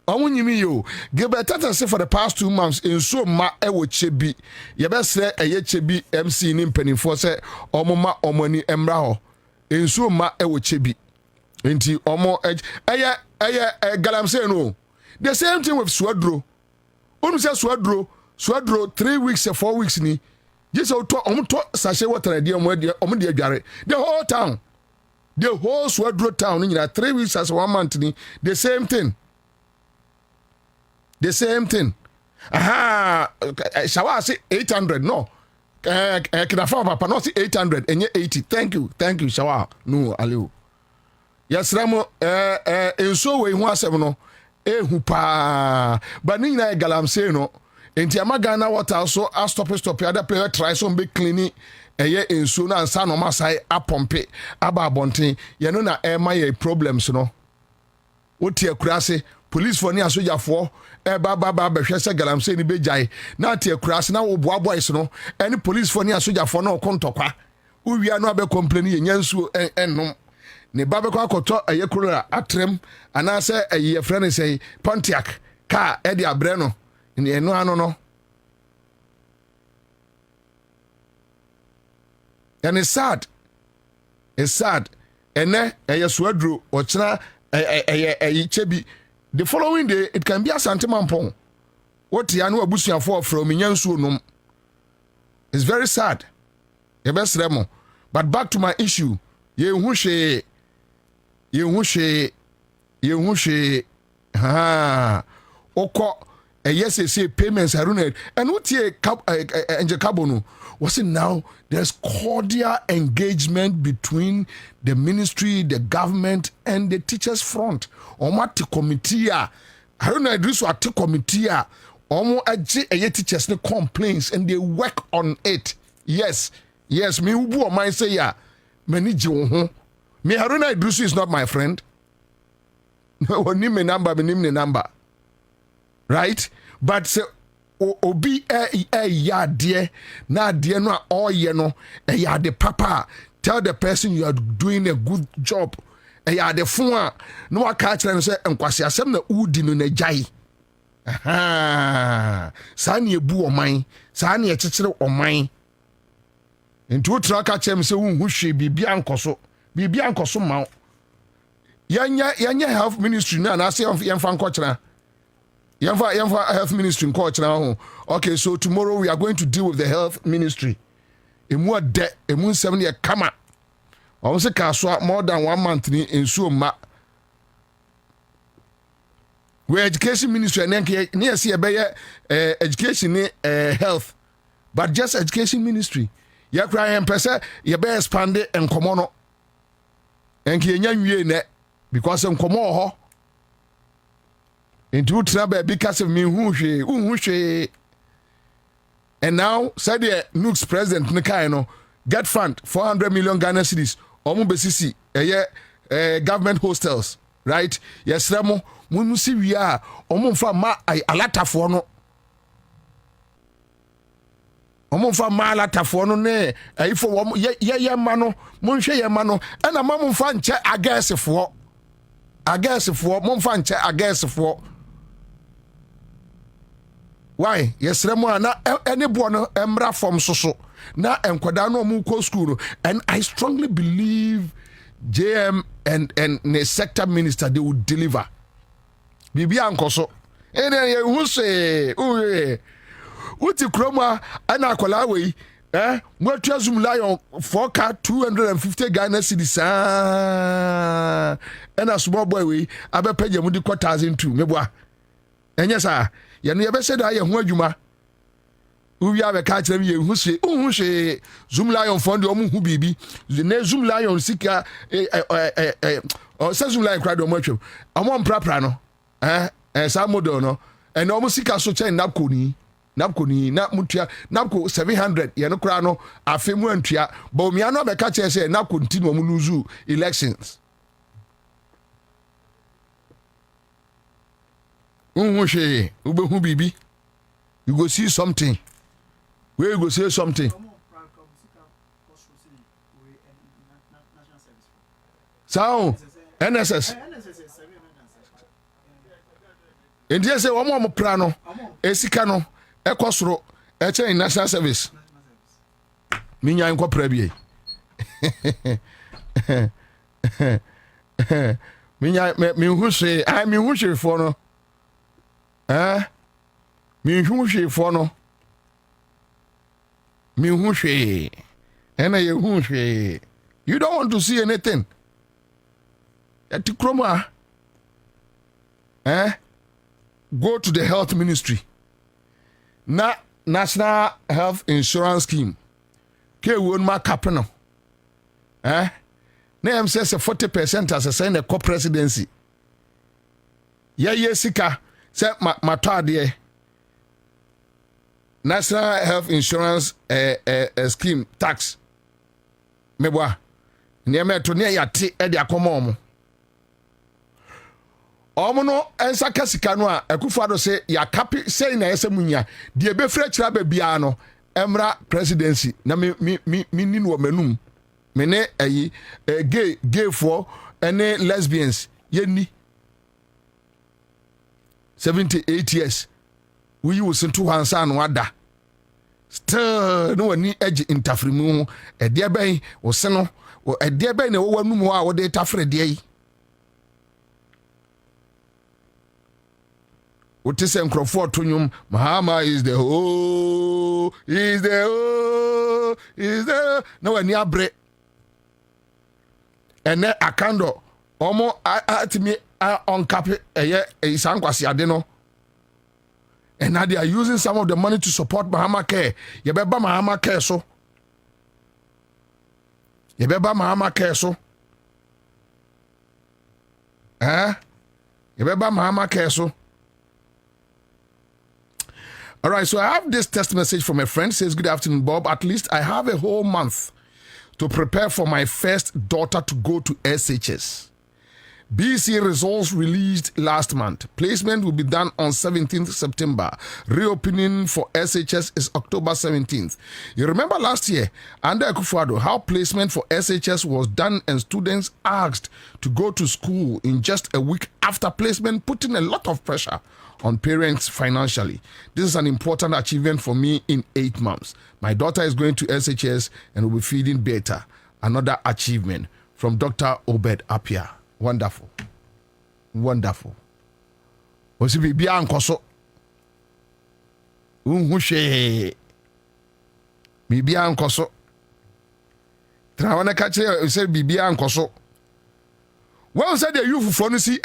[SPEAKER 8] Omunyimi yo gebetata se for the past 2 months in so ma ewo chebi ye be se eye chebi MC ni mpanifo se omoma omani emra ho in so ma ewo chebi enti omo eye galamse no the same thing with Swadro onu se Swadro 3 weeks or 4 weeks ni just to omo sachet water de omo de adware the whole town the whole Swadro town ni 3 weeks as 1 month ni the same thing. The same thing. Aha, Shawa say 800. No. Kinafa papa no say 800 and 80. Thank you, Shawa. No, Aliu. Yes, Ramo so we hu asem no hu pa. But ni na galam say no. Enti amagana water so stop other player try some be cleaning eye enso na ansa no masai apompe aba abonten ye no na e ma ye problems no. Wotie akurase police for ni asoja for ba behwe se galamse ni bejai na tie kurase na wo boa boys no any police for ni asoja for no kontokwa uwia no abe complain ye nyansu ennom ne ba be kwakoto ayekuro atrem ana se aye friend say Pontiac car e dia bre no ni eno ano no and it's sad ene Swadro ochina chebi the following day it can be a santimampon what yanu abusuafo from nyansu num. It's very sad the best remo but back to my issue ye hu ha oko yes say payments are running and what ye enje carbon was it now there's cordial engagement between the ministry, the government and the teachers front. Omati committee I don't know this what committee omo age teachers no complaints and they work on it. Yes me ubu o mind say ya manage ho me Haruna Idrisu is not my friend. No name number right but say obi ya de na de no oye no ya de papa tell the person you are doing a good job ya de fun no waka kire no say enkwase asem na udi no na jai aha sa na ebu oman sa na ekekere oman nti tra ka chem say wu hwe bibia nkoso ma yanya health ministry na say yemfa nkokira Yamfa health ministry in coach now. Okay, so tomorrow we are going to deal with the health ministry. Emu de emu 7 year kama. I was say more than 1 month in so ma we education ministry and near see education health, but just education ministry. Ya cry and pesa ye be expand it and come on. And ki net because some come on into trouble because of me who she. And now said the Nooks president Nikaino get fund 400 million Ghana cedis omo besisi government hostels, right? Yes, Ramo, munu si we are omo ma alatafo no. Omo fa ma alatafo no ne ifo ye ma no, monhwe ye ma no, na mamu fa nche agasefo. Mon fa nche agasefo. Why? Yes, Ramo na any bono emra from soso. Na enkwada no mu ko school, and I strongly believe JM and the sector minister they would deliver. Bibi ankoso. Ene who say uti kroma ana akola we Mwatu Zoom Lion for car 250 Ghana cedis and a small boy we abe pay you mudi 1,002 meboa. And yes sir, you never said I am wajuma. We have a catch them you who say Zoom Lion fund omu who bibi the ne Zoom Lion sika or Zoom Lion crowd or much. I'm one praprano some modono and almost sika so chain napkoni na mutia napko 700 ye no kra no afemu antua bo mia no be ka che say na continue mu lose elections unhwe ubehu bibi you go see something where you go say something so NSS India say one more plano esika no ekosoro eche in national service minya enko prabie minya mi hushe I mi hushe for no mi hushe for no mi hushe ena ye hushe you don't want to see anything ati kroma go to the health ministry na national health insurance scheme ke won ma kapeno na em say 40% as a say the co-presidency ye sika say matade national health insurance scheme tax meboa ne emeto ne yate e de akomo omono ensa kasika no a akufado se ya kapi sei na yesa munya de be fra kira ba bia no emra presidency na mi ni no manum me ne ayi gay for ene lesbians yeni 78 years we was into hansa no ada still no ani age interfrimu e de ben wo se no e de ben na wo wanum a wo de tafre de yi what is Encrophord Tunyum? Mahama is the no near bread. And then a candle almost at me on cap a sanquasi adeno. And now they are using some of the money to support Mahama care. Yabeba Mahama care so. Yabeba Mahama care so. Yabeba Mahama care so. All right, so I have this text message from a friend. Says, good afternoon, Bob. At least I have a whole month to prepare for my first daughter to go to SHS. BC results released last month. Placement will be done on 17th September. Reopening for SHS is October 17th. You remember last year, under Akufo-Addo, how placement for SHS was done and students asked to go to school in just a week after placement, putting a lot of pressure on parents financially. This is an important achievement for me in 8 months. My daughter is going to SHS and will be feeding better. Another achievement from Dr. Obed Apia. Wonderful. Wonderful. Osi bibi ankoso. Unhushe. Bibi ankoso. Trawana kache say bibi ankoso. Well said the youth for no see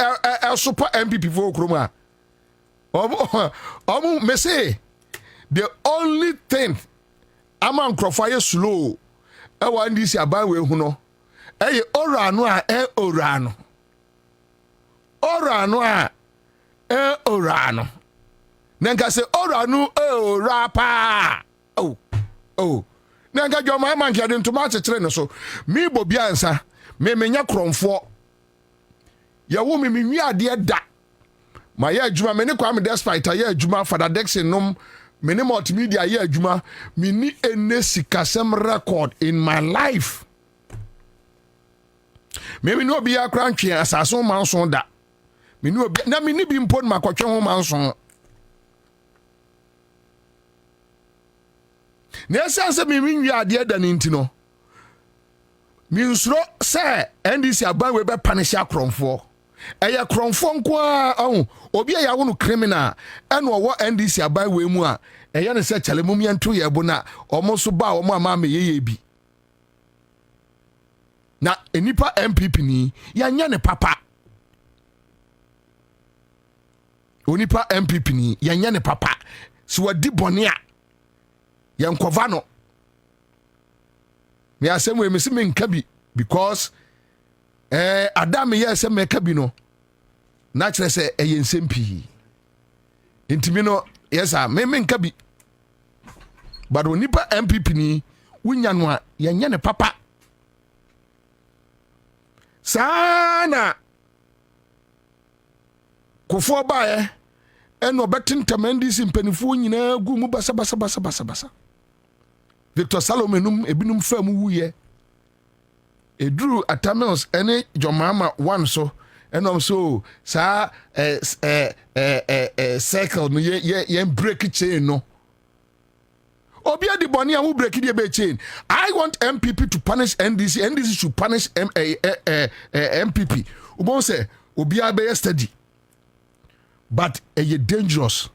[SPEAKER 8] super MPP for Okroma. me say the only thing ama nkrofo slow e wa NDC aban we hu no e orano a orano a orano nanka se orano orapa nanka joma man kiade ntoma chekere no so mi Bobie Ansah me menya kromfo ya wo me nwi ade da ma ye adwuma me ne kwa me despite ye adwuma Father Dexon nom me ne multimedia ye adwuma me ni NDC kasem record in my life me no bi akra ntwe asaso manso da me no bi na me ni bi mpon makotwe ho manso na esanse me nwi ade da ni ntino me nsuro se NDC aban we be punish akromfo eye kromfo nko a obi ya wo no criminal eno wo NDC aban we mu a eye ne se chale mum yanto ye bo na omo so ba omo ama me ye bi na enipa MPP ni yanya ne papa onipa MPP ni yanya ne papa so wadi bone a yankova no me asem we me se me nka bi because adam ye se me ka bi no na kire se ensem pi intimi no yes me nka bi but onipa MPP ni wunya no a yanya ne papa sana kofo bae eno betintam NDC mpanifo nyina gu mu basa Victor Salomenum ebinum fam wuye edru atamels ene jomama one so enom so sa circle no ye break chain no obi adi boni an break the be chain. I want MPP to punish NDC. NDC should punish MPP. Ubon say obi abe steady. But ye dangerous.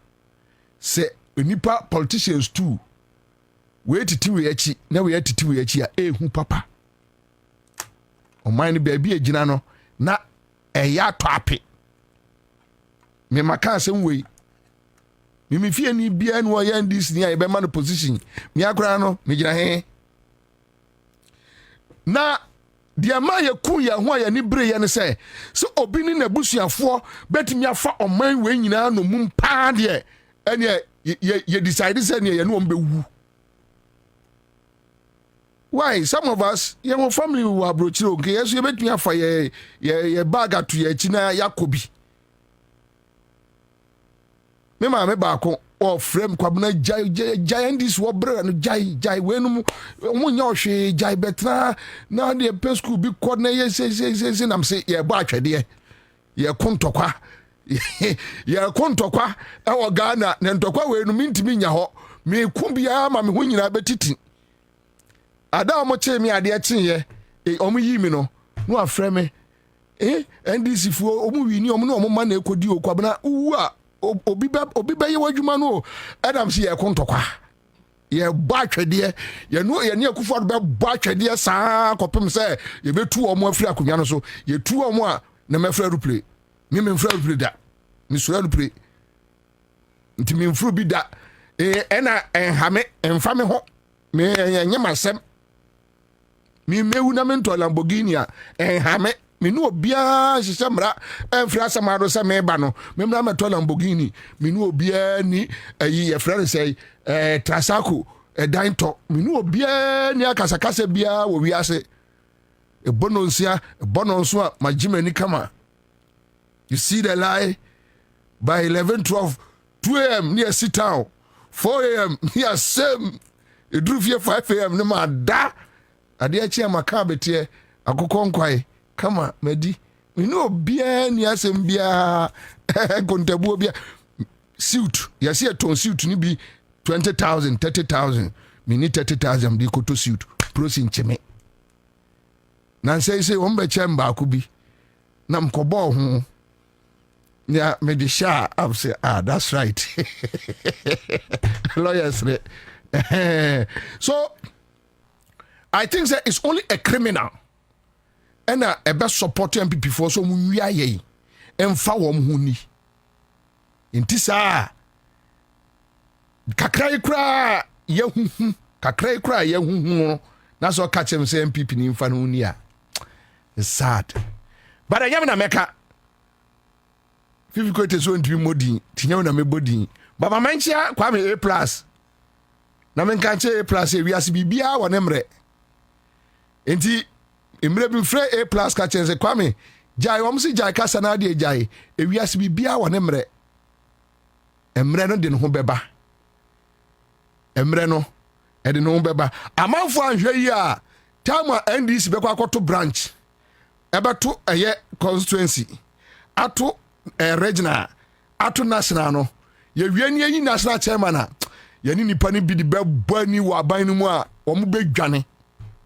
[SPEAKER 8] Say nipa politicians too. We titi we echi na we titi we echi a ehu papa. O mind baby e gina no na ya to ape. Me maka asem we me fie ni bia no ya NDC ni ya be man position me akora no me gina he na dia ma ye ku ya ho ya ni bre ye ne se so obi ni na busuafo betimi afa oman we nyina no mum pa de ene ye decide say ne ye no mbewu. Why some of us your family we were brochiro okay yes you betimi afa ye bag atu ye china yakobi me ma me ba ko o frame kwabna jai this wo bra no jai we no mo nya ohwe jai betra na de pesku bi ko na ye se nam se ye ba atwede ye kontokwa ye kontokwa e wo Ghana na ntokwa we no mintimi nya ho me kumbia ma me ho nyina betiti ada mo che me ade chen ye omo yi mi no no afreme NDC fu omo wi ni omo no omo ma na ekodi okwabna uwu a obi ba ye wadwuma no adam si ye kontokwa ye ba twede ye no ye ne akufo be ba twede saa kopem se ye betu omo afiri akonwa no so ye tu omo a na mefra ruple me mfra ruple da me sura ruple nti me mfru bi da ena enhame emfa me ho me enye masem me mewu na me nto Lamborghini a enhame me no obia hyehyemra enfra samado se me ba no me mra meto Lamborghini me no obia ni ayi ye frere say Trasako danto me no obia ni akasakasa bia wo wiase ebononsia ebononso a magimani kama. You see the lie by 11:12 2 a.m. near sit town 4 a.m. near same edrufie 5 a.m. ne ma da ade achi amaka betie akokon kwai kama medi me no bia ni asem bia kontabu bia suit yes here ton suit ni bi 20,000 30,000 me ni 30,000 bi koto suit prosin cheme nan say won be chemba akubi na mkobo ho yeah me di sha I say that's right lawyers so I think that it's only a criminal and a best support MPP for so munwiaye emfa wom huni
[SPEAKER 3] nti saa kakrai kra yehuhu kakrai kra yehuhu na so ka chem say MPP ni mfa no ni a it's sad but I am na meka fifi ko te so ntwi modin tinya na mebodin baba manchia kwa me A+ na men kan che A+ e wiase bibia wo ne mre enti emre bi frɛ A+ ka chem say kwa me jai wo msi jai kasa na de jai e wiase bibia wo ne mre emre no de no ho beba emre no e de no ho beba amanfo anhwe yi a time NDC be kwa akoto branch ebeto eye constituency ato regional ato national no ye wiani yi national chairman a yani nipa ni bi di be bani wa ban no mu a wo mo be dwane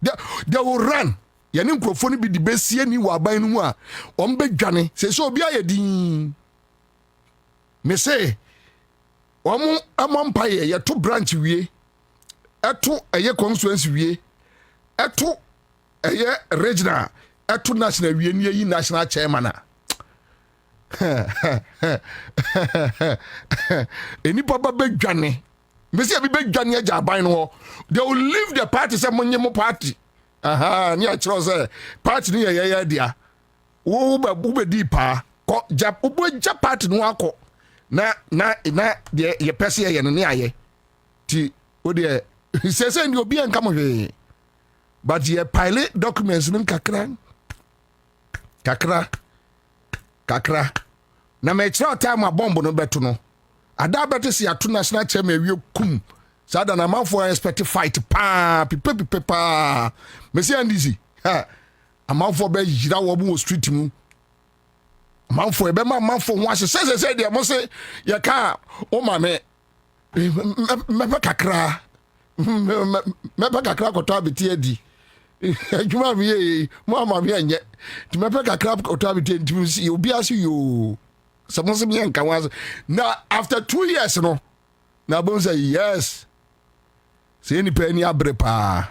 [SPEAKER 3] they will run yani nkrofo ni bi di be sie ni wa ban no mu a wo mo be dwane se so obi aye din me say wo mo amampa ye to branch wie eto eye constituency wie eto eye regional eto national wie ni yi national chairman a eni papa be dwane me say bi be dwane agya aban no they will leave the party say monye mo party aha ni a chiro say party ni ye dia wo be di pa ko ja party no akọ na de ye pese ye no ne aye ti o de se ndi obi an kamo hwe but ye pilot documents nim kakra na me chira time a bomb no beto no ada beto si ato national chairman wi kum sada na manfo expect fight pa pipe pa me say NDC ha amanfo be yira wo bu street mu amanfo e be manfo ho ase se de mo se ye ka o ma me kakra koto abiti adi adwuma mi ye mo ama mi anye ti me pe kakra koto abiti enti si obi aso yo someone me nka was now after 2 years no na bon say yes say ni pe ni abre pa